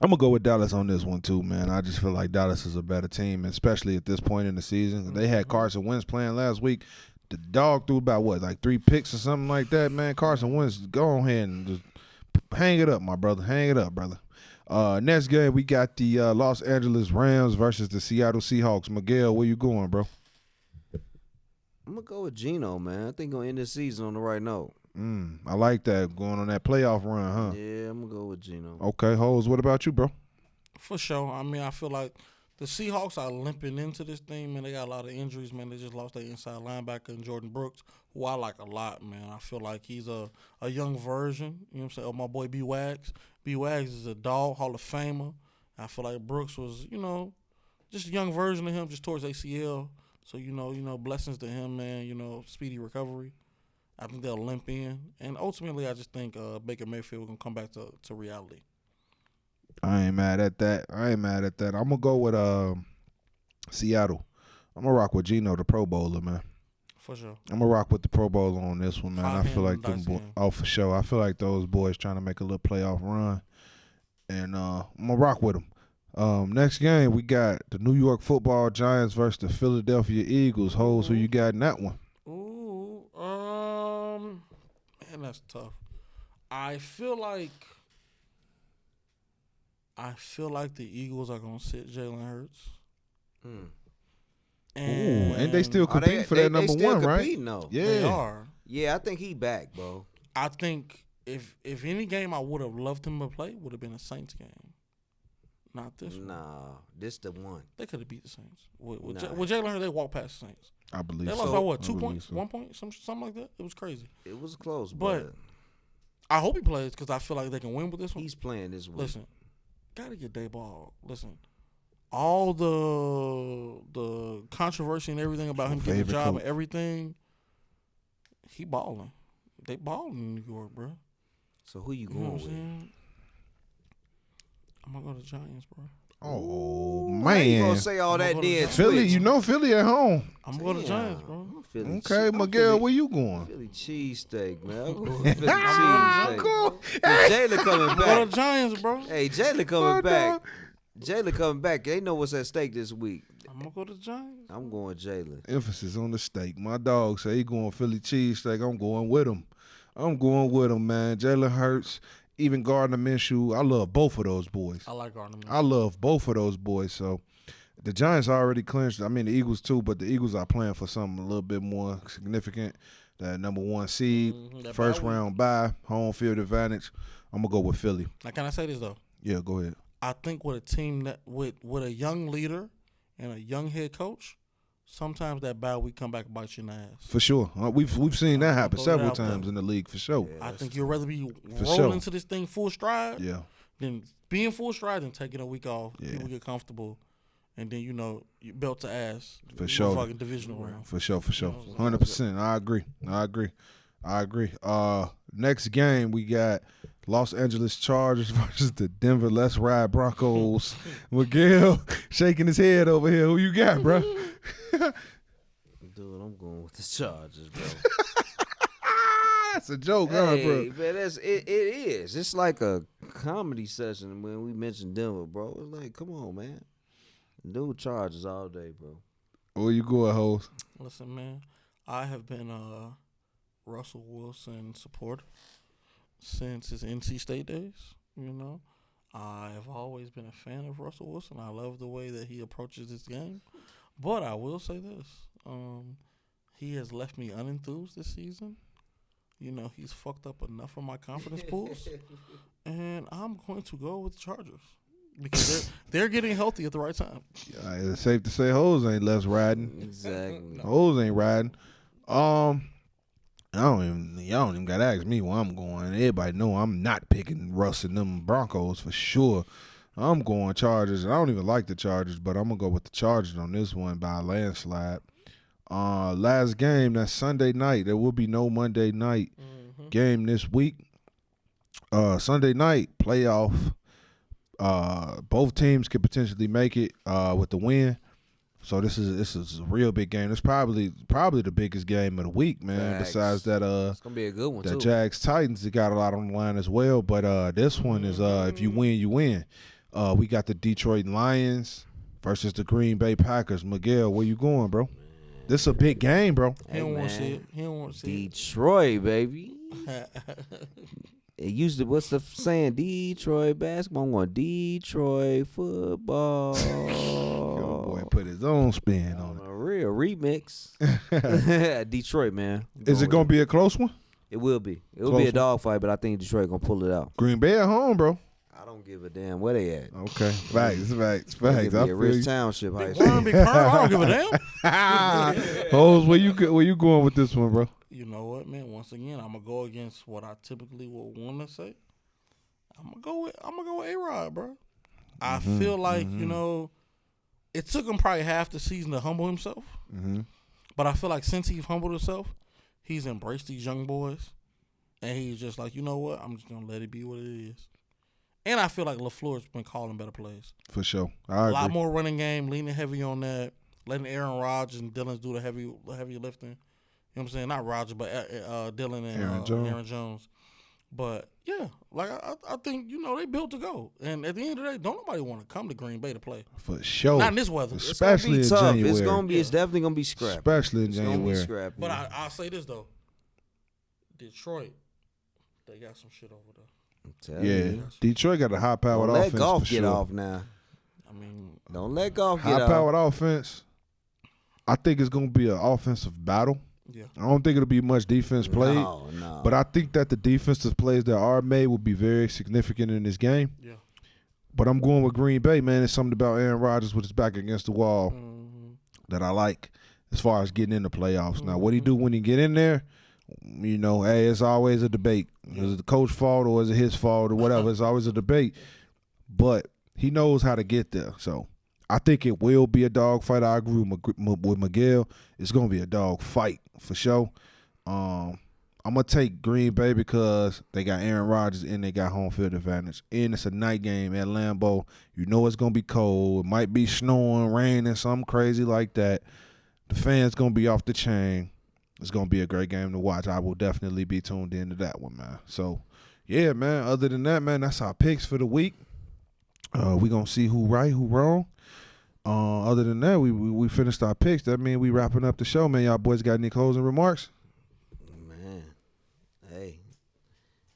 I'm going to go with Dallas on this one, too, man. I just feel like Dallas is a better team, especially at this point in the season. They had Carson Wentz playing last week. The dog threw about, 3 picks or something like that, man. Carson Wentz, go ahead and just hang it up, my brother. Hang it up, brother. Next game, we got the Los Angeles Rams versus the Seattle Seahawks. Miguel, where you going, bro? I'm going to go with Geno, man. I think going to end the season on the right note. I like that, going on that playoff run, huh? Yeah, I'm going to go with Geno. Okay, Hoes, what about you, bro? For sure. I mean, I feel like the Seahawks are limping into this thing, man. They got a lot of injuries, man. They just lost their inside linebacker in Jordan Brooks, who I like a lot, man. I feel like he's a young version, you know what I'm saying, of my boy B. Wags. B. Wags is a dog, Hall of Famer. I feel like Brooks was, just a young version of him, just towards ACL. So, blessings to him, man, speedy recovery. I think they'll limp in. And ultimately, I just think Baker Mayfield can come back to reality. I ain't mad at that. I'm going to go with Seattle. I'm going to rock with Geno, the Pro Bowler, man. For sure. I'm going to rock with the Pro Bowler on this one, man. I feel like them boys. Oh, for sure. I feel like those boys trying to make a little playoff run. And I'm going to rock with them. Next game, we got the New York Football Giants versus the Philadelphia Eagles. Hoes, who you got in that one? Man, that's tough. I feel like the Eagles are gonna sit Jalen Hurts. And they still compete for that number one, right? No. Yeah, they are. Yeah, I think he back, bro. I think if any game I would have loved him to play would have been a Saints game, not this one. Nah, this the one. They could have beat the Saints. With Nah. Jalen Hurts, they walked past the Saints. I believe They so. lost by what? I 2 believe points, so. 1 point, something like that. It was crazy. It was close, But I hope he plays because I feel like they can win with this one. he's playing this week. Listen, gotta get day ball. Listen, all the controversy and everything about him getting a Favorite job coach. and everything, he balling. They balling in New York, bro. So who you You know going what I'm with? saying? I'm gonna go to Giants, bro. Oh How you gonna man, say all I'm that gonna go to then? Giants. Philly. switch? You know Philly at home. I'm gonna go to Giants, Damn, bro. I'm Philly Okay, I'm Miguel, Philly- where you going? Philly cheesesteak, man. I'm going with Philly cheesesteak. Cool. Jalen coming I'm gonna go to back. Giants, bro. Hey, Jalen My coming back. dog. Jalen coming back. They know what's at stake this week. I'm gonna go to Giants. I'm going Jalen. Emphasis on the steak. My dog say he going Philly cheesesteak. I'm going with him. Man. Jalen Hurts, even Gardner Minshew. I love both of those boys. I like Gardner. I love both of those boys. So the Giants already clinched. I mean, the Eagles too, but the Eagles are playing for something a little bit more significant. That number 1 seed, That first bye week. round bye, home field advantage. I'm gonna go with Philly. Now, can I say this though? Yeah, go ahead. I think with a team that with a young leader and a young head coach, sometimes that bye week come back and bite you in the ass. For sure. We've seen that happen Throw it several out there. times in the league, for sure. Yeah, I think you'd rather be For rolling sure. into this thing full stride Yeah. than being full stride and taking a week off. Yeah. People get comfortable, and then you belt to ass For in sure. the fucking divisional round. For sure. You know, 100%. I agree. Next game we got Los Angeles Chargers versus the Denver Let's Ride Broncos. Miguel shaking his head over here. Who you got, bro? Dude, I'm going with the Chargers, bro. That's a joke, huh, Hey, bro? man, it is. It's like a comedy session when we mentioned Denver, bro. It's like, come on, man. Dude, Chargers all day, bro. Where you going, hoes? Listen, man, I have been a Russell Wilson supporter since his NC State days. You know, I have always been a fan of Russell Wilson. I love the way that he approaches this game. But I will say this: he has left me unenthused this season. You know, he's fucked up enough of my confidence pools, and I'm going to go with the Chargers because they're getting healthy at the right time. It's safe to say hoes ain't less riding. Exactly. Hoes ain't riding. Y'all don't even gotta ask me where I'm going. Everybody know I'm not picking Russ and them Broncos for sure. I'm going Chargers. I don't even like the Chargers, but I'm gonna go with the Chargers on this one by a landslide. Last game, that's Sunday night. There will be no Monday night game this week. Sunday night playoff. Both teams could potentially make it with the win. So this is a real big game. It's probably the biggest game of the week, man. Facts. Besides that It's gonna be a good one that too. Jags Titans, they got a lot on the line as well. But this one is if you win, you win. We got the Detroit Lions versus the Green Bay Packers. Miguel, where you going, bro? This a big game, bro. He don't want to man. see it. He don't want to see Detroit, baby. it. It used to, what's the saying? Detroit basketball. I'm going Detroit football. Your boy put his own spin on A real remix. Detroit, man. it. Is it gonna be a close one? It will be. It will Close be a one. dogfight, but I think Detroit gonna pull it out. Green Bay at home, bro. I don't give a damn where they at. Okay, facts. It I could be feel a Rich you. Township high Big school. Worm, Big Perm, I don't give a damn. Hoes, where you going with this one, bro? You know what, man? Once again, I'm gonna go against what I typically would want to say. I'm gonna go with A-Rod, bro. I feel like you know, it took him probably half the season to humble himself. Mm-hmm. But I feel like since he's humbled himself, he's embraced these young boys, and he's just like, you know what? I'm just gonna let it be what it is. And I feel like LaFleur's been calling better plays. For sure, I A agree. lot more running game, leaning heavy on that, letting Aaron Rodgers and Dylan do the heavy lifting. You know what I'm saying? Not Rodgers, but Dylan and Aaron Jones. But yeah, like I think you know they built to go. And at the end of the day, don't nobody want to come to Green Bay to play. For sure, Not in this weather. especially in It's gonna be tough. January. It's gonna be. It's definitely gonna be scrappy. Especially in It's gonna be January. scrappy. But I'll say this though, Detroit, they got some shit over there. I'm telling Yeah, you. Detroit got a high-powered Don't let offense golf for get sure. off now. I mean, Don't let golf get off. High-powered offense. I think it's gonna be an offensive battle. Yeah. I don't think it'll be much defense played. No. But I think that the defensive plays that are made will be very significant in this game. Yeah. But I'm going with Green Bay, man. There's something about Aaron Rodgers with his back against the wall that I like as far as getting in the playoffs. Now, what he do when he get in there, hey, it's always a debate. Is it the coach's fault or is it his fault or whatever? It's always a debate. But he knows how to get there. So I think it will be a dog fight. I agree with Miguel. It's going to be a dog fight for sure. I'm going to take Green Bay because they got Aaron Rodgers and they got home field advantage. And it's a night game at Lambeau. You know it's going to be cold. It might be snowing, raining, something crazy like that. The fans going to be off the chain. It's going to be a great game to watch. I will definitely be tuned into that one, man. So, yeah, man, other than that, man, that's our picks for the week. We're going to see who right, who wrong. Other than that, we finished our picks. That means we wrapping up the show, man. Y'all boys got any closing remarks? Man, hey,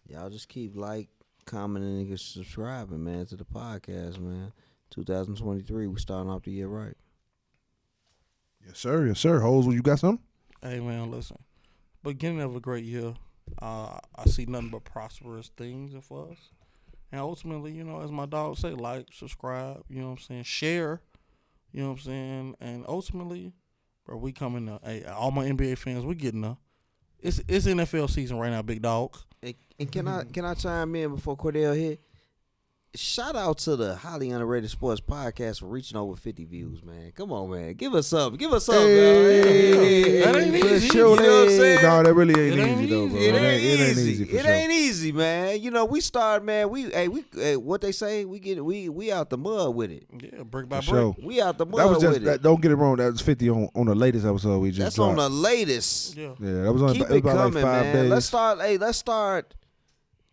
y'all just keep commenting, and subscribing, man, to the podcast, man. 2023, we starting off the year right. Yes, sir. Yes, sir. Hoes, you got something? Hey, man, listen. Beginning of a great year, I see nothing but prosperous things for us. And ultimately, as my dog say, like, subscribe, you know what I'm saying, share, you know what I'm saying, and ultimately, bro, we coming up. Hey, all my NBA fans, we getting up. It's NFL season right now, big dog. And can I chime in before Cordell hit? Shout out to the Highly Underrated Sports Podcast for reaching over 50 views, man. Come on, man. Give us something. Give us something, hey, that ain't easy. You know what I'm saying? No, that really ain't It ain't easy, though, bro. easy. It ain't easy. For It sure. ain't easy, man. We start, man. We what they say? We out the mud with it. Yeah, brick by For brick. sure. We out the mud That was just with it. don't get it wrong. That was 50 on the latest episode we just That's dropped. on the latest. Yeah. Yeah, that was on Keep it it about coming, like 5 man. days. Let's start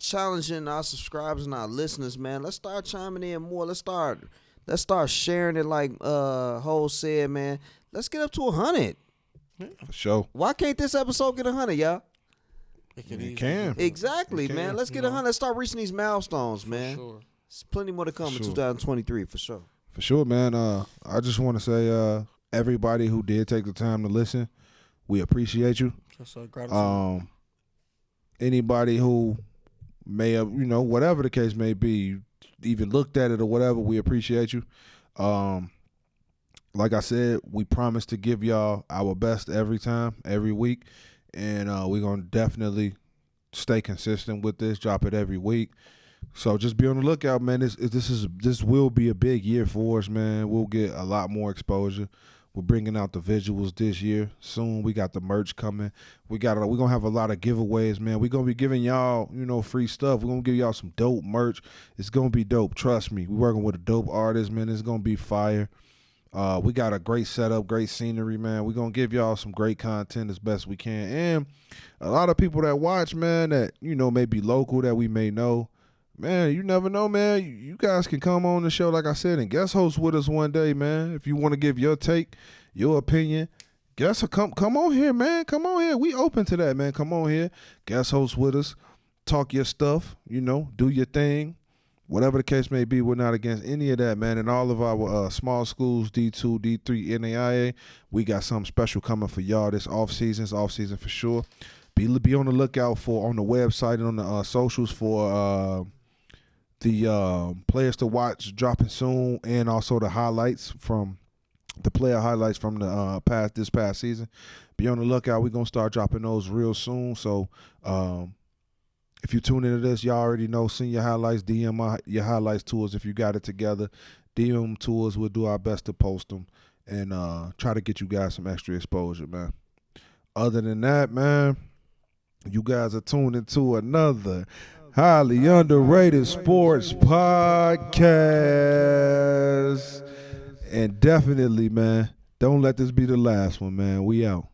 challenging our subscribers and our listeners, man. Let's start chiming in more. Let's start sharing it like Ho said, man. Let's get up to 100. For sure. Why can't this episode get 100, y'all? It can. Exactly, You man. can. Let's get 100. Let's start reaching these milestones, man. Sure. There's plenty more to come in Sure. 2023 for sure. For sure, man. I just want to say everybody who did take the time to listen, we appreciate you. Just gratitude. Anybody who may have, whatever the case may be, even looked at it or whatever, we appreciate you. Like I said, we promise to give y'all our best every time, every week, and we're going to definitely stay consistent with this, drop it every week. So just be on the lookout, man. This will be a big year for us, man. We'll get a lot more exposure. We're bringing out the visuals this year. Soon we got the merch coming. We're gonna have a lot of giveaways, man. We're gonna be giving y'all, free stuff. We're gonna give y'all some dope merch. It's gonna be dope. Trust me. We're working with a dope artist, man. It's gonna be fire. We got a great setup, great scenery, man. We're gonna give y'all some great content as best we can. And a lot of people that watch, man, that may be local that we may know. Man, you never know, man. You guys can come on the show, like I said, and guest host with us one day, man. If you want to give your take, your opinion, come on here, man. Come on here. We open to that, man. Come on here. Guest host with us. Talk your stuff, do your thing. Whatever the case may be, we're not against any of that, man. And all of our small schools, D2, D3, NAIA, we got something special coming for y'all this off-season. It's off-season for sure. Be on the lookout for on the website and on the socials for the players to watch dropping soon, and also the highlights from the player highlights from the this past season. Be on the lookout. We're gonna start dropping those real soon. So if you tune into this, y'all already know. Send your highlights, DM your highlights to us if you got it together. DM them to us. We'll do our best to post them and try to get you guys some extra exposure, man. Other than that, man, you guys are tuned into another Highly Underrated Sports Podcast. And definitely, man, don't let this be the last one, man. We out.